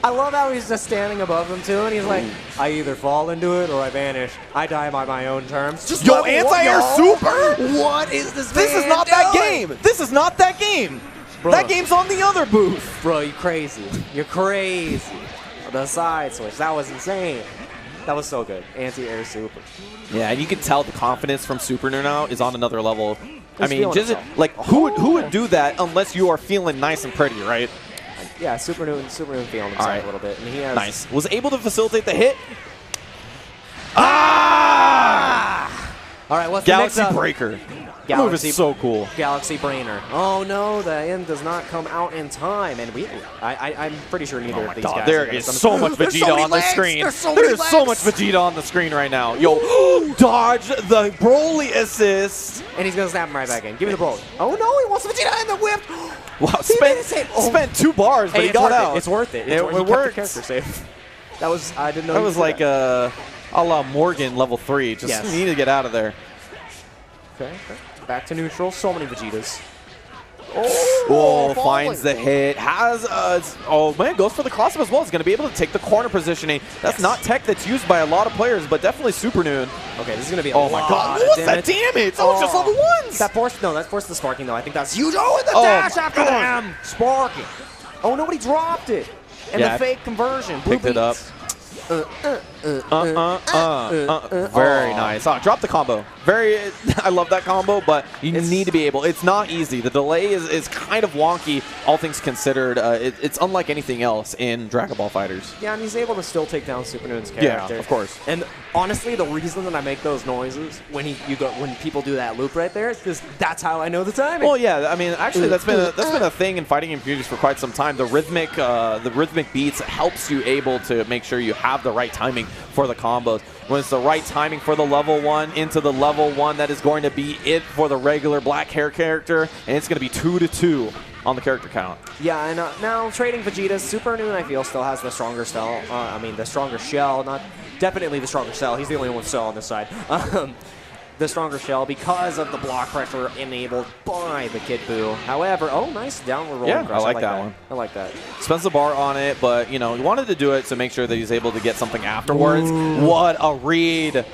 I love how he's just standing above them, too, and he's like, I either fall into it or I vanish. I die by my own terms. Just Yo, anti-air super? What is this This is not that game. This is not that game. Bro. That game's on the other booth. Bro, you crazy. You're crazy. The side switch, that was insane. That was so good. Anti-air super. Yeah, and you can tell the confidence from Super Noon now is on another level. I mean, just himself. like who would do that unless you are feeling nice and pretty, right? Yeah, Super Noon feeling himself a little bit. And he has nice. Was able to facilitate the hit. Ah! All right, what's Galaxy the next Breaker. That move is so cool. Galaxy Brainer. Oh no, the end does not come out in time, and I'm pretty sure neither of these guys. There is so much Vegeta on the screen. There's so much Vegeta on the screen right now. Yo, dodge the Broly assist. And he's gonna snap him right back in. Give me the Broly. Oh no, he wants the Vegeta in the whip. Wow, spent 2 bars, but he got out. It's worth it. It worked. Character safe. That was I didn't know. That was like a la Morgan level 3. Just need to get out of there. Okay. Back to neutral. So many Vegetas. Oh, finds the hit. Has oh man, goes for the cross-up as well. He's going to be able to take the corner positioning. That's not tech that's used by a lot of players, but definitely Super Noon. Okay, this is going to be a oh my god, what's that damage? Oh, just level 1s. That forced the sparking though. I think that's huge. Oh, and the dash after the M. Sparking. Oh, nobody dropped it. And the fake conversion. Picked it up. Very nice. Oh, drop the combo. I love that combo, but you need to be able. It's not easy. The delay is kind of wonky, all things considered. It's unlike anything else in Dragon Ball FighterZ. Yeah, and he's able to still take down Super Noon's character. Yeah, of course. And honestly, the reason that I make those noises when people do that loop right there is because that's how I know the timing. Well, yeah. I mean, actually, that's been a thing in fighting game communities for quite some time. The rhythmic beats helps you able to make sure you have the right timing for the combos. When it's the right timing for the level 1 into the level 1, that is going to be it for the regular black hair character, and it's going to be 2-2 on the character count. Yeah, and now trading Vegeta, Super Noon I feel still has the stronger cell. The stronger shell, definitely the stronger cell. He's the only one with cell on this side. The stronger shell because of the block pressure enabled by the Kid Buu. However, oh, nice downward rolling crush. I like that one. I like that. Spends the bar on it, but, you know, he wanted to do it to make sure that he's able to get something afterwards. Ooh. What a read.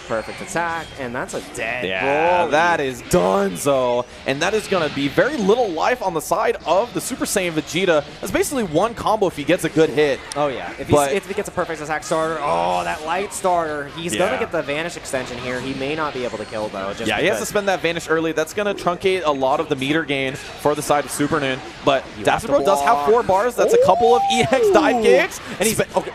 Perfect attack, and that's a dead Yeah, roll. that is donezo. And that is going to be very little life on the side of the Super Saiyan Vegeta. That's basically one combo if he gets a good hit. Oh, yeah. If he gets a perfect attack starter, that light starter, he's going to get the Vanish extension here. He may not be able to kill, though. Yeah, he has to spend that Vanish early. That's going to truncate a lot of the meter gain for the side of Super Noon. But Dastardbro does have 4 bars. That's a couple of EX dive kicks. And he's... Okay.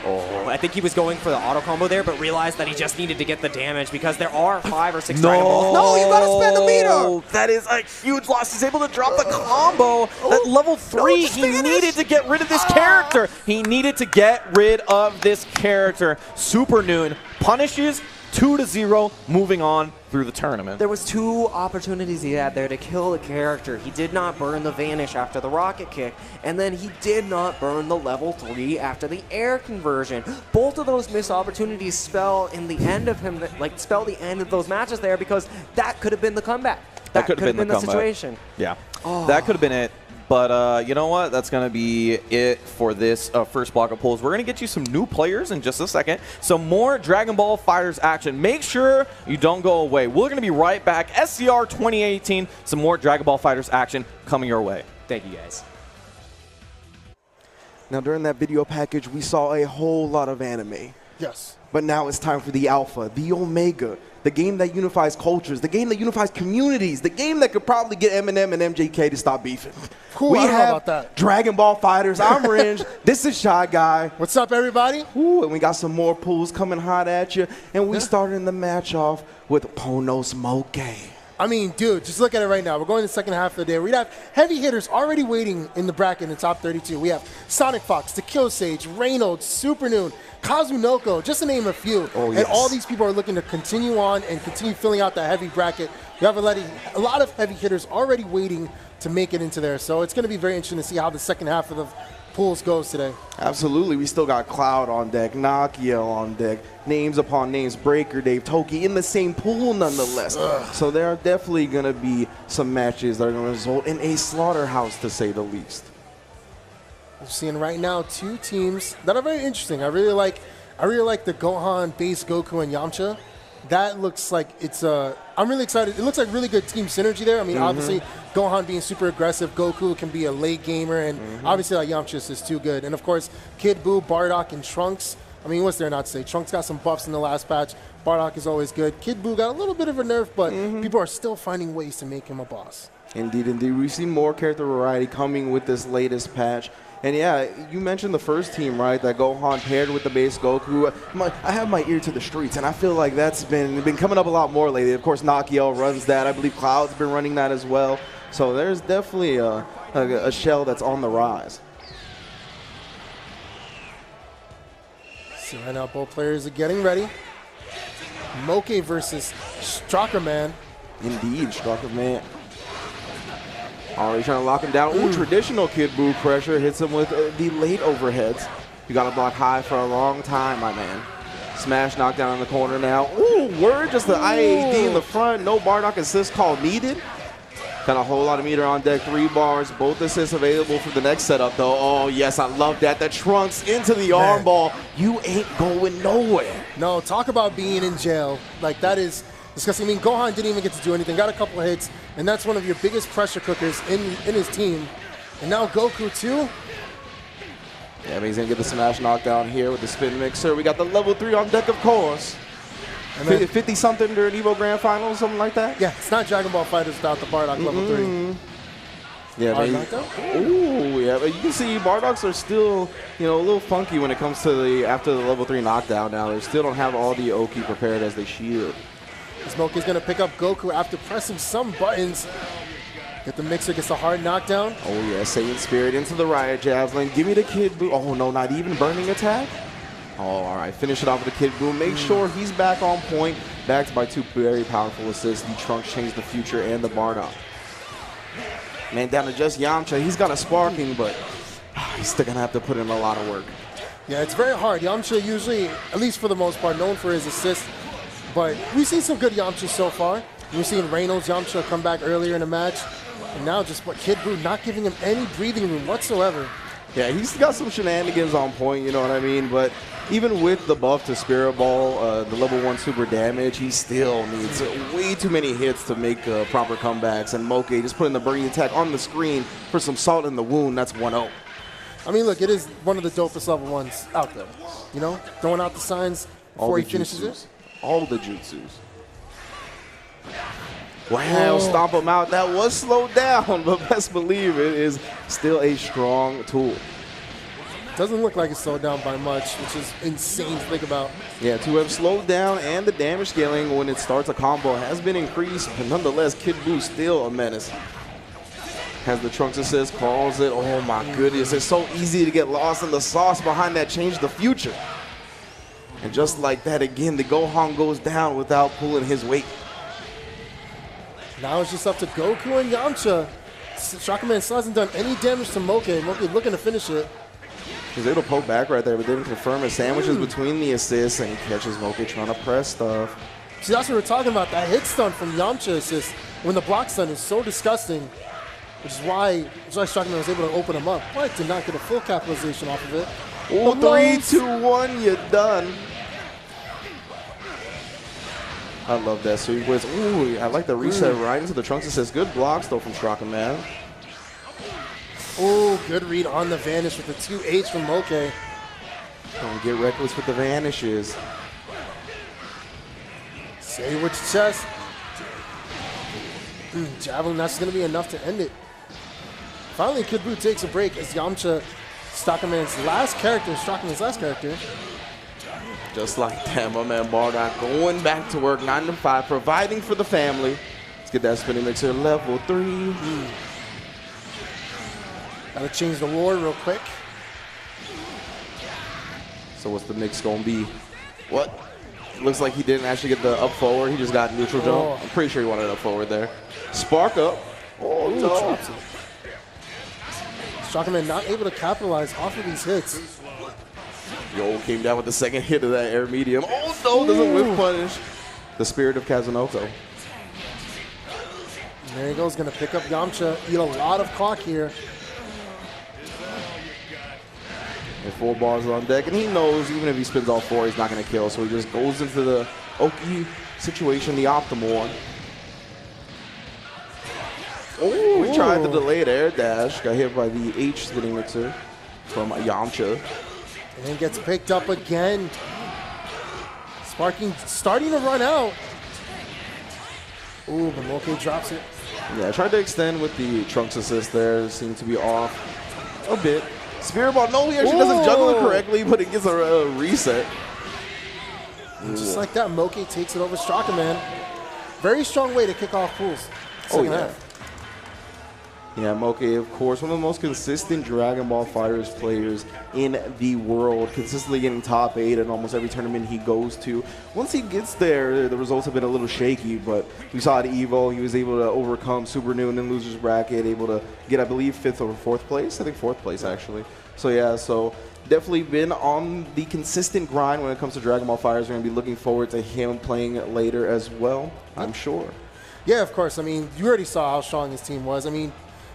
Oh, I think he was going for the auto combo there, but realized that he just needed to get the damage because there are 5 or 6 Dragon Balls. No, you gotta spend the meter! That is a huge loss. He's able to drop the combo. That level 3, he needed to get rid of this character. He needed to get rid of this character. Super Noon punishes 2-0, moving on through the tournament. There was 2 opportunities he had there to kill the character. He did not burn the Vanish after the rocket kick, and then he did not burn the level 3 after the air conversion. Both of those missed opportunities spell in the end of him, spell the end of those matches there, because that could have been the comeback. That could have been the situation. Yeah, that could have been it. But you know what? That's going to be it for this first block of polls. We're going to get you some new players in just a second. Some more Dragon Ball FighterZ action. Make sure you don't go away. We're going to be right back. SCR 2018. Some more Dragon Ball FighterZ action coming your way. Thank you, guys. Now, during that video package, we saw a whole lot of anime. Yes. But now it's time for the Alpha, the Omega, the game that unifies cultures, the game that unifies communities, the game that could probably get Eminem and MJK to stop beefing. Cool, I don't know about that. Dragon Ball FighterZ. I'm Ringe. This is Shy Guy. What's up, everybody? Ooh, and we got some more pools coming hot at you. And we started the match off with Ponos Moke. I mean, dude, just look at it right now. We're going to the second half of the day. We have heavy hitters already waiting in the bracket in the top 32. We have Sonic Fox, The Kill Sage, Reynolds, Super Noon, Kazunoko, just to name a few. Oh, yes. And all these people are looking to continue on and continue filling out that heavy bracket. We have a lot of heavy hitters already waiting to make it into there. So it's going to be very interesting to see how the second half of the pools goes today. Absolutely. We still got Cloud on deck, Nakiel on deck, names upon names, Breaker, Dave, Toki in the same pool nonetheless. So there are definitely going to be some matches that are going to result in a slaughterhouse, to say the least. We're seeing right now 2 teams that are very interesting. I really like the Gohan, Base, Goku, and Yamcha. That looks like it's I'm really excited. It looks like really good team synergy there. I mean, obviously, Gohan being super aggressive, Goku can be a late gamer, and obviously, like, Yamcha is too good. And of course, Kid Buu, Bardock, and Trunks. I mean, what's there not to say? Trunks got some buffs in the last patch. Bardock is always good. Kid Buu got a little bit of a nerf, but people are still finding ways to make him a boss. Indeed, indeed. We've seen more character variety coming with this latest patch. And yeah, you mentioned the first team, right? That Gohan paired with the base Goku. I have my ear to the streets, and I feel like that's been coming up a lot more lately. Of course, Nakiel runs that. I believe Cloud's been running that as well. So there's definitely a shell that's on the rise. So right now, both players are getting ready. Moke versus Strockerman. Indeed, Strockerman. Already trying to lock him down. Ooh, traditional Kid Buu pressure hits him with the late overheads. You got to block high for a long time, my man. Smash knockdown in the corner now. Ooh, word, just the IAD in the front. No Bardock assist call needed. Got a whole lot of meter on deck, 3 bars. Both assists available for the next setup, though. Oh, yes, I love that. The Trunks into the arm ball. You ain't going nowhere. No, talk about being in jail. Like, that is disgusting. I mean, Gohan didn't even get to do anything. Got a couple of hits, and that's one of your biggest pressure cookers in his team. And now Goku, too. Yeah, but he's going to get the smash knockdown here with the spin mixer. We got the level 3 on deck, of course. 50-something during Evo Grand Finals, something like that? Yeah, it's not Dragon Ball FighterZ without the Bardock level 3. Yeah, ooh, yeah, but you can see Bardocks are still, a little funky when it comes to after the level 3 knockdown now. They still don't have all the Oki prepared as they shield. Smoke is going to pick up Goku after pressing some buttons. Get the mixer, gets a hard knockdown. Oh, yeah, Saiyan Spirit into the Riot Javelin. Give me the Kid Buu. Oh, no, not even burning attack. Oh, all right, finish it off with the Kid Buu. Make sure he's back on point. Backed by 2 very powerful assists. The Trunks Change the Future and the Bardock. Man, down to just Yamcha. He's got a sparking, but he's still going to have to put in a lot of work. Yeah, it's very hard. Yamcha usually, at least for the most part, known for his assists. But we've seen some good Yamcha so far. We've seen Reynolds, Yamcha come back earlier in the match. And now just Kid Buu not giving him any breathing room whatsoever. Yeah, he's got some shenanigans on point, you know what I mean? But even with the buff to Spirit Ball, the level 1 super damage, he still needs way too many hits to make proper comebacks. And Moke just putting the birdie attack on the screen for some salt in the wound. That's 1-0. I mean, look, it is one of the dopest level 1s out there. You know, throwing out the signs before he finishes it. All the jutsus. Wow, stomp him out. That was slowed down, but best believe it is still a strong tool. Doesn't look like it's slowed down by much, which is insane to think about. Yeah, to have slowed down and the damage scaling when it starts a combo has been increased, but nonetheless, Kid Buu still a menace. Has the Trunks assist, calls it. Oh my goodness, it's so easy to get lost in the sauce behind that change the future. And just like that, again, the Gohan goes down without pulling his weight. Now it's just up to Goku and Yamcha. Shakaman still hasn't done any damage to Moke. Moke looking to finish it. He's able to poke back right there, but didn't confirm it. Sandwiches between the assists, and he catches Moke trying to press stuff. See, that's what we're talking about. That hit stun from Yamcha assist when the block stun is so disgusting, which is why Shakaman was able to open him up. But did not get a full capitalization off of it. Oh, 3, 2, 1, you're done. I love that sequence. Ooh, I like the reset right into the Trunks assist. Good blocks, though, from Shakaman. Oh, good read on the vanish with the 2H from Moke. Don't get reckless with the vanishes. Say it with your chest. Javelin, that's going to be enough to end it. Finally, Kid Buu takes a break as Yamcha, Shakaman's last character. Just like that, my man Bardock going back to work, 9 to 5, providing for the family. Let's get that spinning mixer level 3. Gotta change the lore real quick. So what's the mix gonna be? What? Looks like he didn't actually get the up forward. He just got neutral jump. I'm pretty sure he wanted up forward there. Spark up. Oh, no. Drops it. Shakaman not able to capitalize off of these hits. Yo came down with the second hit of that air medium. Oh no, doesn't whiff punish. The spirit of Kazunoko. There he goes, gonna pick up Yamcha. Eat a lot of clock here. And 4 bars on deck, and he knows even if he spins all 4, he's not gonna kill. So he just goes into the Oki situation, the optimal one. Oh, he tried the delayed air dash. Got hit by the H spinning mixer from Yamcha. And gets picked up again. Sparking starting to run out. Ooh, but Moke drops it. Yeah, I tried to extend with the Trunks assist there. Seemed to be off a bit. Spirit Ball, no, he actually doesn't juggle it correctly, but it gets a reset. And just like that, Moke takes it over Shakaman. Very strong way to kick off pools. Second half. Yeah, Moke, of course, one of the most consistent Dragon Ball FighterZ players in the world, consistently getting top 8 in almost every tournament he goes to. Once he gets there, the results have been a little shaky, but we saw at EVO, he was able to overcome Super Noon in losers bracket, able to get, I believe, 5th or 4th place. I think 4th place, actually. So, yeah, so definitely been on the consistent grind when it comes to Dragon Ball FighterZ. We're going to be looking forward to him playing later as well, I'm sure. Yeah, of course. I mean, you already saw how strong his team was. I mean,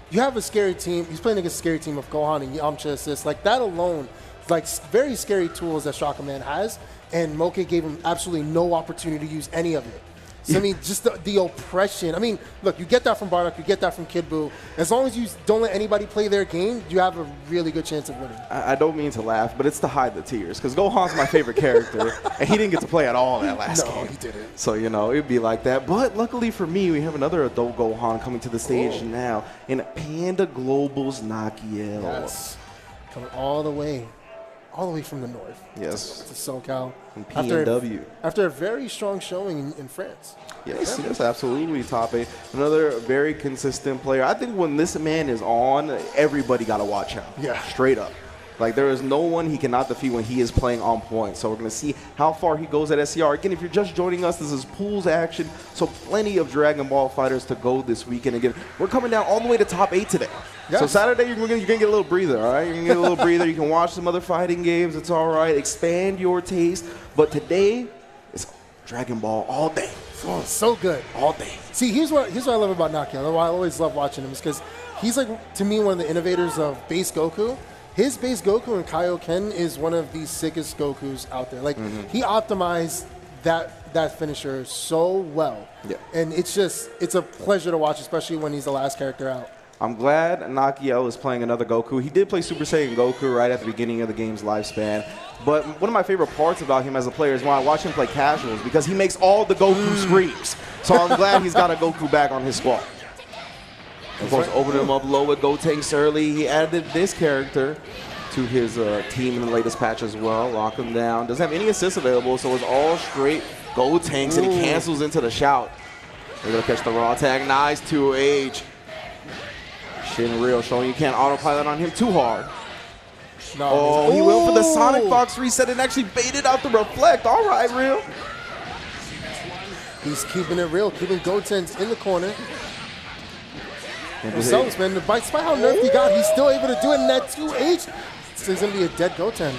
you have a scary team. He's playing against a scary team of Gohan and Yamcha assist. Like, that alone, like, very scary tools that Shakaman has, and Moke gave him absolutely no opportunity to use any of it. So, I mean, just the oppression. I mean, look, you get that from Bardock, you get that from Kid Buu. As long as you don't let anybody play their game, you have a really good chance of winning. I don't mean to laugh, but it's to hide the tears, because Gohan's my favorite character, and he didn't get to play at all that last game. No, he didn't. So, you know, it'd be like that. But luckily for me, we have another adult Gohan coming to the stage now in Panda Global's Nakiel. Yes, coming all the way from the north. Yes. To SoCal. From PNW. After a very strong showing in France. Yes, yes, absolutely. Top 8. Another very consistent player. I think when this man is on, everybody got to watch out. Yeah. Straight up. Like, there is no one he cannot defeat when he is playing on point. So we're going to see how far he goes at SCR. Again, if you're just joining us, this is pools action. So plenty of Dragon Ball fighters to go this weekend. Again, we're coming down all the way to top 8 today. Yes. So Saturday, you're going to get a little breather, all right? You're going to get a little breather. You can watch some other fighting games. It's all right. Expand your taste. But today, it's Dragon Ball all day. Oh, so good. All day. See, here's what I love about Nakia. Why I always love watching him is because he's, like, to me, one of the innovators of base Goku. his base Goku and Kaioken is one of the sickest Gokus out there. Like, he optimized that finisher so well. Yeah. And it's a pleasure to watch, especially when he's the last character out. I'm glad Nakiel is playing another Goku. He did play Super Saiyan Goku right at the beginning of the game's lifespan. But one of my favorite parts about him as a player is when I watch him play casuals, because he makes all the Goku screams. So I'm glad he's got a Goku back on his squad. Of course, opening him up low with Gotenks early. He added this character to his team in the latest patch as well. Lock him down. Doesn't have any assists available, so it's all straight Gotenks, and he cancels into the shout. They're going to catch the raw tag. Nice 2H. Shinryu showing you can't autopilot on him too hard. No, Oh, he went for the Sonic Fox reset and actually baited out the reflect. All right, Real. he's keeping it real, keeping Gotenks in the corner. Himself, man, despite how nerfed he got, he's still able to do it in that 2H. So he's going to be a dead Gotenks.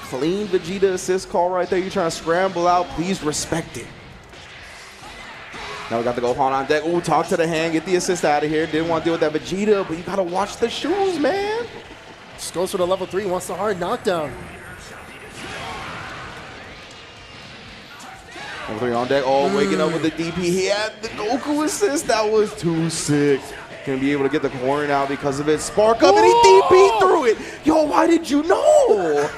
Clean Vegeta assist call right there. You're trying to scramble out. Please respect it. Now we got the Gohan on deck. Ooh, talk to the hand. Get the assist out of here. Didn't want to deal with that Vegeta, but you got to watch the shoes, man. Just goes for the level 3, wants the hard knockdown. Level 3 on deck. Oh, waking up with the DP. He had the Goku assist. That was too sick. Gonna be able to get the corner now because of it. Spark up, and he DP through it. Yo, why did you know?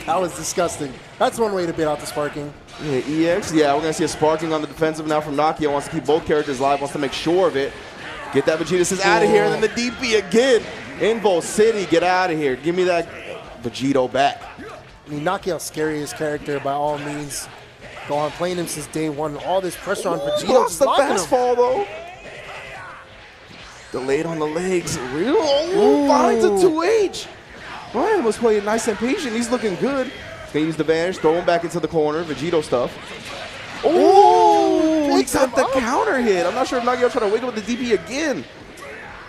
That was disgusting. That's one way to bait out the sparking. Yeah, EX. Yeah, we're going to see a sparking on the defensive now from Nakia. Wants to keep both characters alive, wants to make sure of it. Get that Vegeta says out of here, and then the DP again. Invo City, get out of here. Give me that Vegito back. I mean, Nakiel's scariest character by all means. Go on playing him since day one. All this pressure on Vegito. Blocks Just the locking fast him. fall, though. Delayed on the legs. Real. Oh, finds a 2H. Ryan was playing nice and patient. He's looking good. He's going to use the Vanish, throw him back into the corner. Vegito stuff. Oh, he got the counter hit. I'm not sure if Nakia tried to wake up with the DP again.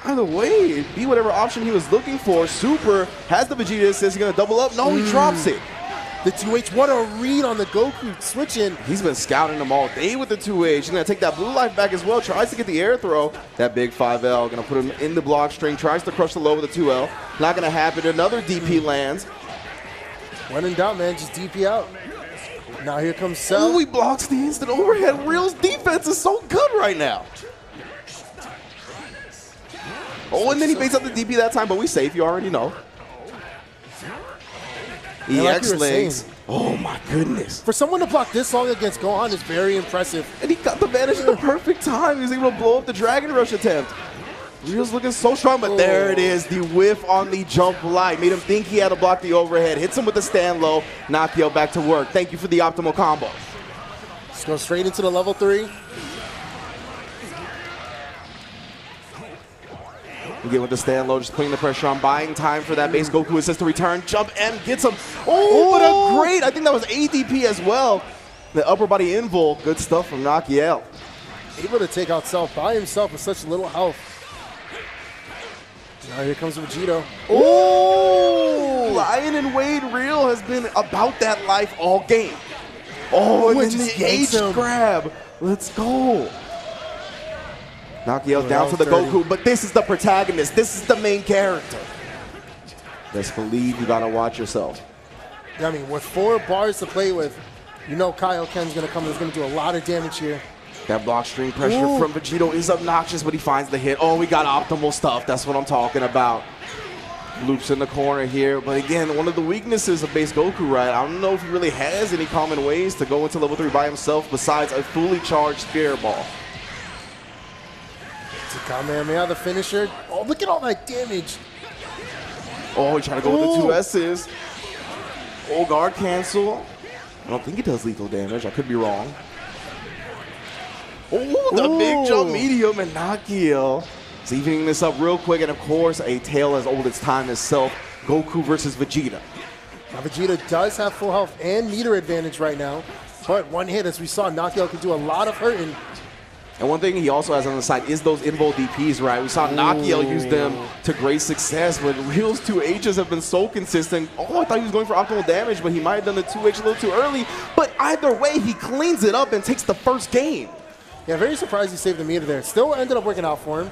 Either way, it'd be whatever option he was looking for. Super has the Vegeta assist. He's going to double up. No, he drops it. The 2H, what a read on the Goku switch in. He's been scouting them all day with the 2H. He's going to take that blue life back as well. Tries to get the air throw. That big 5L. Going to put him in the block string. Tries to crush the low with the 2L. Not going to happen. Another DP lands. When in doubt, man, just DP out. Now here comes Cell. Oh, he blocks the instant overhead. Real's defense is so good right now. Oh, and then he baits up the DP that time, but we safe. You already know. And like EX you were legs. saying, Oh my goodness. for someone to block this long against Gohan is very impressive. And he got the Vanish at the perfect time. He was able to blow up the Dragon Rush attempt. Real's looking so strong, but there it is. The whiff on the jump light. Made him think he had to block the overhead. Hits him with the stand low. Nakia back to work. Thank you for the optimal combo. Just go straight into the level 3. Again with the stand low, just putting the pressure on, buying time for that base Goku assist to return. Jump M gets him. Oh, but a great, I think that was ADP as well. The upper body invul, good stuff from Nakiel. Able to take out Cell by himself with such little health. Now here comes Vegito. Oh, Lion and Wade Real has been about that life all game. Oh, and Ooh, it then just the H yanks him. grab. Let's go. Nakiel Oh, down that to the was dirty. Goku, but this is the protagonist. This is the main character. Best believe you gotta watch yourself. I mean, with 4 bars to play with, you know Kaioken's going to come. He's going to do a lot of damage here. That block string pressure Ooh. from Vegito is obnoxious, but he finds the hit. Oh, we got optimal stuff. That's what I'm talking about. Loops in the corner here. But again, one of the weaknesses of base Goku, right? I don't know if he really has any common ways to go into level 3 by himself besides a fully charged Spirit Ball. It's a Kamehameha, the finisher. Oh, look at all that damage. Oh, he's trying to go with the Ooh. 2 S's. Oh, guard cancel. I don't think it does lethal damage. I could be wrong. Oh, the big jump Ooh. medium and Nakiel. He's evening this up real quick, and of course, a tale as old as time itself. Goku versus Vegeta. Now Vegeta does have full health and meter advantage right now. But one hit, as we saw, Nakiel could do a lot of hurting. And one thing he also has on the side is those invul DPs, right? We saw Nakiel use them to great success, but Real's 2Hs have been so consistent. Oh, I thought he was going for optimal damage, but he might have done the 2H a little too early. But either way, he cleans it up and takes the first game. Yeah, very surprised he saved the meter there. Still ended up working out for him.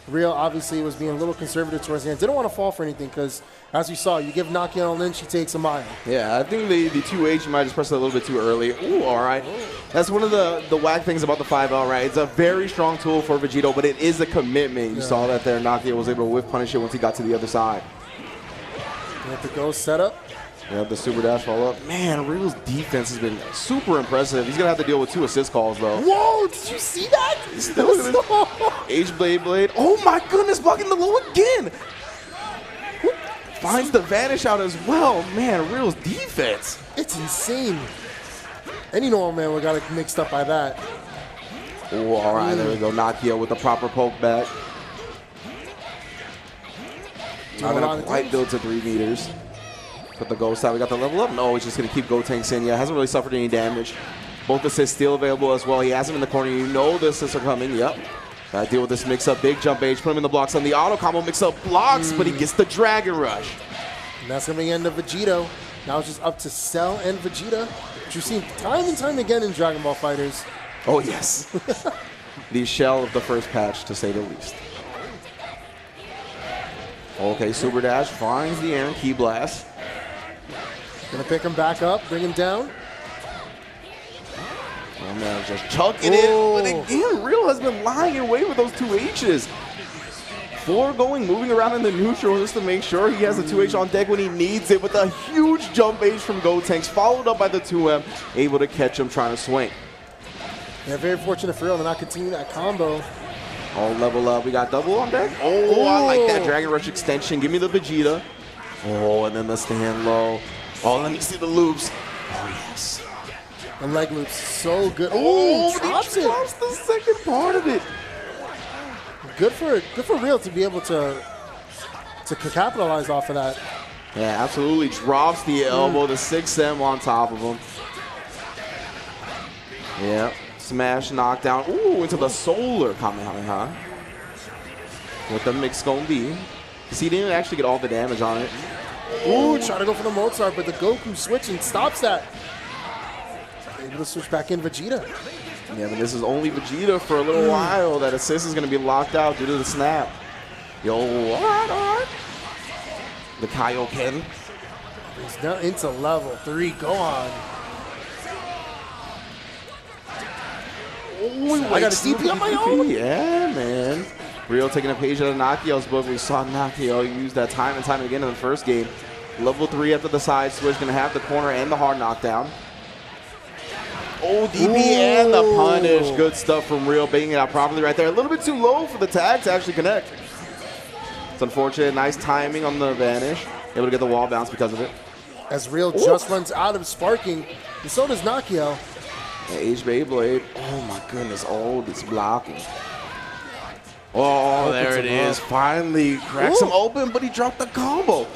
Real obviously was being a little conservative towards the end. Didn't want to fall for anything because, as you saw, you give Nakia a Lynch, she takes a mile. Yeah, I think the 2H, you might just press it a little bit too early. Ooh, all right. That's one of the whack things about the 5L, right? It's a very strong tool for Vegito, but it is a commitment. You saw that there. Nakia was able to whiff punish it once he got to the other side. With the go setup. Yeah, the super dash follow up. Man, Real's defense has been super impressive. He's going to have to deal with 2 assist calls, though. Whoa, did you see that? H-Blade. Oh, my goodness, blocking the low again. Finds the vanish out as well. Man, Real's defense. It's insane. Any normal man would got mixed up by that. Oh, all right, there we go. Nakia with the proper poke back. Not going to quite build to 3 meters. Put the ghost out. We got the level up. No, he's just going to keep Gotenks in. Yeah, hasn't really suffered any damage. Both assists still available as well. He has him in the corner. You know the assists are coming. Yep. Got to deal with this mix-up. Big jump H. Put him in the blocks. On the auto combo mix-up blocks, but he gets the Dragon Rush. And that's going to be the end of Vegito. Now it's just up to Cell and Vegeta, which you've seen time and time again in Dragon Ball FighterZ. Oh, yes. The shell of the first patch, to say the least. Okay, Super Dash finds the air and Key Blast. Gonna pick him back up, bring him down. Oh man, just chucking it. But again, Real has been lying away with those 2Hs. Foregoing, moving around in the neutral just to make sure he has a 2H on deck when he needs it, with a huge jump H from Gotenks, followed up by the 2M, able to catch him trying to swing. Yeah, very fortunate for Real to not continue that combo. Oh, level up. We got double on deck. Oh, I like that Dragon Rush extension. Give me the Vegeta. Oh, and then the stand low. Oh, let me see the loops. Oh, yes. The leg loops, so good. Oh, he drops the second part of it. Good for Real to be able to capitalize off of that. Yeah, absolutely. Drops the elbow, the 6M on top of him. Yeah. Smash, knockdown. Ooh, into the solar Kamehameha. What the mix gonna be? Because he didn't actually get all the damage on it. Ooh, try to go for the Mozart, but the Goku switch and stops that. Able to switch back in Vegeta. Yeah, but this is only Vegeta for a little while. That assist is going to be locked out due to the snap. Yo, all right. The Kaioken. He's now into level 3. Go on. Oh, I got a DP on my own. Yeah, man. Real taking a page out of Nakia's book. We saw Nakia use that time and time again in the first game. Level 3 after the side switch. Going to have the corner and the hard knockdown. Oh, DP and the punish. Good stuff from Real, banging it out properly right there. A little bit too low for the tag to actually connect. It's unfortunate. Nice timing on the vanish. Able to get the wall bounce because of it. As Real just runs out of sparking, and so does Nakia. H-Blade. Oh, my goodness. Oh, this blocking. Oh, there it is. Finally cracks him open, but he dropped the combo.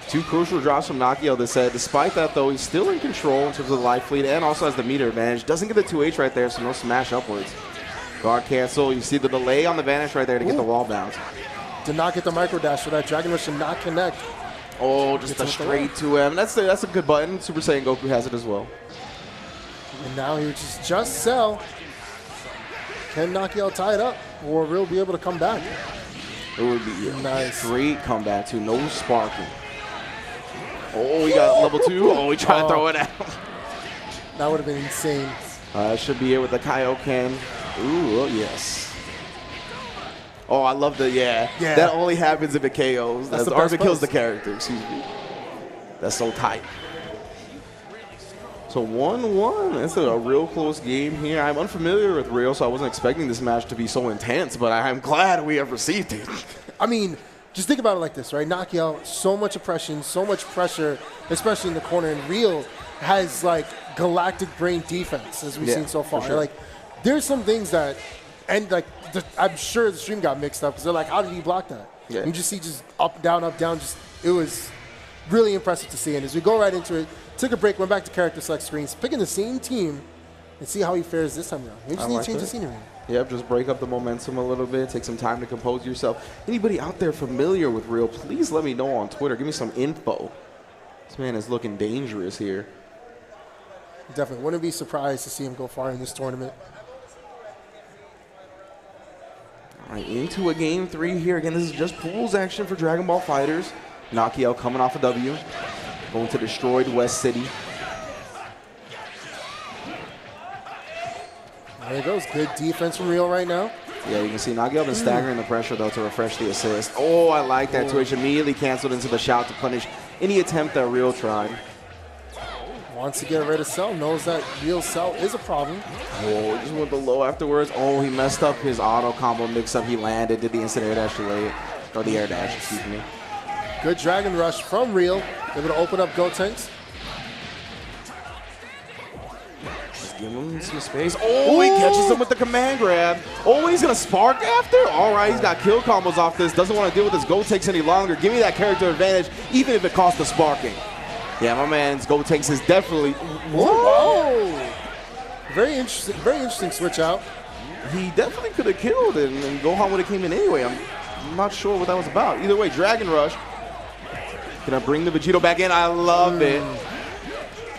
2 crucial drops from Nakia this set. Despite that, though, he's still in control in terms of the life lead and also has the meter advantage. Doesn't get the 2H right there, so no smash upwards. Guard cancel. You see the delay on the vanish right there to get the wall bounce. Did not get the micro dash, so that Dragon Rush did not connect. Oh, just a straight 2M. That's a good button. Super Saiyan Goku has it as well. And now he just Cell. Can Nakia tie it up, or Real be able to come back? It would be a nice. Great comeback, too. No sparking. Oh, he got level 2. Oh, he tried to throw it out. That would have been insane. Should be here with the Kaioken. Ooh, oh, yes. Oh, I love the, yeah. That only happens if it KOs. Or if it kills the character, excuse me. That's so tight. So 1-1. It's a real close game here. I'm unfamiliar with Real, so I wasn't expecting this match to be so intense, but I'm glad we have received it. I mean, just think about it like this, right? Nakia, so much oppression, so much pressure, especially in the corner, and Real has like galactic brain defense, as we've seen so far. Sure. Like, there's some things that, and like, I'm sure the stream got mixed up because they're like, how did he block that? Yeah. You just see just up, down, just, it was really impressive to see. And as we go right into it, took a break, went back to character select screens, picking the same team and see how he fares this time around. You just need to change the scenery. Yep, just break up the momentum a little bit. Take some time to compose yourself. Anybody out there familiar with Real, please let me know on Twitter. Give me some info. This man is looking dangerous here. Definitely. Wouldn't be surprised to see him go far in this tournament. Right, into a game 3 here. Again, this is just pools action for Dragon Ball FighterZ. Nakiel coming off a W, going to destroyed West City. There it goes. Good defense from Real right now. Yeah, you can see Nakiel been staggering the pressure, though, to refresh the assist. Oh, I like that twitch. Immediately canceled into the shout to punish any attempt that Real tried. Wants to get rid of Cell. Knows that Real Cell is a problem. Oh, just went the low afterwards. Oh, he messed up his auto combo mix-up. He landed, did the instant air dash delay. Or the air dash, excuse me. Good Dragon Rush from Real. Able to open up Gotenks. Give him some space. Oh, he catches him with the command grab. Oh, he's going to spark after? All right, he's got kill combos off this. Doesn't want to deal with his Gotenks any longer. Give me that character advantage, even if it costs the sparking. Yeah, my man's Gotenks is definitely... Whoa! Very interesting switch out. He definitely could have killed it, and Gohan would have came in anyway. I'm not sure what that was about. Either way, Dragon Rush. Can I bring the Vegito back in? I love it.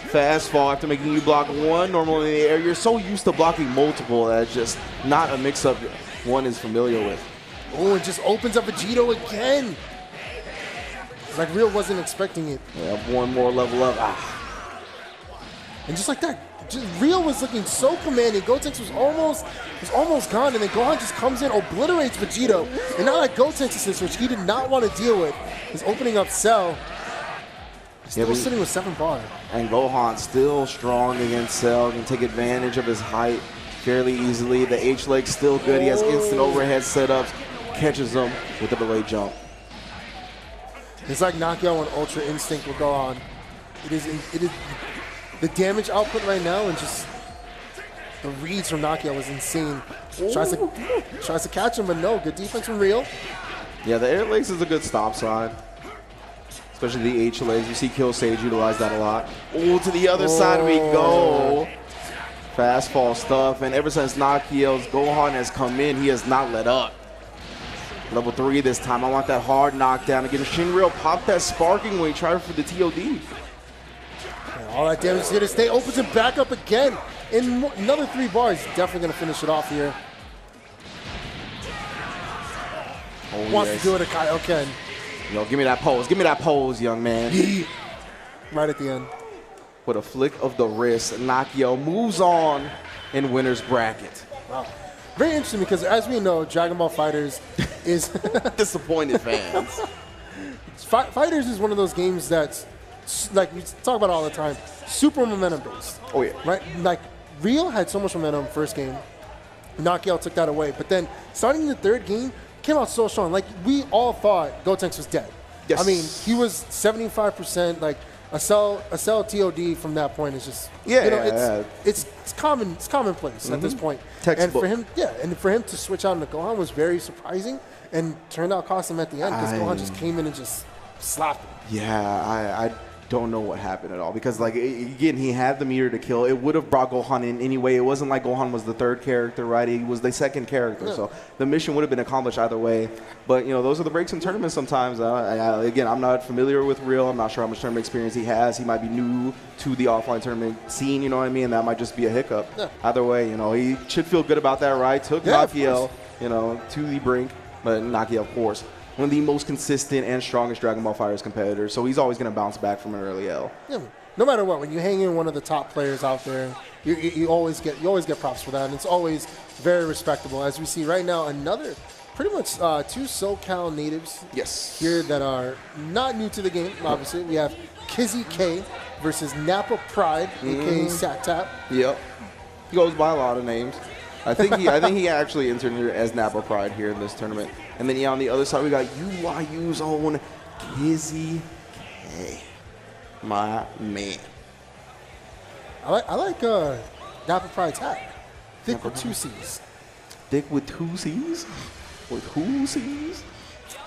Fast fall after making you block one normal in the air. You're so used to blocking multiple that it's just not a mix-up one is familiar with. Oh, it just opens up Vegito again. Like Real wasn't expecting it. Yeah, one more level up. And just like that, Real was looking so commanding. Gotenks was almost gone, and then Gohan just comes in, obliterates Vegito. And now that Gotenks assist, which he did not want to deal with, is opening up Cell. Still sitting with 7 bar. And Gohan still strong against Cell, can take advantage of his height fairly easily. The H leg still good. He has instant overhead setups, catches him with a delayed jump. It's like Nakiel when Ultra Instinct will go on. It is the damage output right now, and just the reads from Nakiel is insane. Tries to catch him, but no. Good defense from Real. Yeah, the air legs is a good stop sign. Especially the H legs. You see Kill Sage utilize that a lot. Oh, to the other side we go. Fast fall stuff. And ever since Nakiel's Gohan has come in, he has not let up. Level 3 this time. I want that hard knockdown. Again, Shinryu popped that sparking when he tried for the TOD. And all that damage is going to stay. Opens it back up again. In another 3 bars. Definitely going to finish it off here. Oh, Wants to do it to Kaioken. Yo, give me that pose. Give me that pose, young man. Right at the end. With a flick of the wrist, Nakiel moves on in winner's bracket. Wow. Very interesting because, as we know, Dragon Ball FighterZ is... Disappointed fans. FighterZ is one of those games that's, like we talk about all the time, super momentum based. Oh, yeah. Right? Like, Real had so much momentum first game. Nakiel took that away. But then, starting the 3rd game, came out so strong. Like, we all thought Gotenks was dead. Yes. I mean, he was 75%. Like, a cell TOD from that point is just, yeah, you know, it's commonplace at this point. Textbook. And for him to switch out into Gohan was very surprising, and turned out cost him at the end because Gohan just came in and just slapped him. Yeah, I don't know what happened at all because, like, again, he had the meter to kill. It would have brought Gohan in anyway. It wasn't like Gohan was the 3rd character, right? He was the 2nd character, so the mission would have been accomplished either way. But, you know, those are the breaks in tournaments sometimes. Again, I'm not familiar with Real. I'm not sure how much tournament experience he has. He might be new to the offline tournament scene, you know what I mean? That might just be a hiccup. Yeah. Either way, you know, he should feel good about that, right? Took Nakiel, you know, to the brink, but Nakiel, of course, one of the most consistent and strongest Dragon Ball FighterZ competitors, so he's always going to bounce back from an early L. Yeah, no matter what, when you hang in one of the top players out there, you always get props for that, and it's always very respectable. As we see right now, another pretty much 2 SoCal natives here that are not new to the game. Obviously, we have Kizzy K versus Napa Pride, aka Sat Tap. Yep, he goes by a lot of names. I think he actually entered as Napa Pride here in this tournament. And then on the other side we got UYU's own Kizzy K, my man. I like Napa Pride's hat. Thick with 2 C's. Thick with 2 C's? With who C's?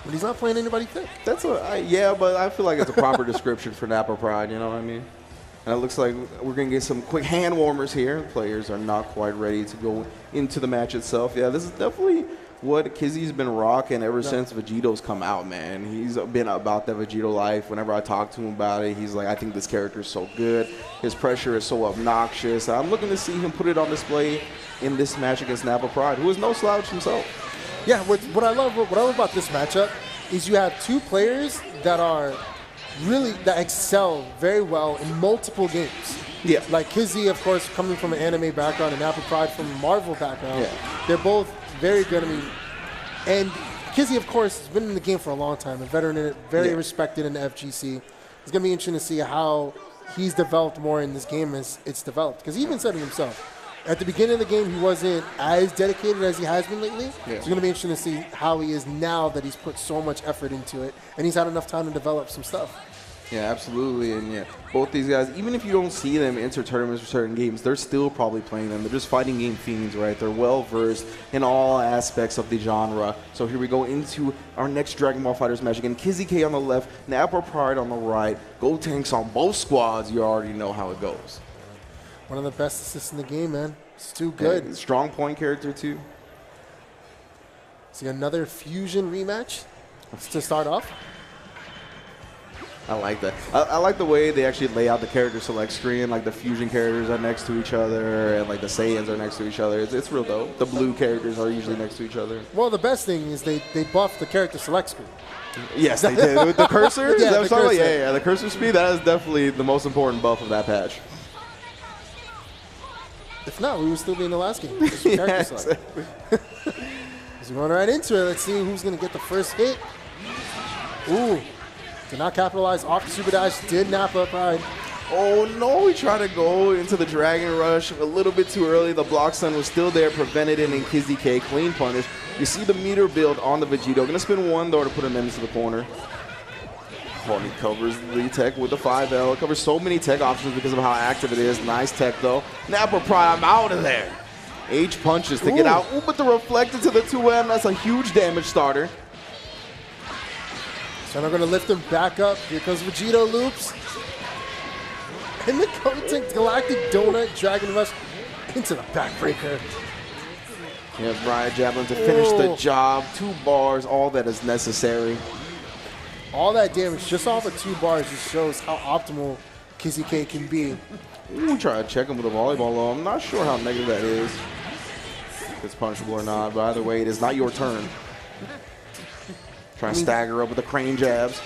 But he's not playing anybody thick. That's yeah, but I feel like it's a proper description for Napa Pride. You know what I mean? And it looks like we're going to get some quick hand warmers here. Players are not quite ready to go into the match itself. Yeah, this is definitely what Kizzy's been rocking ever since Vegito's come out, man. He's been about that Vegito life. Whenever I talk to him about it, he's like, I think this character is so good. His pressure is so obnoxious. I'm looking to see him put it on display in this match against Napa Pride, who is no slouch himself. Yeah, what I love about this matchup is you have two players that are that excel very well in multiple games. Yeah. Like Kizzy, of course, coming from an anime background, and Apple Pride from a Marvel background. Yeah. They're both very good. I mean, and Kizzy, of course, has been in the game for a long time, a veteran in it, very respected in the FGC. It's going to be interesting to see how he's developed more in this game as it's developed. Because he even said it himself. At the beginning of the game, he wasn't as dedicated as he has been lately. Yeah. So it's going to be interesting to see how he is now that he's put so much effort into it, and he's had enough time to develop some stuff. Yeah, absolutely. And yeah, both these guys, even if you don't see them enter tournaments for certain games, they're still probably playing them. They're just fighting game fiends, right? They're well-versed in all aspects of the genre. So here we go into our next Dragon Ball FighterZ match. Again, Kizzy K on the left, Napper Pride on the right. Go Tanks on both squads. You already know how it goes. One of the best assists in the game, man. It's too good. Yeah, strong point character, too. See another fusion rematch to start off. I like that. I like the way they actually lay out the character select screen. Like the fusion characters are next to each other, and like the Saiyans are next to each other. It's real dope. The blue characters are usually next to each other. Well, the best thing is they buffed the character select screen. Yes, they did. With the cursor? Yeah, the cursor. Yeah, the cursor speed, that is definitely the most important buff of that patch. If not, we would still be in the last game. Just for character select. Exactly. So we're going right into it. Let's see who's going to get the first hit. Ooh. Did not capitalize off the super dash. Did Nappa Pride. Oh no, he tried to go into the Dragon Rush a little bit too early. The block stun was still there, prevented it, and Kizzy K clean punish. You see the meter build on the Vegito. Gonna spin one though to put him into the corner. Oh, he covers the tech with the 5L. It covers so many tech options because of how active it is. Nice tech though. Nappa Pride, I'm out of there. H punches to get out. Ooh, but the reflect into the 2M, that's a huge damage starter. So they're going to lift him back up. Here comes Vegito loops. And the Gotenks Galactic Donut Dragon Rush into the backbreaker. Yeah, Brian Javelin to finish the job. 2 bars, all that is necessary. All that damage just off of 2 bars just shows how optimal Kizzy K can be. Ooh, try to check him with a volleyball low. I'm not sure how negative that is. If it's punishable or not, but either way, it is not your turn. Trying to stagger up with the crane jabs.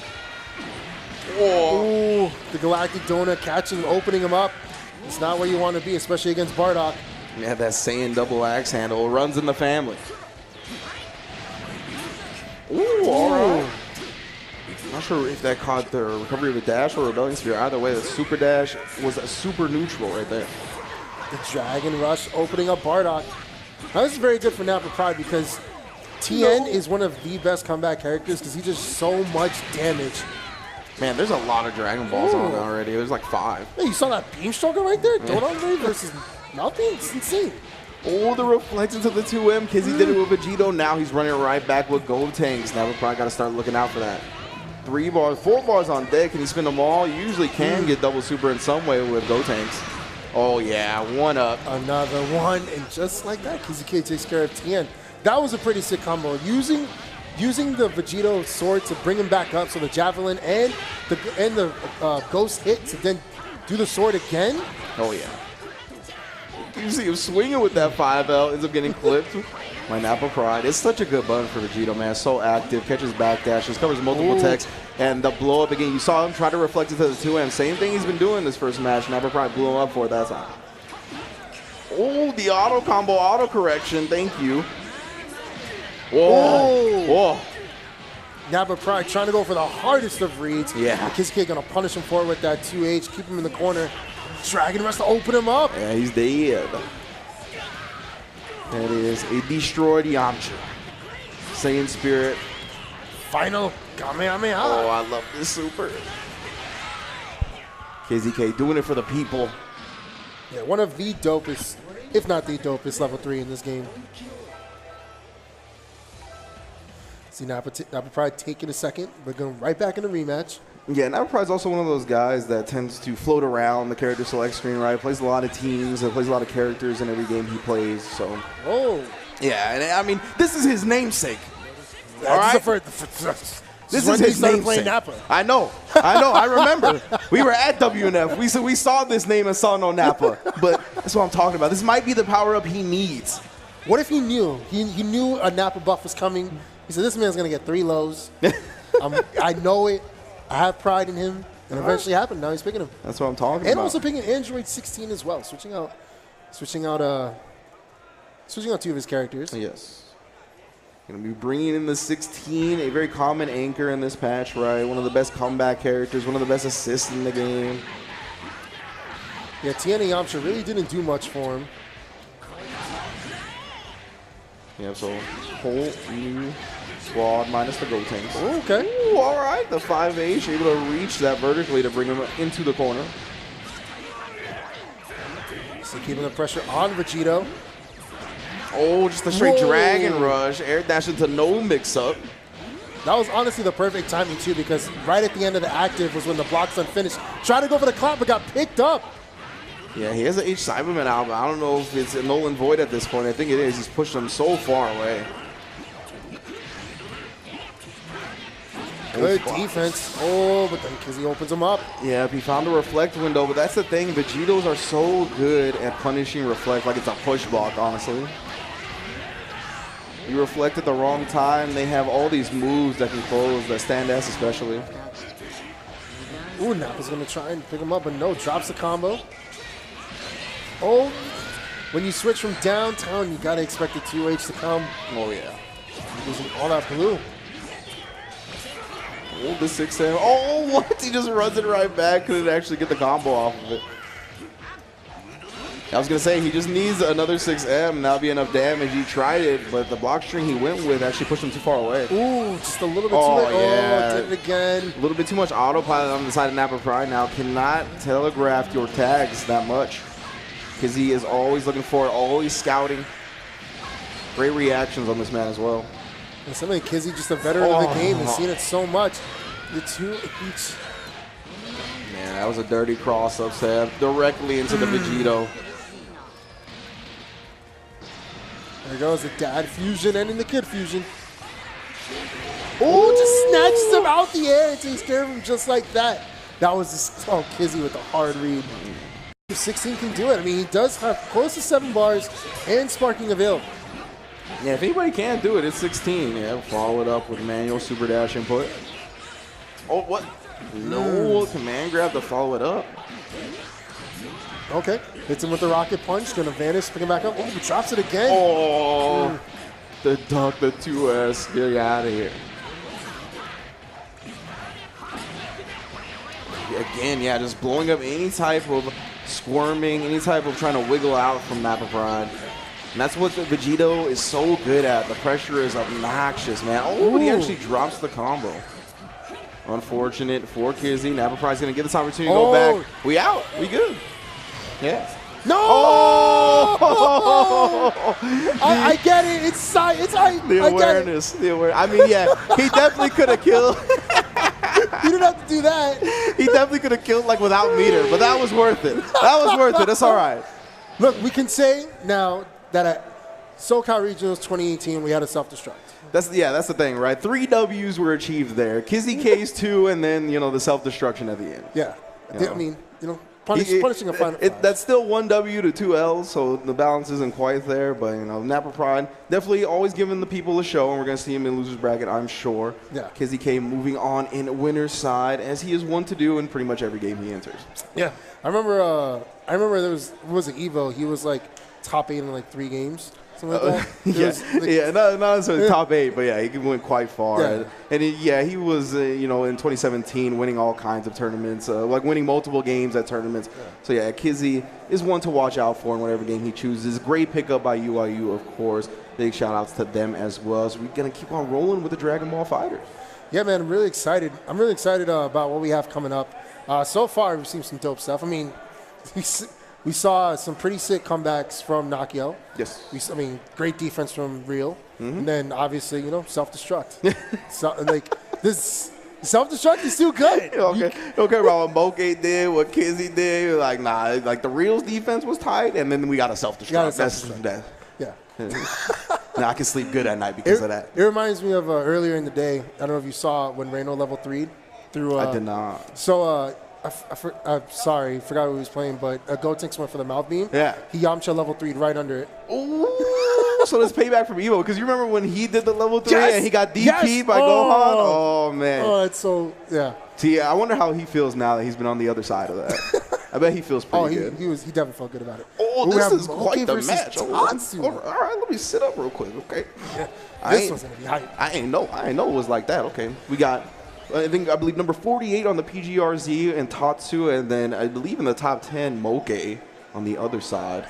Whoa. Ooh, the Galactic Donut catching, opening him up. It's not where you want to be, especially against Bardock. Yeah, that Saiyan double axe handle runs in the family. Ooh, all right. Not sure if that caught the recovery of the dash or Rebellion Spear. Either way, the super dash was a super neutral right there. The Dragon Rush opening up Bardock. Now, this is very good for Nappa Pride because TN is one of the best comeback characters because he does so much damage. Man, there's a lot of Dragon Balls on already. There's like 5. Hey, you saw that beam struggle right there? Donut Ray versus Malphite? It's insane. Oh, the reflex into the 2M. Kizzy did it with Vegito. Now he's running right back with Gold Tanks. Now we probably got to start looking out for that. 3 bars, 4 bars on deck. Can he spin them all? You usually can get double super in some way with Gold Tanks. Oh, yeah. 1 up. Another one. And just like that, Kizzy K takes care of TN. That was a pretty sick combo. Using the Vegito sword to bring him back up, so the javelin and the ghost hit to then do the sword again. Oh yeah. You see him swinging with that 5L, ends up getting clipped. My Nappa Pride. It's such a good button for Vegito, man. So active, catches back dashes, covers multiple techs, and the blow up again. You saw him try to reflect it to the 2M. Same thing he's been doing this first match. Nappa Pride blew him up for it that time. Oh, the auto combo, auto correction. Thank you. Whoa. Whoa. Nappa Pride trying to go for the hardest of reads. Yeah. Kizzy K gonna punish him for it with that 2H, keep him in the corner. Dragon Rush to open him up. Yeah, he's dead. That is a destroyed Yamcha. Saiyan Spirit. Final Kamehameha. Oh, I love this super. Kizzy K doing it for the people. Yeah, one of the dopest, if not the dopest, level 3 in this game. See Nappa Pride taking a second, but going right back in the rematch. Yeah, Nappa Pride's also one of those guys that tends to float around the character select screen, right? Plays a lot of teams, plays a lot of characters in every game he plays, so. Oh. Yeah, and I mean, this is his namesake. All right? This is his namesake. I know, I remember. We were at WNF. We saw this name and saw no Nappa, but that's what I'm talking about. This might be the power-up he needs. What if he knew? He knew a Nappa buff was coming. He said, this man's going to get 3 lows. I know it. I have pride in him. And eventually happened. Now he's picking him. That's what I'm talking about. And also picking Android 16 as well. Switching out 2 of his characters. Yes. Going to be bringing in the 16, a very common anchor in this patch, right? One of the best comeback characters, one of the best assists in the game. Yeah, Tiana Yamcha really didn't do much for him. Yeah, so whole new squad minus the Gotenks. Oh, okay. Ooh, all right, the 5H able to reach that vertically to bring him into the corner. So keeping the pressure on Vegito. Oh, just a straight Whoa. Dragon Rush. Air dash into no mix-up. That was honestly the perfect timing, too, because right at the end of the active was when the block's unfinished. Tried to go for the clap, but got picked up. Yeah, he has an H Cyberman out, but I don't know if it's a null and void at this point. I think it is. He's pushed him so far away. Good defense. Oh, but then Kizzy opens him up. Yeah, he found a reflect window, but that's the thing. Vegetos are so good at punishing reflect like it's a push block, honestly. You reflect at the wrong time. They have all these moves that can close, the stand S especially. Ooh, Nappa's going to try and pick him up, but no, drops the combo. Oh, when you switch from downtown, you got to expect the 2H to come. Oh, yeah. Using all that blue. Oh, the 6M. Oh, what? He just runs it right back. Couldn't actually get the combo off of it. I was going to say, he just needs another 6M. That'll be enough damage. He tried it, but the block string he went with actually pushed him too far away. Ooh, just a little bit too much. Yeah. Oh, did it again. A little bit too much autopilot on the side of Nappa Pride now. Cannot telegraph your tags that much. Because he is always looking for it, always scouting. Great reactions on this man as well. And somebody, Kizzy, just a veteran of the game, has seen it so much. The 2H. Man, that was a dirty cross-up, Sam. Directly into the Vegito. There goes the dad fusion and in the kid fusion. Oh, just snatches him out the air and takes care of him just like that. That was just, oh, Kizzy with a hard read. 16 can do it. I mean, he does have close to 7 bars and sparking available. Yeah, if anybody can do it, it's 16. Yeah, follow it up with manual super dash input. Oh, what? No, command grab to follow it up. Okay, hits him with the rocket punch, gonna vanish, pick him back up. Oh, he drops it again. Oh, the duck, the 2S, get out of here. Again, yeah, just blowing up any type of squirming, any type of trying to wiggle out from Nappa Pride. And that's what the Vegito is so good at. The pressure is obnoxious, man. Oh, but he actually drops the combo. Unfortunate for Kizzy. Nappa Pride's going to get this opportunity to go back. We out. We good. Yeah. No! Oh! I get it. It's the awareness. The awareness. I mean, yeah, he definitely could have killed. You didn't have to do that. He definitely could have killed like without meter, but that was worth it. That was worth it. That's all right. Look, we can say now that at SoCal Regionals 2018, we had a self-destruct. That's the thing, right? 3 W's were achieved there. Kizzy K's 2, and then, you know, the self-destruction at the end. Yeah. I mean, you know, punishing a final five. That's still 1 W to 2 L's, so the balance isn't quite there. But, you know, Nappa Pride definitely always giving the people a show, and we're going to see him in loser's bracket, I'm sure. Yeah. Kizzy K moving on in winner's side, as he is one to do in pretty much every game he enters. Yeah. I remember there was an Evo. He was like top 8 in like 3 games. Like not necessarily top 8, but yeah, he went quite far. Yeah. And he was, you know, in 2017 winning all kinds of tournaments, like winning multiple games at tournaments. Yeah. So yeah, Kizzy is one to watch out for in whatever game he chooses. Great pickup by UIU, of course. Big shout outs to them as well. So we're going to keep on rolling with the Dragon Ball FighterZ. Yeah, man, I'm really excited. I'm really excited about what we have coming up. So far, we've seen some dope stuff. I mean, we saw some pretty sick comebacks from Nakio. Yes. I mean, great defense from Real. Mm-hmm. And then, obviously, you know, self-destruct. So, like, this self-destruct is too good. Okay about what Moke did, what Kizzy did. You're like, nah, like the Real's defense was tight, and then we got a self-destruct. That's that. Yeah. Now I can sleep good at night because of that. It reminds me of earlier in the day. I don't know if you saw when Reno level 3'd through. I did not. So, I'm sorry, forgot who he was playing, but Gotenks went for the mouth beam. Yeah. He Yamcha level 3'd right under it. Ooh. So this payback from Evo, because you remember when he did the level 3 Yes! and he got DP'd Yes! by Gohan? Oh, man. Oh, it's so, yeah. See, I wonder how he feels now that he's been on the other side of that. I bet he feels pretty good. He definitely felt good about it. Oh, We this have is Moke quite the versus match. Tatsu. All right, let me sit up real quick, okay? Yeah. I This ain't- one's gonna be hype. I ain't know it was like that. Okay, we got, I believe number 48 on the PGRZ and Tatsu, and then I believe in the top 10 Moke on the other side.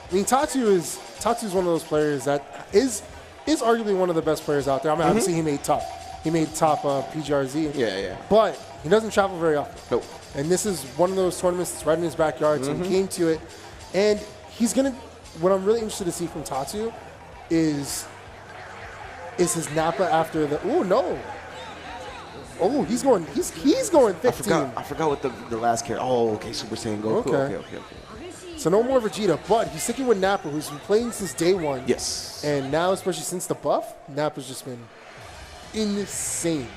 I mean, Tatsu's one of those players that is arguably one of the best players out there. I mean, obviously he made top PGRZ. Yeah. But he doesn't travel very often. Nope. And this is one of those tournaments that's right in his backyard, so he came to it. And he's gonna. What I'm really interested to see from Tatsu is his Nappa after the. Oh no. Oh, he's going 15. I forgot what the last character. Oh, okay, Super Saiyan Goku. Okay. Okay. So no more Vegeta, but he's sticking with Nappa, who's been playing since day one. Yes. And now, especially since the buff, Nappa's just been insane.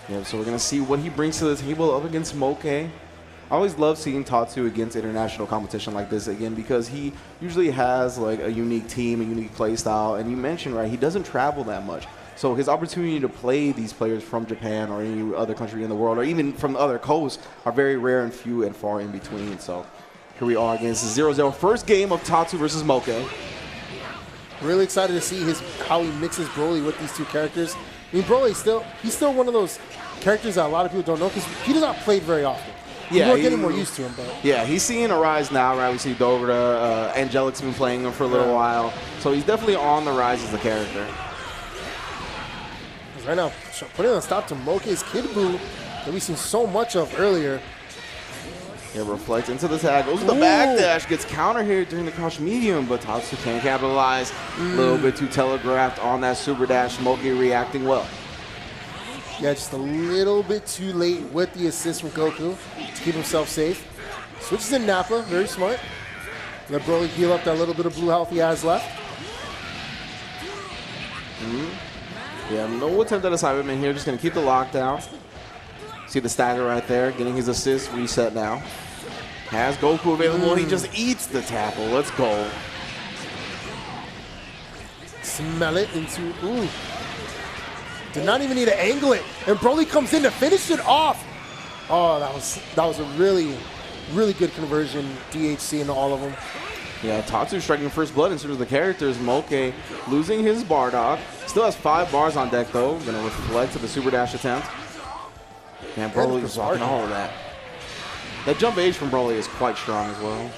Yeah, so we're going to see what he brings to the table up against Moke. I always love seeing Tatsu against international competition like this again because he usually has like a unique team, a unique play style. And you mentioned, right, he doesn't travel that much. So his opportunity to play these players from Japan or any other country in the world or even from the other coasts are very rare and few and far in between. So here we are against the 0-0 first game of Tatsu versus Moke. Really excited to see how he mixes Broly with these two characters. I mean, Broly's still one of those characters that a lot of people don't know because he does not play very often. Yeah, We're getting more used to him, but yeah, he's seeing a rise now, right? We see Dovra, Angelic's been playing him for a little while, so he's definitely on the rise as a character. right now, putting a stop to Moke's Kid Buu that we've seen so much of earlier. It reflects into the tag, goes to the backdash, gets counter here during the crouch medium, but Tatsu can't capitalize. A little bit too telegraphed on that super dash. Moke reacting well. Yeah, just a little bit too late with the assist from Goku to keep himself safe. Switches in Nappa, very smart. Let Broly heal up that little bit of blue health he has left. Yeah, no attempt at a Cyberman here, just going to keep the lockdown. See the stagger right there, getting his assist reset now. Has Goku available, he just eats the tackle. Let's go. Smell it into, ooh. Did not even need to angle it. And Broly comes in to finish it off. Oh, that was a really, really good conversion, DHC into all of them. Yeah, Tatsu striking first blood in terms of the characters. Moke losing his Bardock. Still has 5 bars on deck though. Gonna reflect to the super dash attempt. Man, Broly is blocking all of that. That jump age from Broly is quite strong as well.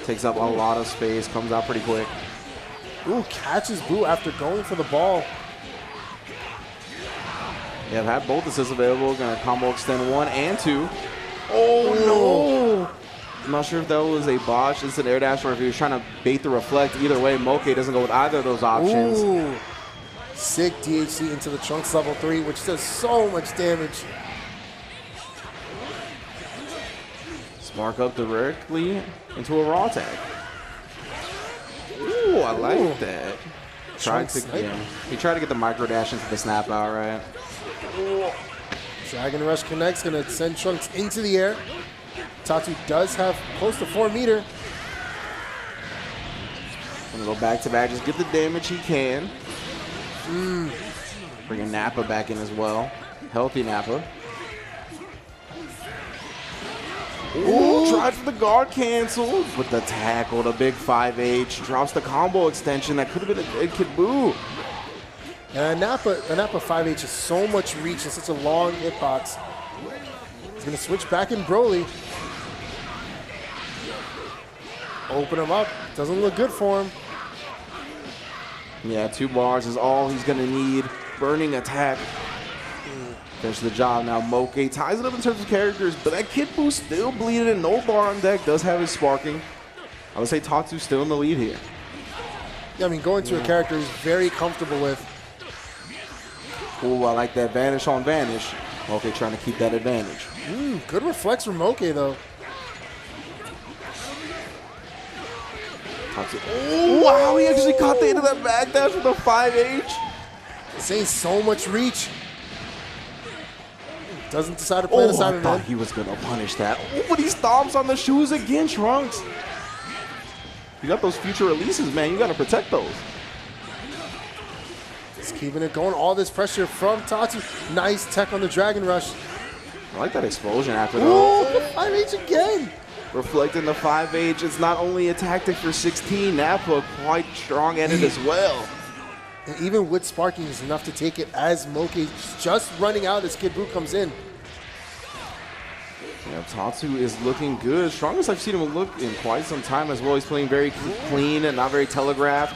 Takes up a lot of space, comes out pretty quick. Ooh, catches Buu after going for the ball. Yeah, I've had both assists available. Gonna combo extend 1 and 2. Oh no! I'm not sure if that was a botch, instant air dash, or if he was trying to bait the reflect. Either way, Moke doesn't go with either of those options. Ooh. Sick DHC into the Trunks level 3, which does so much damage. Spark up directly into a raw tag. Ooh, I like that. He tried to get the micro dash into the snap out, right? Dragon Rush connects, gonna send Trunks into the air. Tatsu does have close to 4 meter. Gonna go back to back, just get the damage he can. Bringing Nappa back in as well. Healthy Nappa. Ooh, tried for the guard cancel, but the tackle, the big 5H, drops the combo extension. That could have been a Kid Buu. And Nappa 5H is so much reach and such a long hitbox. He's gonna switch back in Broly. Open him up. Doesn't look good for him. Yeah, 2 bars is all he's gonna need. Burning attack. Finish the job now. Moke ties it up in terms of characters, but that Kid Buu still bleeding and no bar on deck. Does have his sparking. I would say Tatsu's still in the lead here. Yeah, I mean, going to a character he's very comfortable with. Ooh, I like that vanish on vanish. Moke trying to keep that advantage. Good reflex from Moke, though. Tatsu. Oh, wow, he actually caught the end of that backdash with a 5H. Saying so much reach. Doesn't decide to play the I side of thought it. he was going to punish that. Oh, but he stomps on the shoes again, Trunks. You got those future releases, man. You got to protect those. Just keeping it going. All this pressure from Tatsu. Nice tech on the Dragon Rush. I like that explosion after Oh, that. 5H again. Reflecting the 5H. It's not only a tactic for 16. Nappa quite strong at it as well. And even with sparking is enough to take it as Moke just running out as Kid Buu comes in. Yeah, Tatsu is looking good. Strongest I've seen him look in quite some time as well. He's playing very clean and not very telegraphed.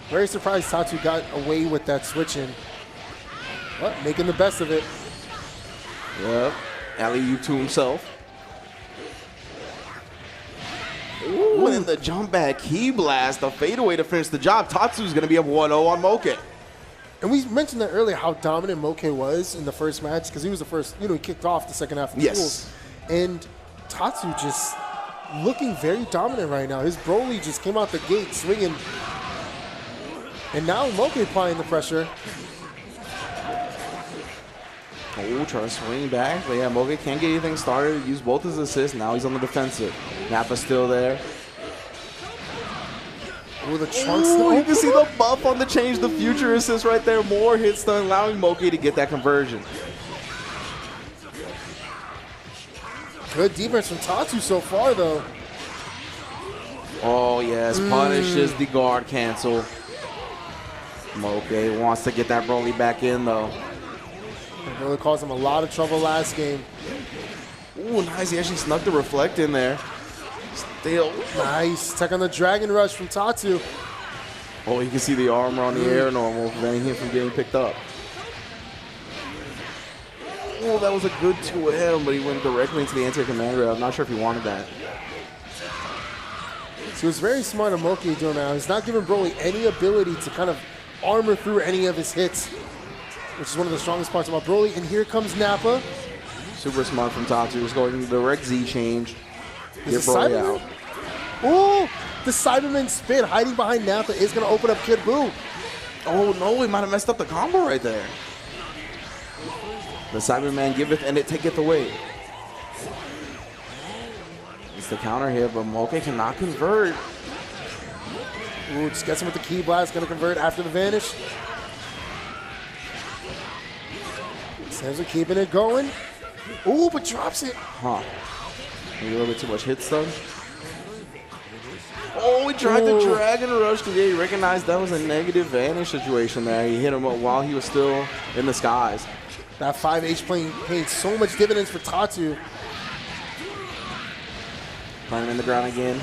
Very surprised Tatsu got away with that switch in. But making the best of it. Yep. Alley-oop to himself. Ooh, and then the jump back key blast, the fadeaway to finish the job. Tatsu's going to be up 1-0 on Moke. And we mentioned that earlier how dominant Moke was in the first match because he was the first, he kicked off the second half of the duels. And Tatsu just looking very dominant right now. His Broly just came out the gate swinging. And now Moke applying the pressure. Oh, trying to swing back. But yeah, Moke can't get anything started. Use both his assists. Now he's on the defensive. Nappa's still there. Oh, the trunks. Ooh, you can see the buff on the change, the future assist right there. More hit stun, allowing Moke to get that conversion. Good defense from Tatsu so far, though. Oh, yes. Punishes the guard cancel. Moke wants to get that Broly back in, though. It really caused him a lot of trouble last game. Ooh, nice. He actually snuck the reflect in there. Still. Nice. Tech on the Dragon Rush from Tatsu. Oh, you can see the armor on the air normal, preventing him from getting picked up. Oh, that was a good 2M, but he went directly into the anti-command rail. I'm not sure if he wanted that. So it's very smart of Moke doing that. He's not giving Broly any ability to kind of armor through any of his hits, which is one of the strongest parts about Broly. And here comes Nappa. Super smart from Tatsu. He's going direct Z change. Get Is Broly Cyberman? out. Ooh, the Cyberman spin hiding behind Nappa is going to open up Kid Buu. Oh, no, he might have messed up the combo right there. The Cyberman giveth and it taketh away. It's the counter hit, but Moke cannot convert. Ooh, just gets him with the Key Blast, going to convert after the vanish. Samson keeping it going. Ooh, but drops it. Huh. Maybe a little bit too much hit stun. Oh, he tried the Dragon Rush because he recognized that was a negative vanish situation there. He hit him up while he was still in the skies. That 5H paid so much dividends for Tatsu. Playing in the ground again.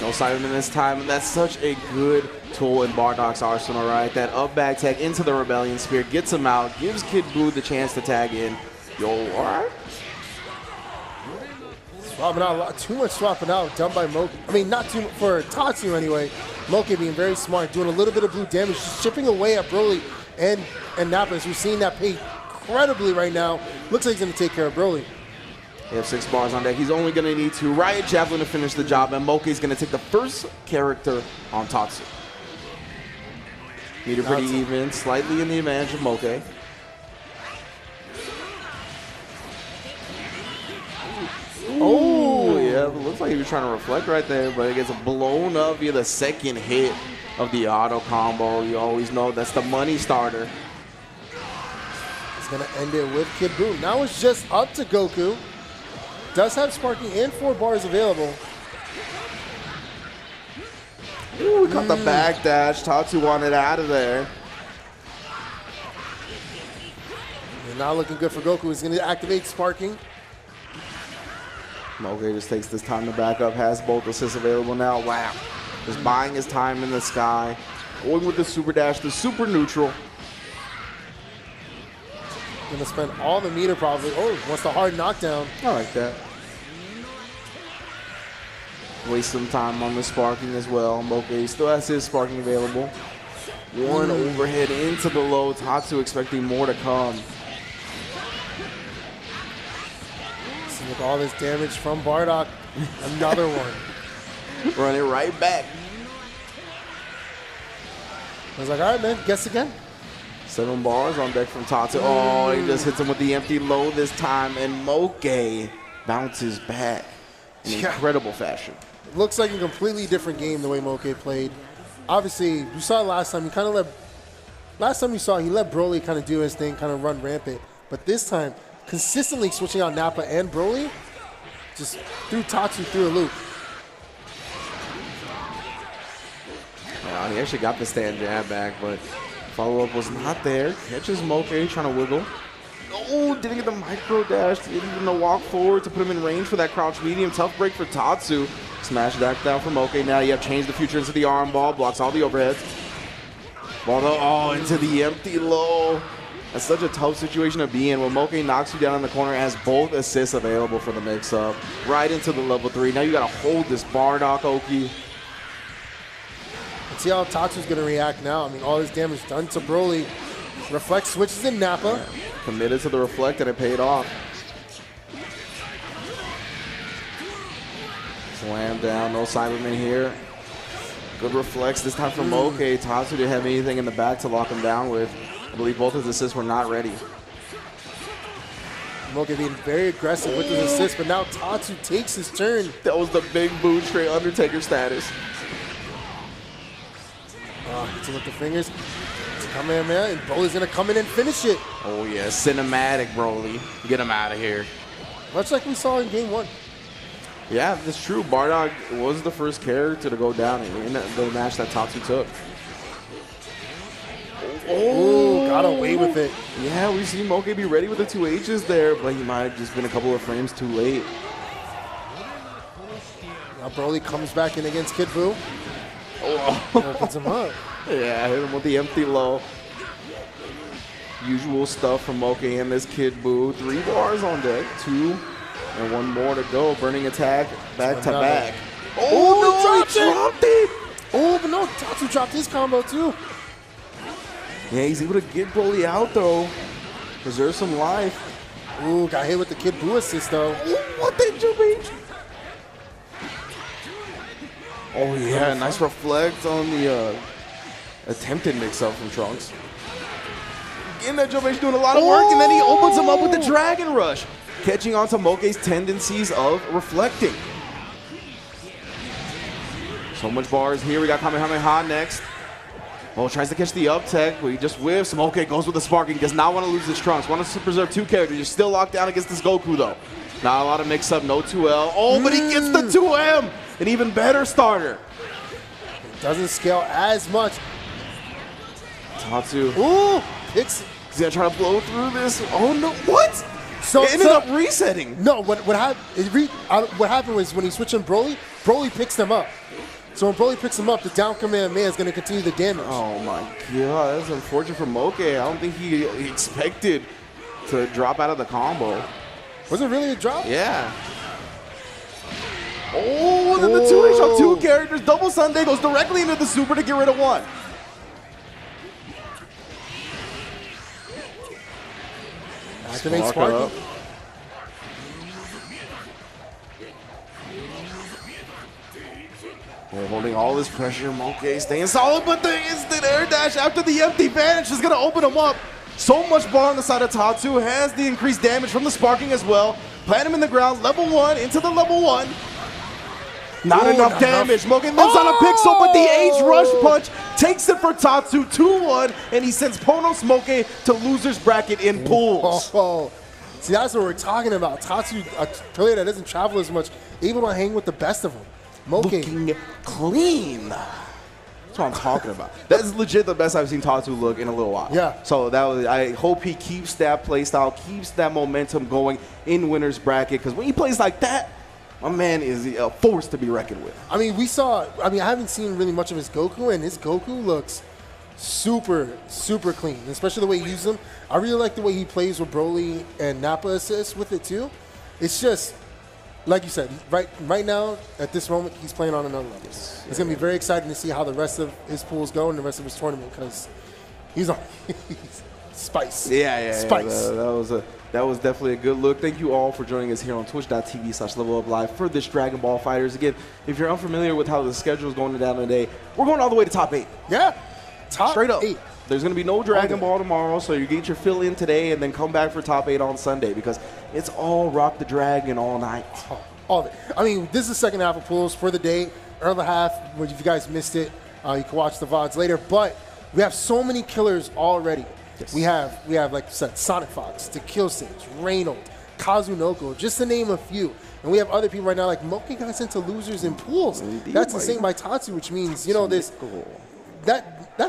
No Cyberman this time. That's such a good tool in Bardock's arsenal, right? That up back tech into the Rebellion Spear, gets him out, gives Kid Buu the chance to tag in. Yo, all right. Swapping out a lot, too much swapping out done by Moke. I mean, not too much for Tatsu anyway. Moke being very smart, doing a little bit of blue damage, just chipping away at Broly and Nappa. As we're seeing that pay incredibly right now. Looks like he's going to take care of Broly. They have 6 bars on deck. He's only going to need 2. Riot Javelin to finish the job, and Moke is going to take the first character on Tatsu. Meter pretty even, slightly in the advantage of Moke. Oh, yeah, it looks like he was trying to reflect right there, but it gets blown up via the second hit of the auto combo. You always know that's the money starter. He's going to end it with Kid Buu. Now it's just up to Goku. Does have sparking and 4 bars available. Ooh, we caught the backdash. Tatsu wanted out of there. And not looking good for Goku. He's going to activate sparking. Moke just takes this time to back up, has both assists available now. Wow. Just buying his time in the sky. Going with the super dash, the super neutral. Going to spend all the meter probably. Oh, wants the hard knockdown. I like that. Waste some time on the sparking as well. Moke still has his sparking available. One overhead into the low. Tatsu expecting more to come. See, with all this damage from Bardock, another one. Run it right back. I was like, all right, man, guess again. 7 bars on deck from Tatsu. Oh, he just hits him with the empty low this time, and Moke bounces back in incredible fashion. Looks like a completely different game the way Moke played. Obviously, you saw last time, last time you saw, he let Broly kind of do his thing, kind of run rampant. But this time, consistently switching out Nappa and Broly, just threw Tatsu through a loop. He actually got the stand jab back, but follow-up was not there. Catches Moke trying to wiggle. Oh, didn't get the micro dash, didn't even the walk forward to put him in range for that crouch medium. Tough break for Tatsu. Smash that down for Moke. Now you have changed the future into the arm ball, blocks all the overheads. Ball though, oh, into the empty low. That's such a tough situation to be in when Moke knocks you down in the corner, has both assists available for the mix-up. Right into the level 3. Now you gotta hold this Bardock, Oki. Let's see how Tatsu's gonna react now. I mean, all this damage done to Broly. Reflect switches in Nappa. Yeah. Committed to the reflect and it paid off. Slam down, no Cyberman here. Good reflex this time from Moke. Tatsu didn't have anything in the back to lock him down with. I believe both his assists were not ready. Moke being very aggressive with his assist, but now Tatsu takes his turn. That was the big boot, straight Undertaker status. Hits him with the fingers. Kamehameha, and Broly's gonna come in and finish it. Oh yeah, cinematic Broly. Get him out of here. Much like we saw in game 1. Yeah, that's true. Bardock was the first character to go down in the match that Tatsu took. Oh, got away with it. Yeah, we see Moke be ready with the 2 H's there, but he might have just been a couple of frames too late. Now Broly comes back in against Kid Buu. Oh. Opens him up. Yeah, hit him with the empty low. Usual stuff from Moke and this Kid Buu. 3 bars on deck, 2 and 1 more to go. Burning attack, back to back. Oh, no, he dropped it! Oh, but no, Tatsu dropped his combo too. Yeah, he's able to get Broly out though. Preserve some life. Ooh, got hit with the Kid Buu assist though. Ooh, what did you mean? Oh yeah, nice reflect on the attempted mix-up from Trunks. Again, that jump doing a lot of work, and then he opens him up with the Dragon Rush, catching on to Moke's tendencies of reflecting. So much bars here. We got Kamehameha next. Oh, tries to catch the up tech, but he just whiffs. Moke goes with the sparking. Does not want to lose his Trunks. Wants to preserve 2 characters. You're still locked down against this Goku, though. Not a lot of mix-up, no 2L. Oh, but he gets the 2M! An even better starter. Doesn't scale as much. Tatsu. Ooh, it's... He's going to try to blow through this. Oh, no. What? So, it ended up resetting. No, what happened was when he switched on Broly, Broly picks them up. So when Broly picks him up, the down Kamehameha is going to continue the damage. Oh, my God. That's unfortunate for Moke. I don't think he expected to drop out of the combo. Was it really a drop? Yeah. Oh, then the 2H on 2 characters. Double Sunday goes directly into the super to get rid of 1. Activate Sparky. Well, holding all this pressure, Moke staying solid, but the instant air dash after the empty vanish is going to open him up. So much bar on the side of Tatsu, has the increased damage from the sparking as well. Plant him in the ground, level 1, into the level 1. Not enough damage. Moke lives on a pixel, but the H rush punch takes it for Tatsu 2-1, and he sends Ponos Moke to loser's bracket in pools. Oh. See, that's what we're talking about. Tatsu, a player that doesn't travel as much, able to hang with the best of them. Moke. Looking clean. That's what I'm talking about. That's legit the best I've seen Tatsu look in a little while. Yeah. So that was, I hope he keeps that play style, keeps that momentum going in winner's bracket, because when he plays like that, my man is a force to be reckoned with. I mean, I haven't seen really much of his Goku, and his Goku looks super, super clean, especially the way he uses them. I really like the way he plays with Broly and Nappa assists with it too. It's just, like you said, right now, at this moment, he's playing on another level. Yes. It's going to be very exciting to see how the rest of his pools go and the rest of his tournament, because he's on spice. Yeah. Spice. That was definitely a good look. Thank you all for joining us here on twitch.tv/leveluplive for this Dragon Ball FighterZ. Again, if you're unfamiliar with how the schedule is going down today, we're going all the way to top 8. Yeah. Top Straight up. 8. There's going to be no Dragon Ball tomorrow, so you get your fill in today and then come back for top 8 on Sunday, because it's all Rock the Dragon all night. All of it. I mean, this is the second half of pools for the day. Early half, if you guys missed it, you can watch the VODs later. But we have so many killers already. Yes. We have, like you said, Sonic Fox, The Kill Stage, Reynold, Kazunoko, just to name a few. And we have other people right now, like Moki got sent to losers in pools. Indeed, that's insane by Tatsu, which means, you know, that's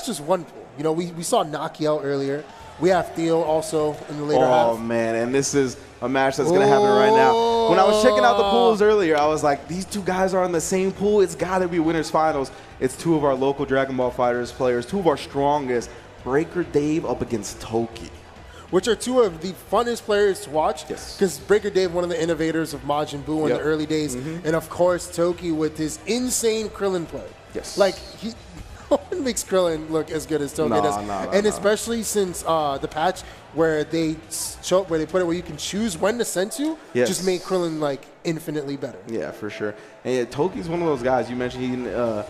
just one pool. You know, we saw Nakiel earlier. We have Theo also in the later half. Oh, man, and this is a match that's going to happen right now. When I was checking out the pools earlier, I was like, these two guys are in the same pool. It's got to be winners finals. It's two of our local Dragon Ball FighterZ players, two of our strongest. Breaker Dave up against Toki. Which are two of the funnest players to watch. Yes. Because Breaker Dave, one of the innovators of Majin Buu in the early days. And, of course, Toki with his insane Krillin play. Yes. Like, no one makes Krillin look as good as Toki does. And especially since the patch where they put it where you can choose when to send to, just made Krillin, like, infinitely better. Yeah, for sure. And yeah, Toki's one of those guys. You mentioned he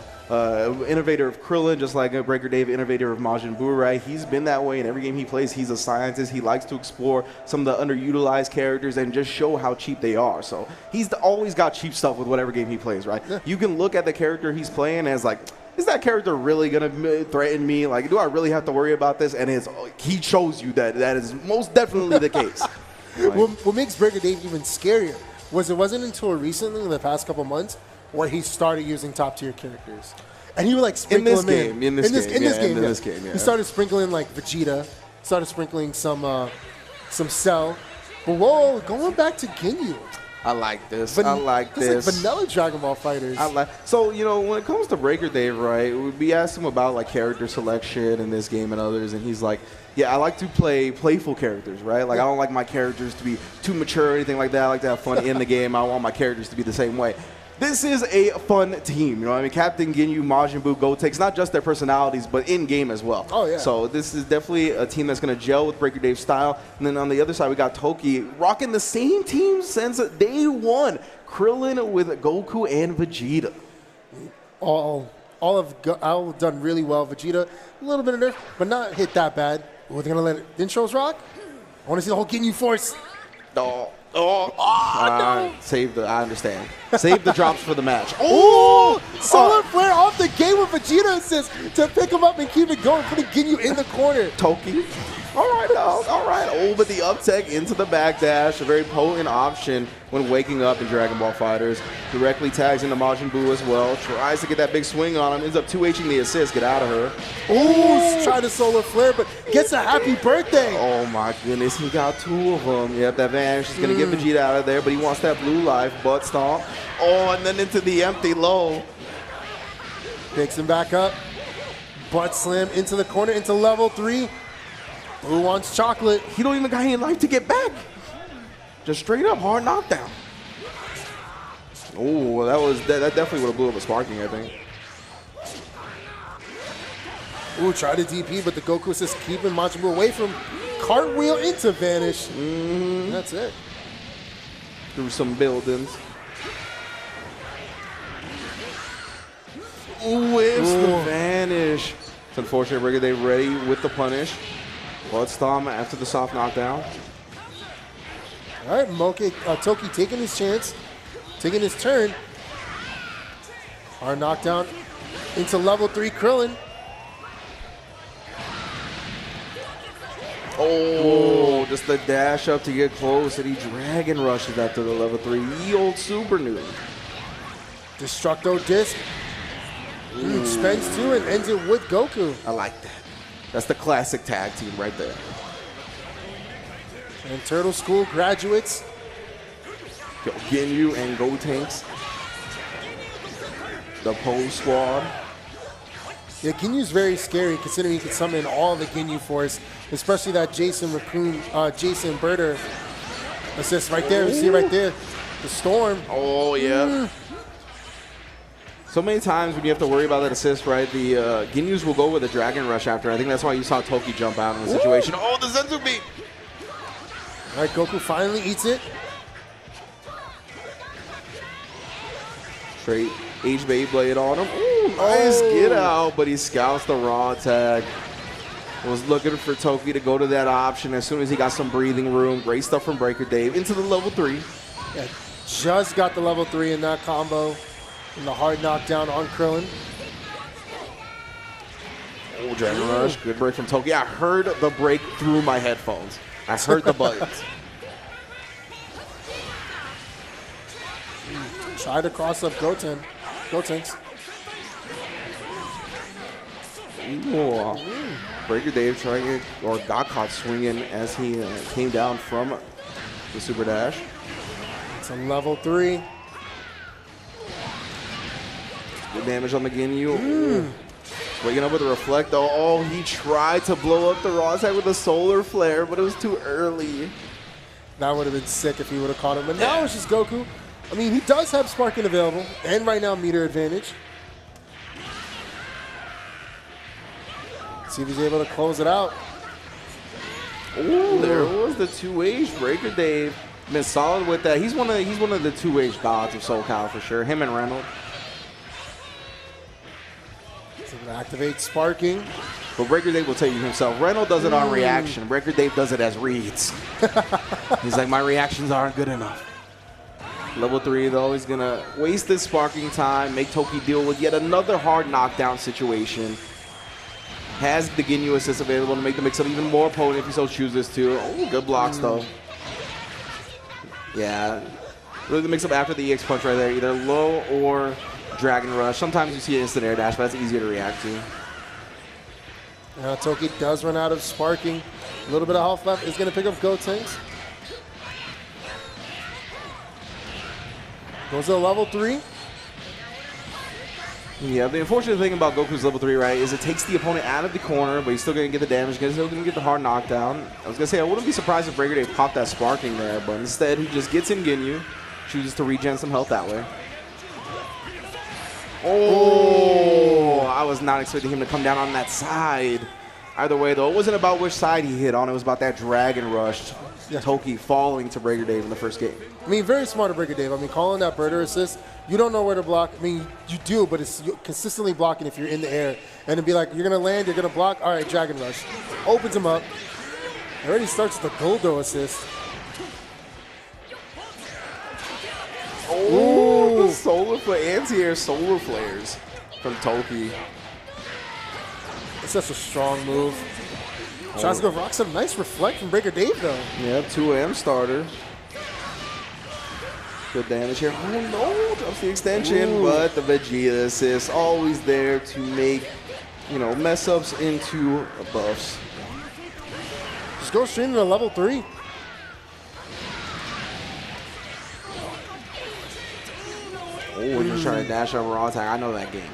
innovator of Krillin, just like Breaker Dave, innovator of Majin Buu, right? He's been that way in every game he plays. He's a scientist. He likes to explore some of the underutilized characters and just show how cheap they are. So he's always got cheap stuff with whatever game he plays, right? Yeah. You can look at the character he's playing as like, is that character really going to threaten me? Like, do I really have to worry about this? And he shows you that that is most definitely the case. Like, what makes Breaker Dave even scarier was it wasn't until recently, in the past couple months, where he started using top-tier characters. And he would, like, sprinkle them in. In this game, He started sprinkling, like, Vegeta, started sprinkling some Cell. But, whoa, going back to Ginyu. I like this. I like this. Like vanilla Dragon Ball FighterZ. So, you know, when it comes to Breaker Dave, right, we asked him about, like, character selection in this game and others, and he's like, yeah, I like to play playful characters, right? Like, I don't like my characters to be too mature or anything like that. I like to have fun in the game. I want my characters to be the same way. This is a fun team, you know what I mean? Captain Ginyu, Majin Buu, Gotenks, not just their personalities, but in-game as well. Oh, yeah. So this is definitely a team that's going to gel with Breaker Dave's style. And then on the other side, we got Toki rocking the same team since day one. Krillin with Goku and Vegeta. All done really well. Vegeta, a little bit of nerf, but not hit that bad. We're going to let intros rock. I want to see the whole Ginyu force. No. No. I understand. Save the drops for the match. Oh! Solar Flare off the game with Vegeta assist to pick him up and keep it going, putting Ginyu in the corner. Toki. All right, dog. All right. Oh, but the up tech into the backdash, a very potent option when waking up in Dragon Ball FighterZ. Directly tags into Majin Buu as well. Tries to get that big swing on him. Ends up 2H'ing the assist. Get out of her. Ooh, try to Solar Flare, but gets a happy birthday. Oh, my goodness. He got two of them. Yep, that Vanish is going to get Vegeta out of there, but he wants that blue life. Butt stomp. Oh, and then into the empty low. Picks him back up. Butt slam into the corner, into level 3. Who wants chocolate? He don't even got any life to get back. Just straight up hard knockdown. Oh, that definitely would have blew up a sparking, I think. Ooh, try to DP, but the Goku assist keeping Majin Buu away from cartwheel into Vanish. That's it. Through some buildings. Ooh, it's the Vanish. It's unfortunate. Breaker Dave ready with the punish. Blood Stomp after the soft knockdown. All right, Toki taking his chance, taking his turn. Hard knockdown into level 3 Krillin. Oh, just the dash up to get close, and he dragon rushes after the level 3. Ye old super noob. Destructo Disc. Spends 2 and ends it with Goku. I like that. That's the classic tag team right there. And Turtle School graduates. Ginyu and Gotenks. The Pose Squad. Yeah, Ginyu's very scary considering he can summon all the Ginyu force, especially that Jason Birder assist right there. You see right there, the Storm. Oh, yeah. So many times when you have to worry about that assist, right, the Ginyus will go with a Dragon Rush after. I think that's why you saw Toki jump out in the situation. Oh, the Zenzu beat! All right, Goku finally eats it. Straight H-Beyblade on him. Ooh, nice get out, but he scouts the raw tag. Was looking for Toki to go to that option as soon as he got some breathing room. Great stuff from Breaker Dave into the level 3. Yeah, Just got the level 3 in that combo. And the hard knockdown on Krillin. Oh, Dragon Rush. Good break from Toki. I heard the break through my headphones. I heard the buttons. Try to cross up Gotenks. Breaker Dave trying or got caught swinging as he came down from the super dash. It's a level 3. Good damage on the Ginyu. Waking up with a reflect though. Oh, he tried to blow up the raw attack with a solar flare, but it was too early. That would have been sick if he would have caught him. But now it's just Goku. I mean, he does have Sparking available, and right now meter advantage. See if he's able to close it out. Ooh, there was the 2H. Breaker Dave been solid with that. He's one of the 2H gods of SoCal for sure. Him and Reynolds. So gonna activate Sparking. But Breaker Dave will tell you himself. Reynolds does it on reaction. Breaker Dave does it as reads. He's like, my reactions aren't good enough. Level 3 though is gonna waste this Sparking time, make Toki deal with yet another hard knockdown situation. Has the Ginyu assist available to make the mix-up even more potent if he so chooses to. Oh, good blocks though. Yeah, really the mix-up after the EX punch right there, either low or Dragon Rush. Sometimes you see an instant air dash, but that's easier to react to. Now Toki does run out of Sparking. A little bit of health left. Is going to pick up Gotenks. Goes to level 3. Yeah, the unfortunate thing about Goku's level 3, right, is it takes the opponent out of the corner, but he's still going to get the damage, he's still going to get the hard knockdown. I was going to say, I wouldn't be surprised if Breaker Dave popped that Sparking there, but instead he just gets in Ginyu, chooses to regen some health that way. Oh, I was not expecting him to come down on that side. Either way, though, it wasn't about which side he hit on. It was about that Dragon Rush. Toki falling to Breaker Dave in the first game. I mean, very smart of Breaker Dave. I mean, calling that birder assist, you don't know where to block. I mean, you do, but it's consistently blocking if you're in the air. And it'd be like, you're going to land, you're going to block. All right, Dragon Rush. Opens him up. Already starts the Goldo assist. Oh, the solar flare, anti-air solar flares from Toki. It's such a strong move. Tries to go rock some nice reflect from Breaker Dave, though. Yeah, 2M starter. Good damage here. Oh, no. Drops the extension, but the Vegeta assist always there to make, you know, mess-ups into buffs. Just go straight into level 3. Oh, just trying to dash over raw attack. I know that game.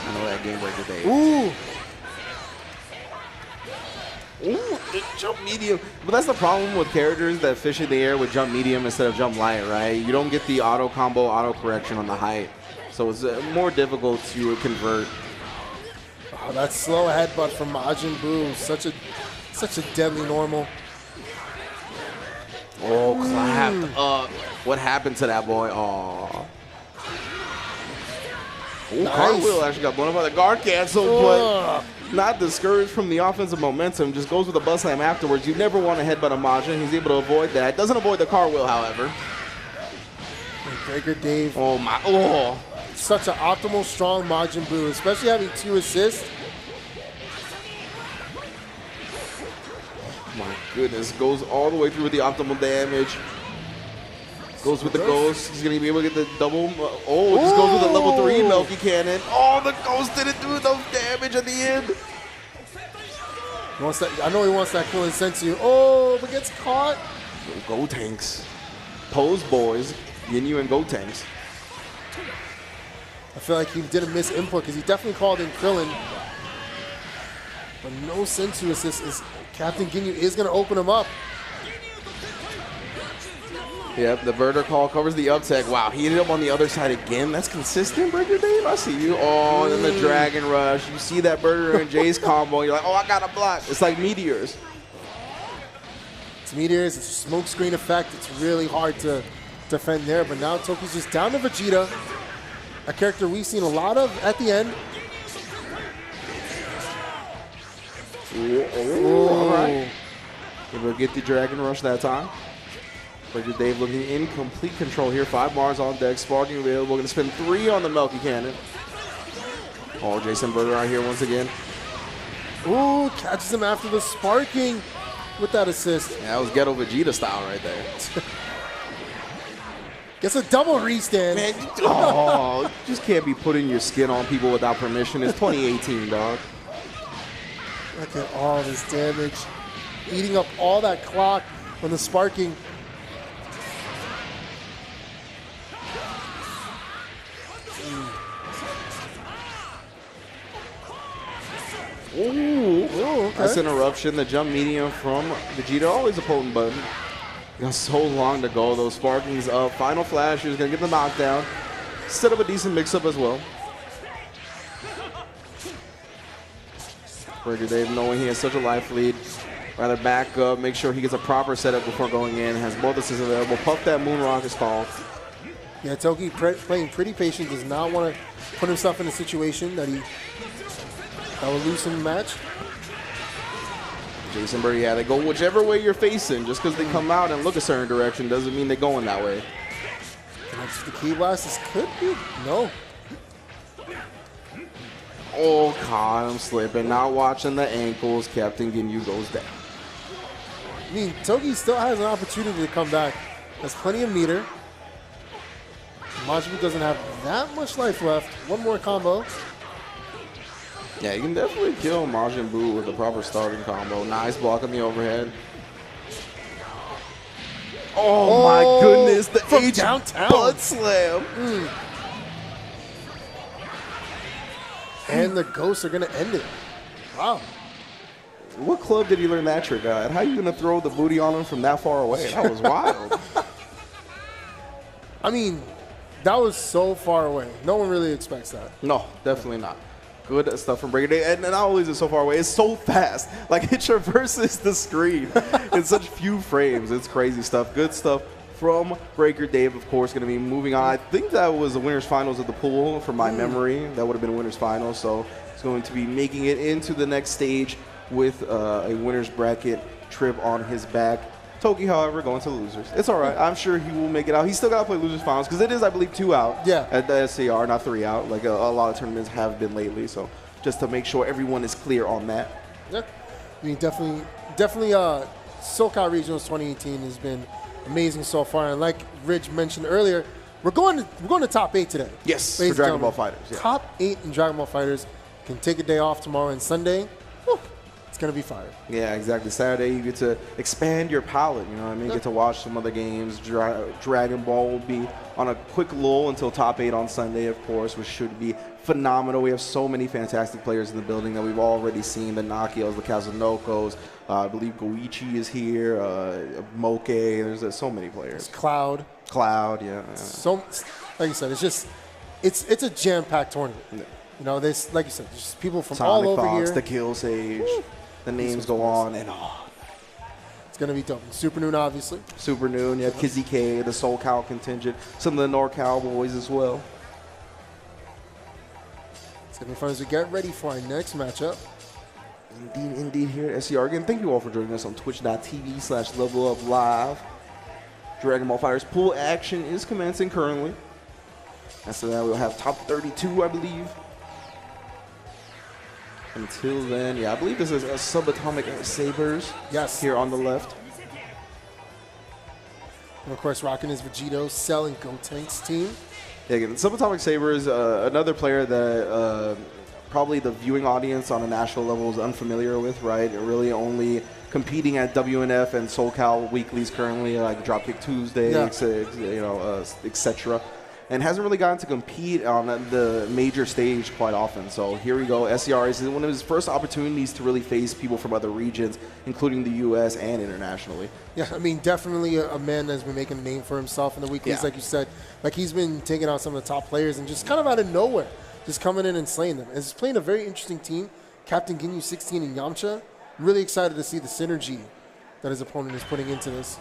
I know that game, Breaker Dave. Ooh. Ooh, jump medium. But that's the problem with characters that fish in the air with jump medium instead of jump light, right? You don't get the auto combo, auto correction on the height. So it's more difficult to convert. Oh, that slow headbutt from Majin Buu. Such a deadly normal. Oh, clapped up. What happened to that boy? Oh. Ooh, Nice. Cartwheel actually got blown up by the guard cancel, but not discouraged from the offensive momentum. Just goes with a bus slam afterwards. You never want to headbutt a Majin. He's able to avoid that. Doesn't avoid the cartwheel, however. And Breaker Dave. Oh, my. Oh. Such an optimal, strong Majin Buu, especially having 2 assists. My goodness. Goes all the way through with the optimal damage. Goes with the ghost. He's going to be able to get the double. Oh, just goes with the level 3 Melky Cannon. Oh, the ghost didn't do enough damage at the end. He wants that, I know he wants that killing sensu. Oh, but gets caught. Go Tanks. Pose boys. Ginyu and Go Tanks. I feel like he didn't miss input because he definitely called in Krillin. But no sensu assist. Is Captain Ginyu is going to open him up. Yep, the Verter call covers the up tech. Wow, he ended up on the other side again. That's consistent, Breaker Dave. I see you. Oh, and then the Dragon Rush. You see that Verter and Jay's combo. You're like, oh, I got a block. It's like meteors. It's meteors. It's a smoke screen effect. It's really hard to defend there. But now Toki's just down to Vegeta, a character we've seen a lot of at the end. Ooh, all right. We'll get the Dragon Rush that time. Breaker Dave looking in complete control here. 5 bars on deck. Sparking available. Going to spend 3 on the Melky Cannon. Oh, Jason Berger out here once again. Ooh, catches him after the sparking with that assist. Yeah, that was Ghetto Vegeta style right there. Gets a double restand. Man, oh, you just can't be putting your skin on people without permission. It's 2018, dog. Look at all this damage. Eating up all that clock when the sparking. Ooh, okay. That's interruption. The jump medium from Vegeta, always a potent button. Got so long to go. Those sparkings up. Final flash is going to get the knockdown. Set up a decent mix-up as well. Breaker Dave, knowing he has such a life lead, rather back up, make sure he gets a proper setup before going in. Has both assists available. Puff that Moonrock is called. Yeah, Toki playing pretty patient. Does not want to put himself in a situation that will lose him the match. Jason Berger, yeah, they go whichever way you're facing. Just because they come out and look a certain direction doesn't mean they're going that way. Connects the key blast. This could be. No. Oh, God, I'm slipping. Not watching the ankles. Captain Ginyu goes down. I mean, Togi still has an opportunity to come back. Has plenty of meter. Majin Buu doesn't have that much life left. One more combo. Yeah, you can definitely kill Majin Buu with the proper starting combo. Nice block on the overhead. Oh, my goodness. The from H downtown. butt slam. And the ghosts are going to end it. Wow. What club did he learn that trick at? How are you going to throw the booty on him from that far away? That was wild. I mean, that was so far away. No one really expects that. No, definitely not. Good stuff from Breaker Dave. And not only is it so far away, it's so fast. Like, it traverses the screen in such few frames. It's crazy stuff. Good stuff from Breaker Dave, of course, going to be moving on. I think that was the winner's finals of the pool, from my memory. That would have been winner's finals. So it's going to be making it into the next stage with a winner's bracket trip on his back. Toki, however, going to the losers. It's all right. I'm sure he will make it out. He's still got to play losers finals because it is, I believe, 2 out at the SCR, not 3 out, like a lot of tournaments have been lately. So just to make sure everyone is clear on that. Yeah. I mean, definitely, SoCal Regionals 2018 has been amazing so far. And like Rich mentioned earlier, we're going to top 8 today. Yes, for Dragon Ball FighterZ. Yeah. Top 8 in Dragon Ball FighterZ. Can take a day off tomorrow and Sunday. Whew, it's going to be fire. Yeah, exactly. Saturday, you get to expand your palette, you know what I mean? Get to watch some other games. Dragon Ball will be on a quick lull until top 8 on Sunday, of course, which should be phenomenal. We have so many fantastic players in the building that we've already seen. The Nakios, the Kazunokos, I believe Goichi is here, Moke. There's so many players. Cloud, yeah. So, like you said, it's a jam-packed tournament. Yeah. You know, there's, like you said, just people from Sonic all over Fox, here. the Kill Sage, the names go on and on. It's going to be dope. Super Noon, obviously. Super Noon, you have Kizzy K, the SoCal contingent, some of the NorCal boys as well. It's going to be fun as we get ready for our next matchup. Indeed, here at SCR. Again, thank you all for joining us on twitch.tv/leveluplive. Dragon Ball FighterZ pool action is commencing currently. After that, we'll have top 32, I believe. Until then, yeah, I believe this is a Subatomic Sabers. Yes. Here on the left. And of course, rocking his Vegito, Cell, and Gotenks team. Yeah, again, Subatomic Sabers, another player that probably the viewing audience on a national level is unfamiliar with, right? Really only competing at WNF and SoCal weeklies currently, like Dropkick Tuesday, etc. And hasn't really gotten to compete on the major stage quite often. So here we go. SCR is one of his first opportunities to really face people from other regions, including the U.S. and internationally. Yeah, I mean, definitely a man that's been making a name for himself in the weeklies, like you said. Like, he's been taking out some of the top players and just kind of out of nowhere, just coming in and slaying them. And he's playing a very interesting team. Captain Ginyu 16 and Yamcha. I'm really excited to see the synergy that his opponent is putting into this.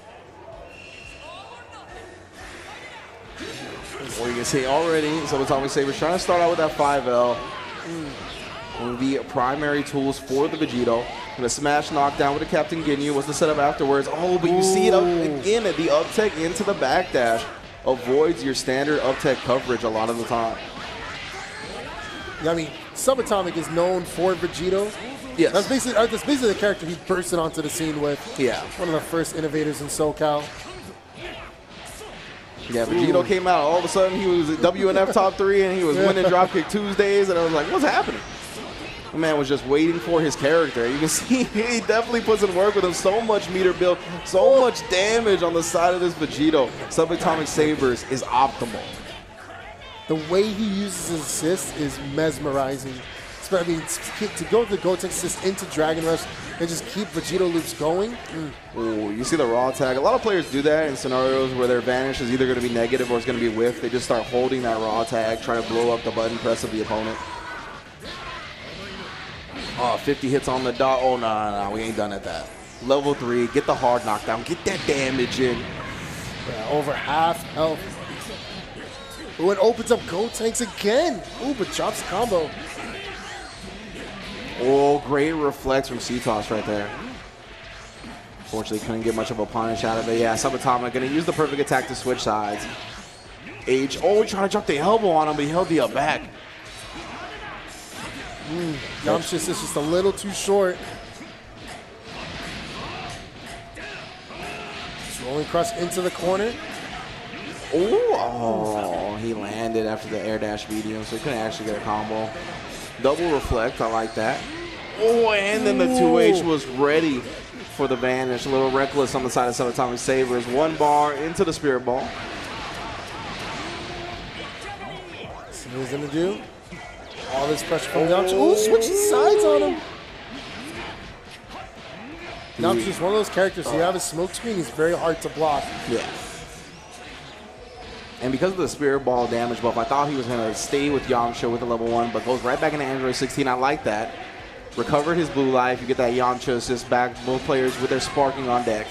Well, you can see already, Subatomic Sabers trying to start out with that 5L. One of the primary tools for the Vegito. Gonna smash knockdown with the Captain Ginyu. What's the setup afterwards? Oh, but you see it up again at the up tech into the backdash. Avoids your standard up tech coverage a lot of the time. Yeah, I mean, Subatomic is known for Vegito. Yes. That's basically the character he bursted onto the scene with. Yeah. One of the first innovators in SoCal. Yeah, Vegito came out. All of a sudden, he was at WNF top 3, and he was winning Dropkick Tuesdays, and I was like, what's happening? The man was just waiting for his character. You can see he definitely puts in work with him. So much meter build, so much damage on the side of this Vegito. Subatomic Sabers is optimal. The way he uses his assist is mesmerizing. I mean, to go with the Gotenks assist into Dragon Rush and just keep Vegito loops going. Ooh, you see the raw tag. A lot of players do that in scenarios where their vanish is either going to be negative or it's going to be whiff. They just start holding that raw tag, trying to blow up the button press of the opponent. Oh, 50 hits on the dot. Oh, no, we ain't done at that. Level 3, get the hard knockdown, get that damage in. Yeah, over half health. Ooh, it opens up Gotenks again. Ooh, but drops the combo. Oh, great reflex from C-Toss right there. Fortunately, couldn't get much of a punish out of it. Yeah, Subatomic going to use the perfect attack to switch sides. H, oh, trying to drop the elbow on him, but he held the up back. Yamcha's is just a little too short. Just rolling across into the corner. Oh, he landed after the air dash medium, so he couldn't actually get a combo. Double reflect, I like that. Oh, and then the 2H was ready for the vanish. A little reckless on the side of Subatomic Sabers. 1 bar into the Spirit Ball. See what he's going to do. All this pressure from Yamcha. Ooh, switching sides on him. Yamcha's one of those characters, you have a smoke screen, he's very hard to block. Yeah. And because of the Spirit Ball damage buff, I thought he was going to stay with Yamcha with the level 1, but goes right back into Android 16. I like that. Recovered his blue life. You get that Yamcha assist back. Both players with their sparking on deck.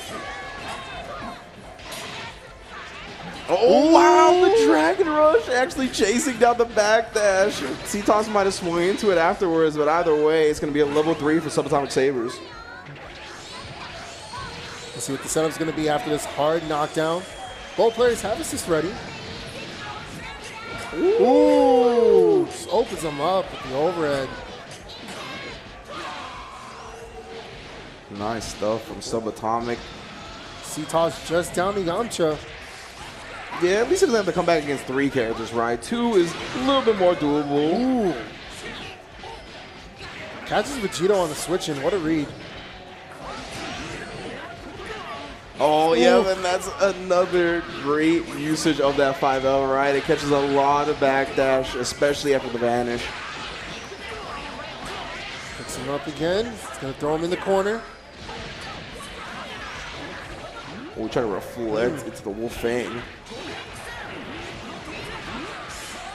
Oh, wow. The Dragon Rush actually chasing down the backdash. C-Toss might have swung into it afterwards, but either way, it's going to be a level 3 for Subatomic Sabers. Let's see what the setup's going to be after this hard knockdown. Both players have assist ready. Ooh, just opens them up with the overhead. Nice stuff from Subatomic. C-Toss just down to Yamcha. Yeah, at least he doesn't have to come back against 3 characters, right? 2 is a little bit more doable. Ooh. Catches Vegito on the switch in. What a read. Oh, yeah, and that's another great usage of that 5L, right? It catches a lot of backdash, especially after the vanish. Picks him up again. It's going to throw him in the corner. Oh, we try to reflect into the Wolf Fang.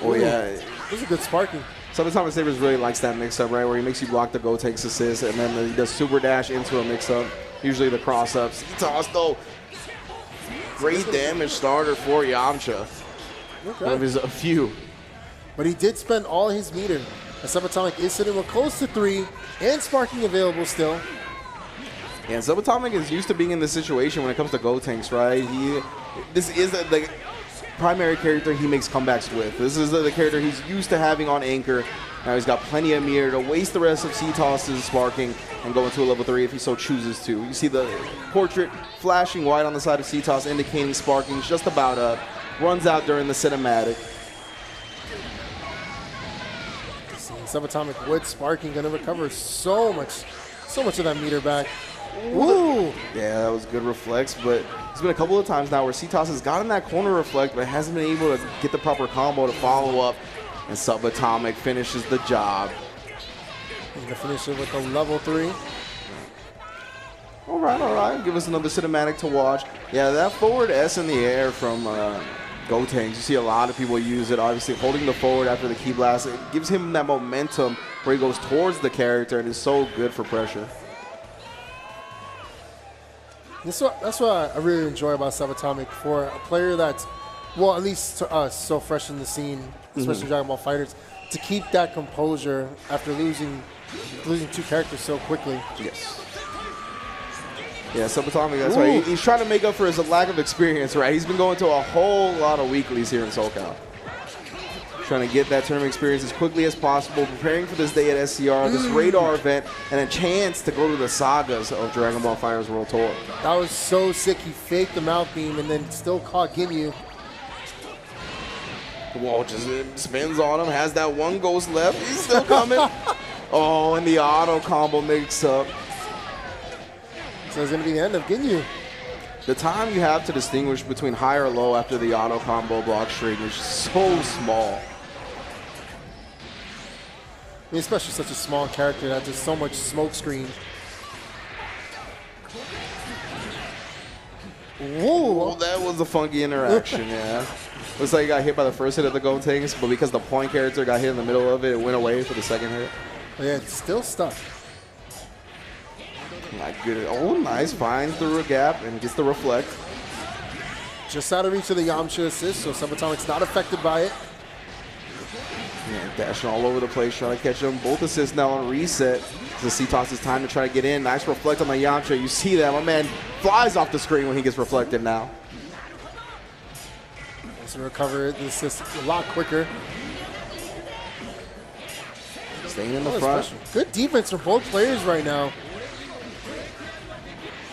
Oh, yeah. This is a good sparking. Subatomic Sabers really likes that mix-up, right? Where he makes you block the Gotenks assist, and then he does super dash into a mix-up. Usually the cross-ups. C-Toss, though. Great damage starter for Yamcha. Okay. One of his a few. But he did spend all his meter. And Subatomic is sitting with close to 3 and sparking available still. Yeah, and Subatomic is used to being in this situation when it comes to Gotenks, right? This is the primary character he makes comebacks with. This is the character he's used to having on Anchor. Now he's got plenty of meter to waste the rest of C-Toss's sparking and go into a level 3 if he so chooses to. You see the portrait flashing white on the side of C-Toss indicating sparking's just about up. Runs out during the cinematic. Subatomic with sparking going to recover so much of that meter back. Ooh. Yeah, that was good reflex, but it's been a couple of times now where C-Toss has gotten that corner reflect, but hasn't been able to get the proper combo to follow up. And Subatomic finishes the job. He's going to finish it with a level 3. All right. Give us another cinematic to watch. Yeah, that forward S in the air from Gotenks. You see a lot of people use it. Obviously, holding the forward after the key blast. It gives him that momentum where he goes towards the character and is so good for pressure. That's what I really enjoy about Subatomic. For a player that's, well, at least to us, so fresh in the scene, especially Dragon Ball FighterZ, to keep that composure after losing 2 characters so quickly. Yes. Yeah, Subatomic, that's right. He's trying to make up for his lack of experience, right? He's been going to a whole lot of weeklies here in SoCal. Trying to get that tournament experience as quickly as possible, preparing for this day at SCR, this radar event, and a chance to go to the sagas of Dragon Ball FighterZ World Tour. That was so sick. He faked the mouth beam and then still caught Ginyu. Whoa, just spins on him, has that one ghost left. He's still coming. Oh, and the auto combo mix up. So it's going to be the end of Ginyu. The time you have to distinguish between high or low after the auto combo block string is so small. I mean, especially such a small character that there's so much smoke screen. Whoa! Well, that was a funky interaction, yeah. Looks like he got hit by the first hit of the Gotenks, but because the point character got hit in the middle of it, it went away for the second hit. Yeah, it's still stuck. Not good. Oh, nice. Finds the gap and gets the reflect. Just out of reach of the Yamcha assist, so Subatomic's not affected by it. Yeah, dashing all over the place, trying to catch him. Both assists now on reset. So C-Toss's time to try to get in. Nice reflect on the Yamcha. You see that. My man flies off the screen when he gets reflected now. To recover the assist a lot quicker. Staying in the front. Good defense from both players right now.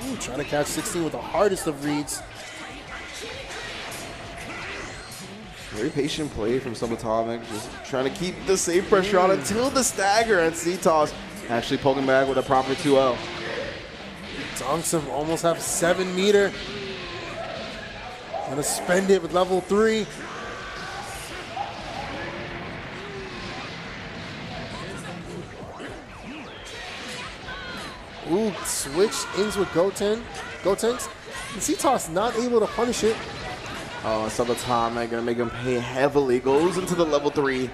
Ooh, trying to catch 16 with the hardest of reads. Very patient play from Subatomic. Just trying to keep the safe pressure on until the stagger, and C-Toss actually poking back with a proper 2L. Dunks him, almost have 7 meter. Gonna spend it with level 3. Ooh, switch ends with Gotenks. And C-Toss not able to punish it. Oh, Subatomic gonna make him pay heavily. Goes into the level 3.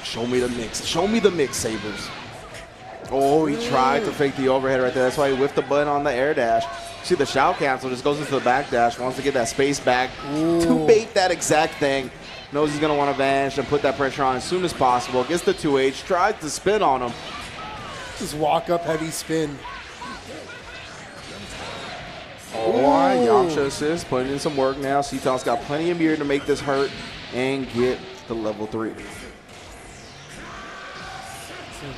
Show me the mix. Show me the mix, Sabers. Oh, he tried to fake the overhead right there. That's why he whiffed the button on the air dash. See the shout cancel, just goes into the back dash, wants to get that space back to bait that exact thing. Knows he's going to want to vanish and put that pressure on as soon as possible. Gets the 2H, tries to spin on him. Just walk up heavy spin. Oh, Yamcha assist, putting in some work now. C-Toss got plenty of meter to make this hurt and get the level 3.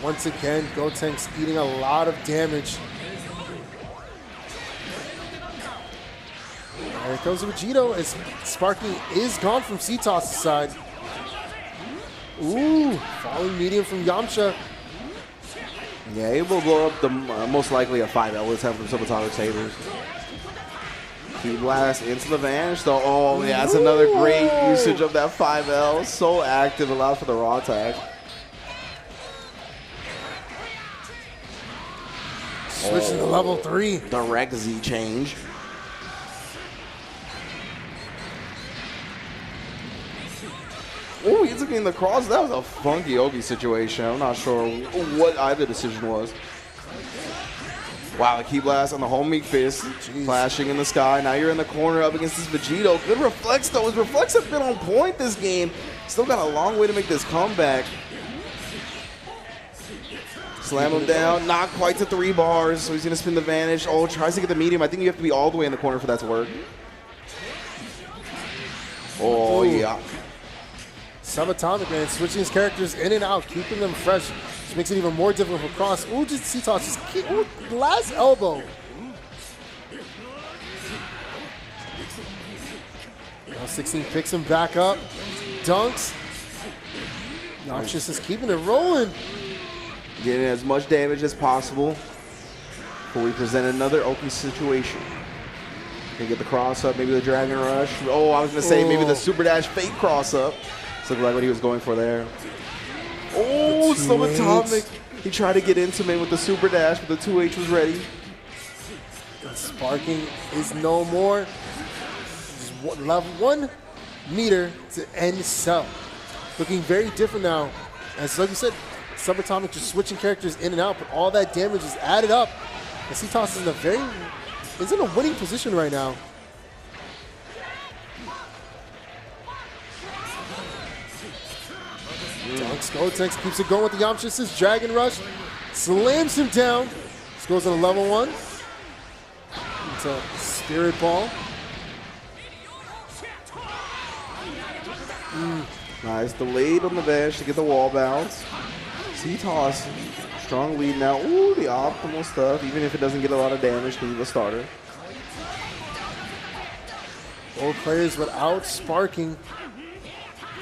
Once again, Gotenks eating a lot of damage. There goes Vegito as Sparky is gone from C-Toss's side. Ooh, falling medium from Yamcha. Yeah, it will blow up the most likely a 5L this time from Subatomic Sabers. Key blast into the vanish though. Oh yeah, that's another great usage of that 5L. So active, allows for the raw tag. Switching to level 3. Direct Z change. Oh, he's looking in the cross. That was a funky Ogi situation. I'm not sure what either decision was. Wow, the key blast on the homing fist. Flashing in the sky. Now you're in the corner up against this Vegito. Good reflex though. His reflex have been on point this game. Still got a long way to make this comeback. Slam him down, not quite to 3 bars, so he's gonna spin the vanish. Oh, tries to get the medium. I think you have to be all the way in the corner for that to work. Oh, yeah. Subatomic, man, switching his characters in and out, keeping them fresh, which makes it even more difficult for Cross. Ooh, just C-Toss, just keep, ooh, last elbow. Now 16 picks him back up, dunks. Noxious is keeping it rolling. Getting as much damage as possible before we present another Oki situation. Gonna get the cross up, maybe the Dragon Rush. Oh, I was gonna say maybe the Super Dash fake cross up. This looked like what he was going for there. Oh, Subatomic. He tried to get into me with the Super Dash, but the 2H was ready. Sparking is no more. Just level 1 meter to end cell. Looking very different now. As like you said, Subatomic just switching characters in and out, but all that damage is added up. And C-Toss is in a winning position right now. Dunks Gotenks, keeps it going with the Yamcha assist. Dragon Rush slams him down. This goes on a level 1. It's a Spirit Ball. Nice. Delayed on the bench to get the wall bounce. C-Toss. Strong lead now. Ooh, the optimal stuff, even if it doesn't get a lot of damage because of the starter. Both players without sparking.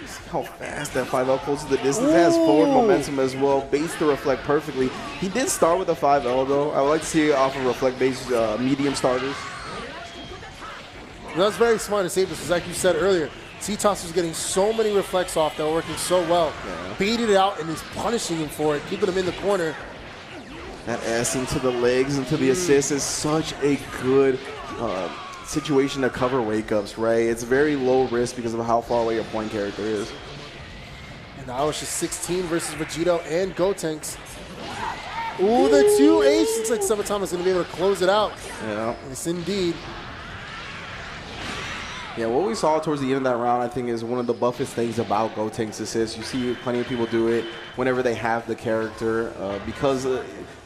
See how fast that 5L closes the distance. Has forward momentum as well. Base to reflect perfectly. He did start with a 5L though. I would like to see it off of reflect based medium starters. That was very smart to save this, because like you said earlier, C-Toss was getting so many reflects off that were working so well. Yeah. Baited it out and is punishing him for it, keeping him in the corner. That S into the legs, into the assist is such a good situation to cover wake-ups, right? It's very low risk because of how far away your point character is. And now it's just 16 versus Vegito and Gotenks. Ooh, the 2H. Looks like Sabatama is going to be able to close it out. Yeah. Yes, indeed. Yeah, what we saw towards the end of that round, I think, is one of the buffest things about Gotenks assist. You see plenty of people do it whenever they have the character because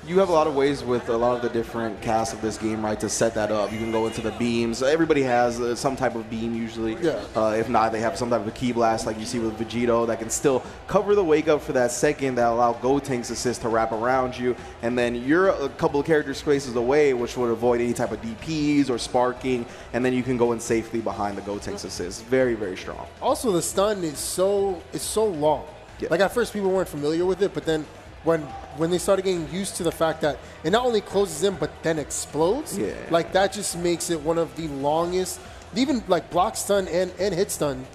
you have a lot of ways with a lot of the different casts of this game, right, to set that up. You can go into the beams. Everybody has some type of beam usually. Yeah. If not, they have some type of a key blast like you see with Vegito that can still cover the wake up for that second that allow Gotenks assist to wrap around you. And then you're a couple of character spaces away, which would avoid any type of DPs or sparking. And then you can go in safely behind the Gotenks assist. Very, very strong. Also, the stun is so long. Yeah. Like at first, people weren't familiar with it, but then when they started getting used to the fact that it not only closes in but then explodes, yeah, like that just makes it one of the longest, even like block stun and hit stun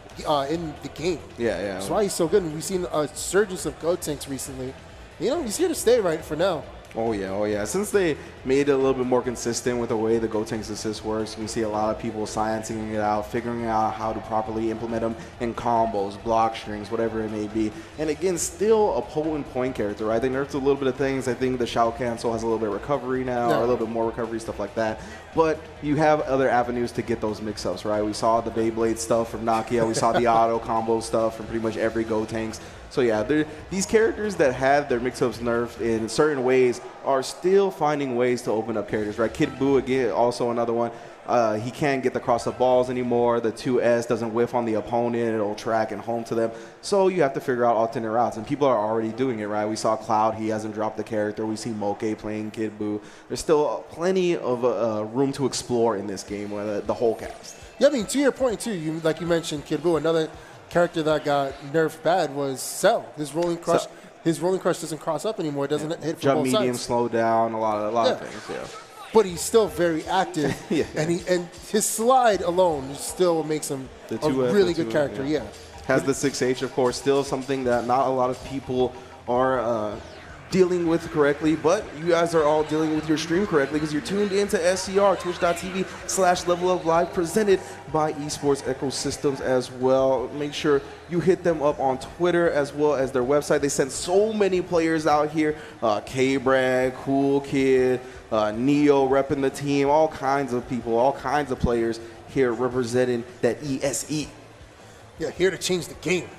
in the game. Yeah, yeah. That's why he's so good. And we've seen a surge of Gotenks recently. You know, he's here to stay right for now. Oh yeah, oh yeah. Since they made it a little bit more consistent with the way the Gotenks assist works, you can see a lot of people sciencing it out, figuring out how to properly implement them in combos, block strings, whatever it may be. And again, still a potent point character, right? They nerfed a little bit of things. I think the shout cancel has a little bit of recovery now, or a little bit more recovery, stuff like that. But you have other avenues to get those mix-ups, right? We saw the Beyblade stuff from Nakia. We saw the auto combo stuff from pretty much every Gotenks. So yeah, these characters that have their mix-ups nerfed in certain ways are still finding ways to open up characters, right? Kid Buu, again, also another one. He can't get the cross-up balls anymore. The 2S doesn't whiff on the opponent. It'll track and home to them. So you have to figure out alternate routes, and people are already doing it, right? We saw Cloud. He hasn't dropped the character. We see Moke playing Kid Buu. There's still plenty of room to explore in this game, the whole cast. Yeah, I mean, to your point, too, like you mentioned, Kid Buu, another character that got nerfed bad was Cell. His rolling crush doesn't cross up anymore. It doesn't hit from Jump both medium, sides. slow down, a lot of things. Yeah. But he's still very active. Yeah. And his slide alone still makes him a really good character. Yeah. Has the 6H, of course, still something that not a lot of people are dealing with correctly, but you guys are all dealing with your stream correctly because you're tuned into SCR, twitch.tv/leveluplive, presented by Esports Ecosystems as well. Make sure you hit them up on Twitter as well as their website. They sent so many players out here. K-Brad, Cool Kid, Neo repping the team, all kinds of people, all kinds of players here representing that ESE. Yeah, here to change the game.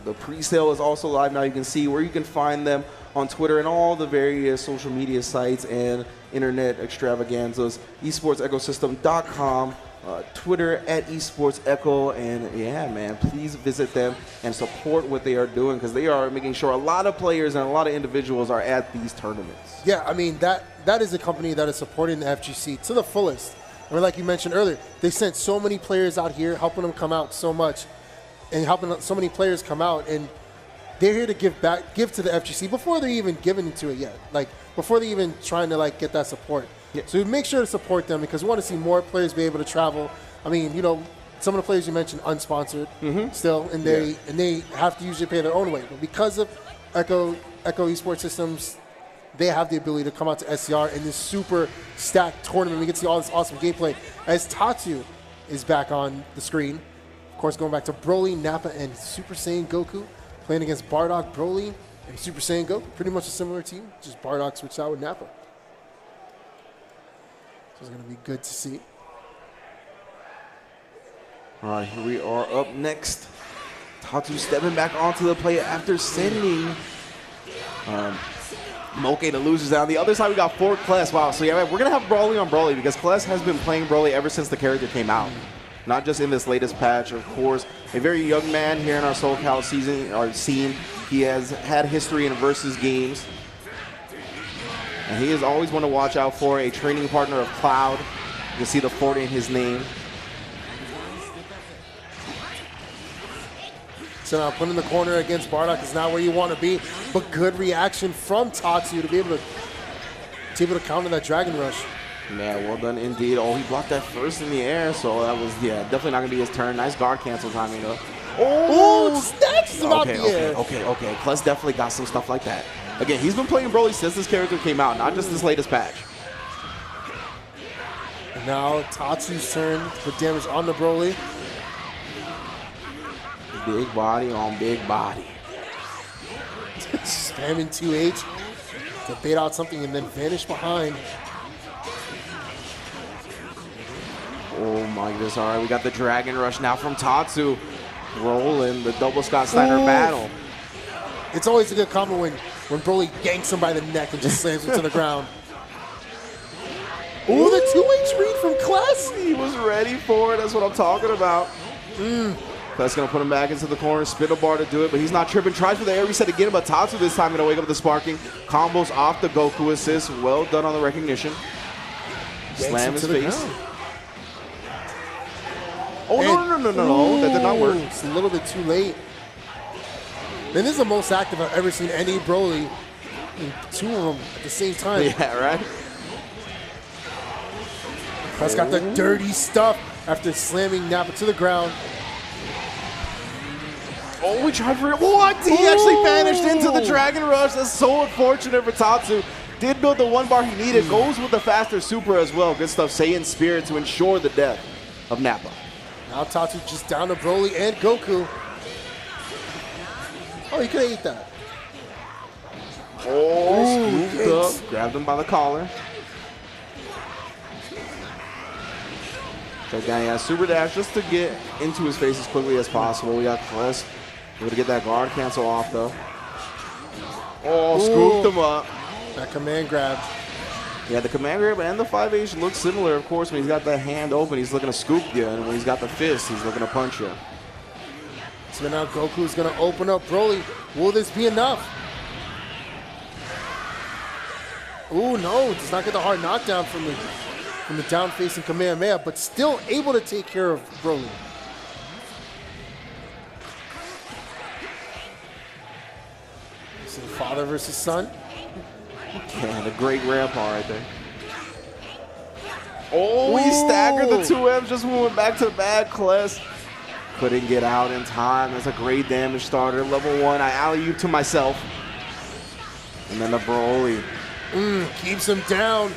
The pre-sale is also live now. You can see where you can find them on Twitter and all the various social media sites and internet extravaganzas. esportsecosystem.com, Twitter at esportsecho, and yeah, man, please visit them and support what they are doing because they are making sure a lot of players and a lot of individuals are at these tournaments. Yeah, I mean, that is a company that is supporting the FGC to the fullest. I mean, like you mentioned earlier, they sent so many players out here, helping them come out so much, and helping so many players come out, and they're here to give to the FGC before they're even giving into it yet. Like, before they're even trying to, like, get that support. Yeah. So make sure to support them because we want to see more players be able to travel. I mean, you know, some of the players you mentioned unsponsored still, and they have to usually pay their own way. But because of Echo Esports Systems, they have the ability to come out to SCR in this super stacked tournament. We get to see all this awesome gameplay as Tatsu is back on the screen. Of course, going back to Broly, Nappa, and Super Saiyan Goku, playing against Bardock, Broly, and Super Saiyan Goku. Pretty much a similar team, just Bardock switched out with Nappa. So it's going to be good to see. All right, here we are up next Tatsu stepping back onto the plate after sending Moke to losers down. On the other side, we got Fort Kless. Wow, so yeah, we're going to have Broly on Broly because Kless has been playing Broly ever since the character came out. Not just in this latest patch, of course. A very young man here in our SoCal scene. He has had history in versus games. And he is always one to watch out for, a training partner of Cloud. You can see the Fort in his name. So now put in the corner against Bardock is not where you want to be, but good reaction from Tatsu to be able to counter that Dragon Rush. Yeah, well done indeed. Oh, he blocked that first in the air, so that was, yeah, definitely not going to be his turn. Nice guard cancel timing, though. Oh, snatches him out the air. Okay. Kless definitely got some stuff like that. Again, he's been playing Broly since this character came out, not just this latest patch. And now Tatsu's turn to put damage on the Broly. Big body on big body. Spamming 2H to bait out something and then vanish behind. Oh my goodness, all right, we got the Dragon Rush now from Tatsu. Rolling the double Scott Steiner battle. It's always a good combo when Broly yanks him by the neck and just slams him to the ground. Oh, the 2H read from Kless. He was ready for it, that's what I'm talking about. Kless gonna put him back into the corner, spit a bar to do it, but he's not tripping. Tries for the air reset again, but Tatsu this time gonna wake up the sparking. Combos off the Goku assist. Well done on the recognition. Slam his face. Oh, no. That did not work. It's a little bit too late. Man, this is the most active I've ever seen any Broly. Two of them at the same time. Yeah, right? Kless got the dirty stuff after slamming Nappa to the ground. Oh, we tried for it. What? He actually vanished into the Dragon Rush. That's so unfortunate for Tatsu. Did build the one bar he needed. Goes with the faster super as well. Good stuff. Saiyan Spirit to ensure the death of Nappa. Now Tatsu just down to Broly and Goku. Oh, he could have ate that. Oh, scooped up. Grabbed him by the collar. Check down, yeah, super dash just to get into his face as quickly as possible. We got Kless able to get that guard cancel off, though. Oh, scooped him up. That command grab. Yeah, the command grab and the 5H look similar, of course. When he's got the hand open, he's looking to scoop you, and when he's got the fist, he's looking to punch you. So now Goku's going to open up Broly. Will this be enough? Ooh, no, does not get the hard knockdown from the down-facing Kamehameha, but still able to take care of Broly. So father versus son. Yeah, the great grandpa right there. Oh, he staggered the 2Ms, just went back to the bag. Kless couldn't get out in time. That's a great damage starter. Level 1, I alley-oop to myself. And then the Broly. Keeps him down.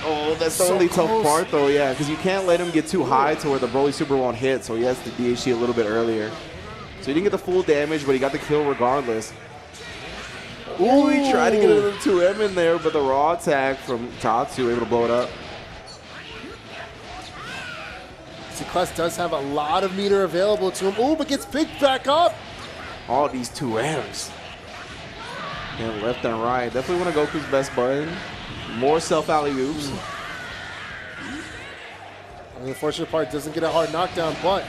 Oh, that's the So only close. tough part, though, yeah, because you can't let him get too high to where the Broly super won't hit, so he has to DHC a little bit earlier. So he didn't get the full damage, but he got the kill regardless. Ooh, he tried to get another 2M in there, but the raw attack from Tatsu able to blow it up. See, Kless does have a lot of meter available to him. Ooh, but gets picked back up. All these 2Ms. And left and right. Definitely one of Goku's best button. More self alley-oops. The unfortunate part doesn't get a hard knockdown, but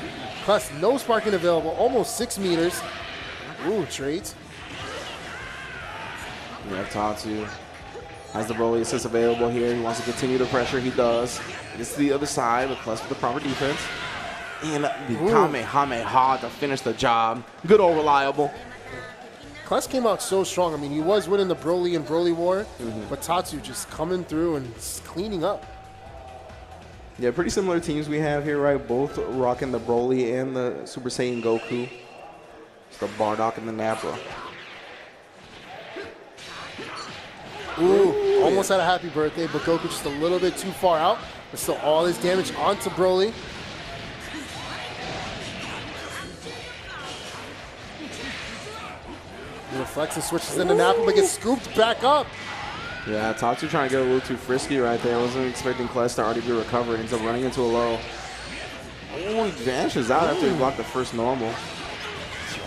Kless, no sparking available, almost 6 meters. Ooh, trades. Yeah, Tatsu has the Broly assist available here. He wants to continue the pressure. He does. Gets to the other side, but Kless with the proper defense. And the Kamehameha to finish the job. Good old reliable. Kless came out so strong. I mean, he was winning the Broly and Broly war, but Tatsu just coming through and cleaning up. Yeah, pretty similar teams we have here, right? Both rocking the Broly and the Super Saiyan Goku. It's the Bardock and the Nappa. Ooh, almost had a happy birthday, but Goku just a little bit too far out. But still all his damage onto Broly. He reflects and switches into Nappa, but gets scooped back up. Yeah, Tatsu trying to get a little too frisky right there. I wasn't expecting Kless to already be recovered. Ends up running into a low. Oh, he vanishes out after he blocked the first normal.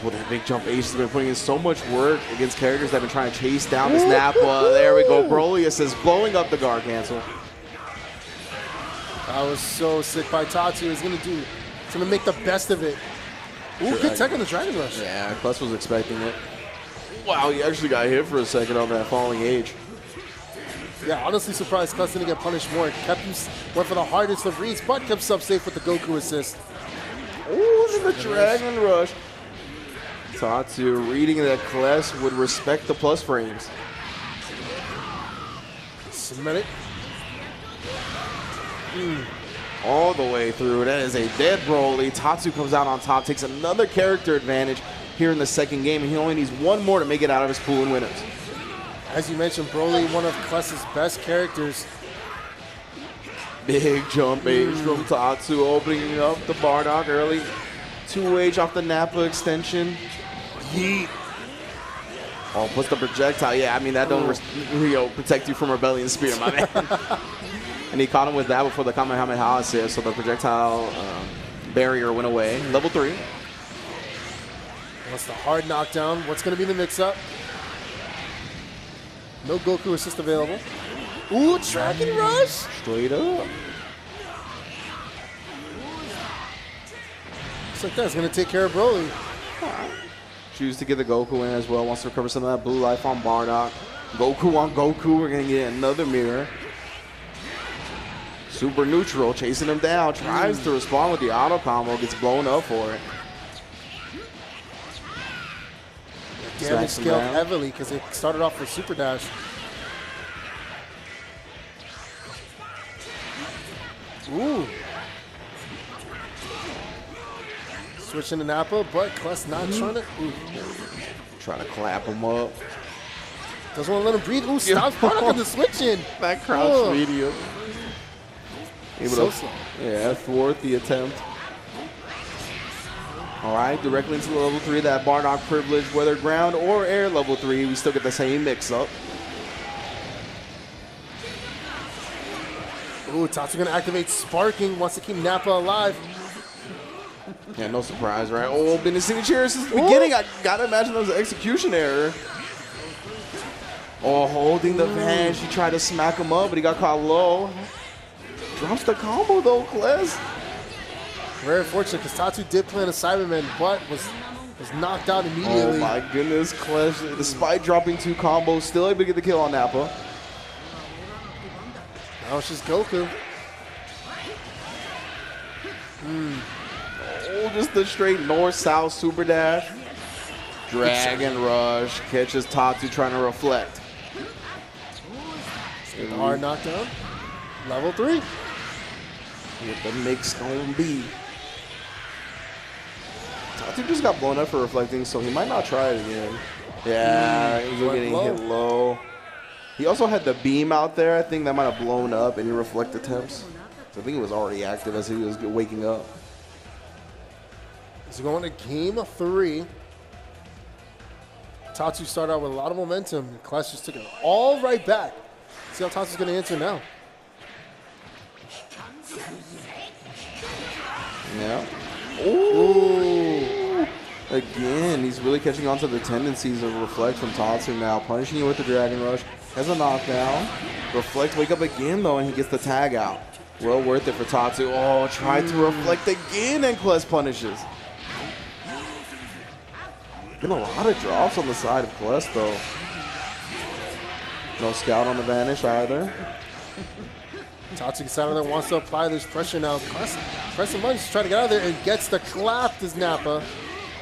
Oh, that big jump ace has been putting in so much work against characters that have been trying to chase down this Nappa. There we go. Broly assists, blowing up the guard cancel. That was so sick by Tatsu. He's going to make the best of it. Ooh, good tech on the Dragon Rush. Yeah, Kless was expecting it. Wow, he actually got hit for a second on that falling age. Yeah, honestly surprised Kless didn't get punished more. Went for the hardest of reads, but kept himself safe with the Goku assist. Ooh, the Dragon Rush. Tatsu reading that Kless would respect the plus frames. Submit it. All the way through. That is a dead Broly. Tatsu comes out on top, takes another character advantage here in the second game, and he only needs one more to make it out of his pool and winners. As you mentioned, Broly, one of Kless's best characters. Big jump H from Tatsu, opening up the Bardock early. 2H off the Nappa extension. Yeet. Oh, puts the projectile. Yeah, I mean, that don't protect you from Rebellion Spear, my man. And he caught him with that before the Kamehameha assist, so the projectile barrier went away. Level 3. What's the hard knockdown? What's going to be the mix-up? No Goku assist available. Ooh, Dragon Rush! Straight up. Looks like that's going to take care of Broly. Choose to get the Goku in as well. Wants to recover some of that blue life on Bardock. Goku on Goku. We're going to get another mirror. Super neutral, chasing him down. Tries to respond with the auto combo. Gets blown up for it. Damage scaled heavily because it started off with Super Dash. Ooh. Switching to Nappa, but Kless not trying to. Ooh. Trying to clap him up. Doesn't want to let him breathe. Ooh, stops Bardock on the switch in. That crouch medium. Able So to, slow. yeah, thwart the attempt. All right, directly into the level 3, that Bardock privilege, whether ground or air level 3, we still get the same mix-up. Ooh, Tatsu gonna activate Sparking, wants to keep Nappa alive. Yeah, no surprise, right? Oh, been in signature since the beginning. I gotta imagine that was an execution error. Oh, holding the Venge. He tried to smack him up, but he got caught low. Drops the combo though, Kless. Very fortunate because Tatsu did plan a Cyberman, but was knocked out immediately. Oh my goodness, Kless, despite dropping 2 combos, still able to get the kill on Nappa. Now it's just Goku. Oh, just the straight north-south super dash. Dragon Rush catches Tatsu trying to reflect. The hard knockdown. Level 3. What the mix gonna be? Tatsu just got blown up for reflecting, so he might not try it again. Yeah, he was getting hit low. He also had the beam out there. I think that might have blown up any reflect attempts. So I think it was already active as he was waking up. So going to game 3. Tatsu started out with a lot of momentum. Kless just took it all right back. See how Tatsu's going to answer now. Yeah. Ooh. Again, he's really catching on to the tendencies of reflect from Tatsu now. Punishing you with the Dragon Rush. Has a knockdown. Reflect, wake up again though, and he gets the tag out. Well worth it for Tatsu. Oh, tried to reflect again, and Kless punishes. Been a lot of drops on the side of Kless though. No scout on the vanish either. Tatsu gets out of there, wants to apply this pressure now. Kless pressing buttons to try to get out of there and gets the clap to Nappa.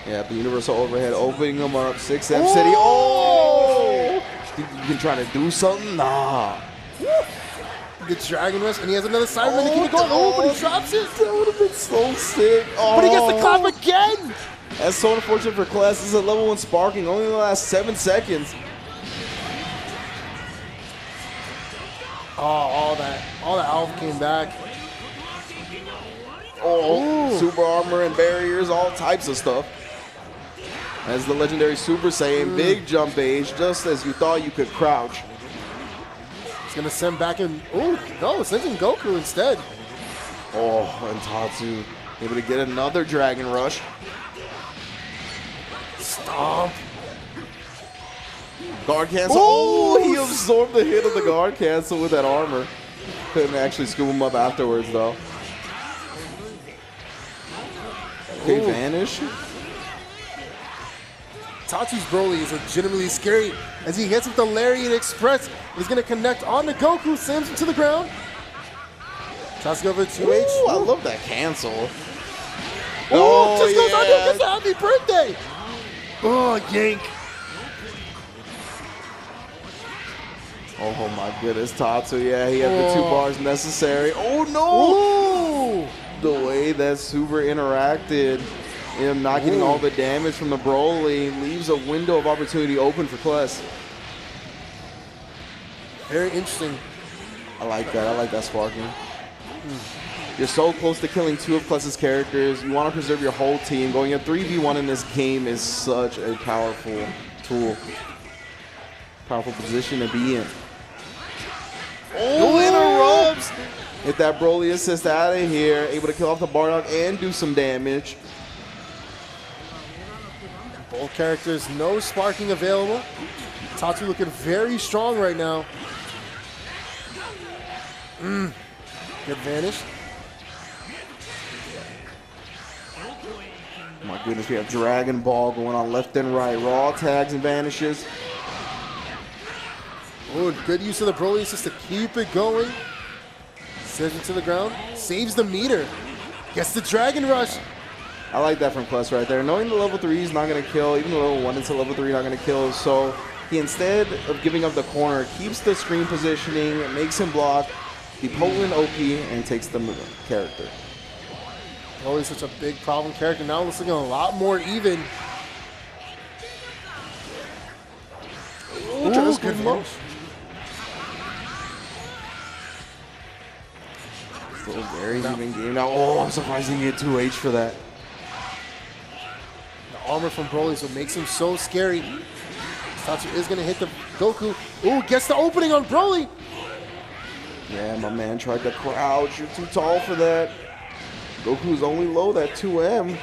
Yeah, the universal overhead opening him up. 6M City. Oh! Think you can try to do something? Nah. The Dragon Rush, and he has another Cyberman to keep it going. Oh, but he drops it. That would have been so sick. Oh. But he gets the clap again. That's so unfortunate for Kless. This is a level 1 sparking, only in the last 7 seconds. Oh, all that health came back. Oh, super armor and barriers, all types of stuff. As the legendary Super Saiyan, big jump age, just as you thought you could crouch. It's gonna send back in. Oh no, sends in Goku instead. Oh, and Tatsu able to get another Dragon Rush. Stomp. Guard cancel. Oh, he absorbed the hit of the guard cancel with that armor. Couldn't actually scoop him up afterwards, though. Okay, vanish. Tatsu's Broly is legitimately scary as he hits with the Lariat Express. He's going to connect on to Goku, slams him to the ground. Tries to go for 2H. Ooh, I love that cancel. Oh, just goes on to gets a happy birthday. Oh, yank. Oh my goodness, Tatsu. Yeah, he had the 2 bars necessary. Oh no! Ooh. The way that Super interacted, him not getting all the damage from the Broly, leaves a window of opportunity open for Kless. Very interesting. I like that. I like that sparking. You're so close to killing 2 of Kless's characters. You want to preserve your whole team. Going up 3v1 in this game is such a powerful tool. Powerful position to be in. Oh, interrupts! Get that Broly assist out of here. Able to kill off the Bardock and do some damage. Both characters, no sparking available. Tatsu looking very strong right now. Good vanish. My goodness, we have Dragon Ball going on left and right. Raw tags and vanishes. Oh, good use of the Broly assist to keep it going. Sends it to the ground. Saves the meter. Gets the Dragon Rush. I like that from Kless right there. Knowing the level 3 is not going to kill, even the level 1 into level 3 not going to kill. So he, instead of giving up the corner, keeps the screen positioning, makes him block the potent OP, and takes the character. Broly's such a big problem character. Now it's looking a lot more even. Ooh, good finish. Still a very even game now. Oh, I'm surprised he didn't get 2H for that. The armor from Broly is what makes him so scary. Tatsu is going to hit the Goku. Ooh, gets the opening on Broly. Yeah, my man tried to crouch. You're too tall for that. Goku's only low, that 2M.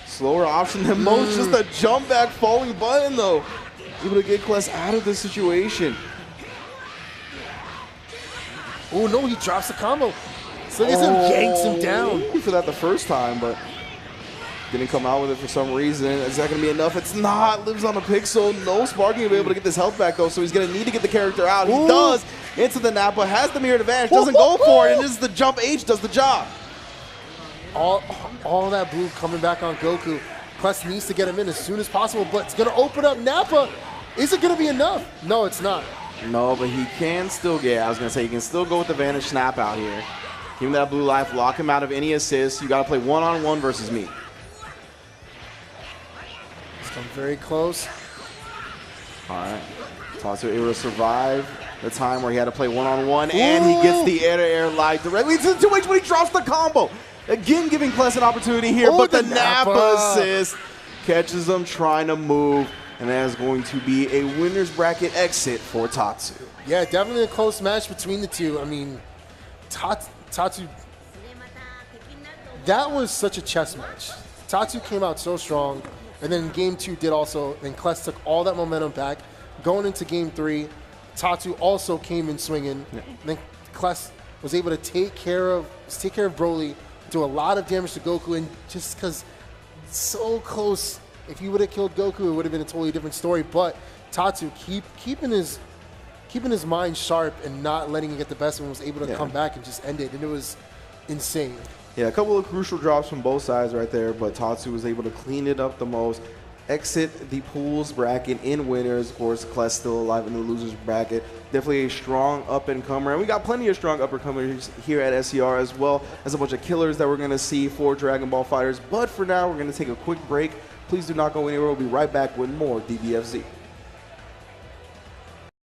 Slower option than most. Just a jump back falling button, though. Able to get Kless out of this situation. Oh, no, he drops the combo. So he yanks him down. For that the first time, but didn't come out with it for some reason. Is that going to be enough? It's not. Lives on a pixel. No sparking to be able to get this health back, though, so he's going to need to get the character out. He does. Into the Nappa. Has the mirror advantage. Doesn't go for it, and just the jump H does the job. All that blue coming back on Goku. Kless needs to get him in as soon as possible, but it's going to open up Nappa. Is it going to be enough? No, it's not. No, but he can still get, I was going to say, he can still go with the Vanish Snap out here. Give him that blue life, lock him out of any assists. You got to play one-on-one versus me. It's come very close. All right. Tatsu able to survive the time where he had to play one-on-one, and he gets the air-to-air light directly into the 2H when he drops the combo. Again, giving Kless an opportunity here, but the Nappa assist catches him trying to move, and that is going to be a winner's bracket exit for Tatsu. Yeah, definitely a close match between the two. I mean, Tatsu, that was such a chess match. Tatsu came out so strong, and then game 2 did also, and Kless took all that momentum back. Going into game 3, Tatsu also came in swinging. Yeah. Then Kless was able to take care of Broly, do a lot of damage to Goku, and just because so close, if he would have killed Goku, it would have been a totally different story. But Tatsu keeping his mind sharp and not letting it get the best of him, was able to come back and just end it, and it was insane. Yeah, a couple of crucial drops from both sides right there, but Tatsu was able to clean it up the most. Exit the pools bracket in winners. Of course, Kless still alive in the losers bracket. Definitely a strong up-and-comer. And we got plenty of strong up-and-comers here at SCR, as well as a bunch of killers that we're going to see for Dragon Ball FighterZ. But for now, we're going to take a quick break. Please do not go anywhere. We'll be right back with more DBFZ.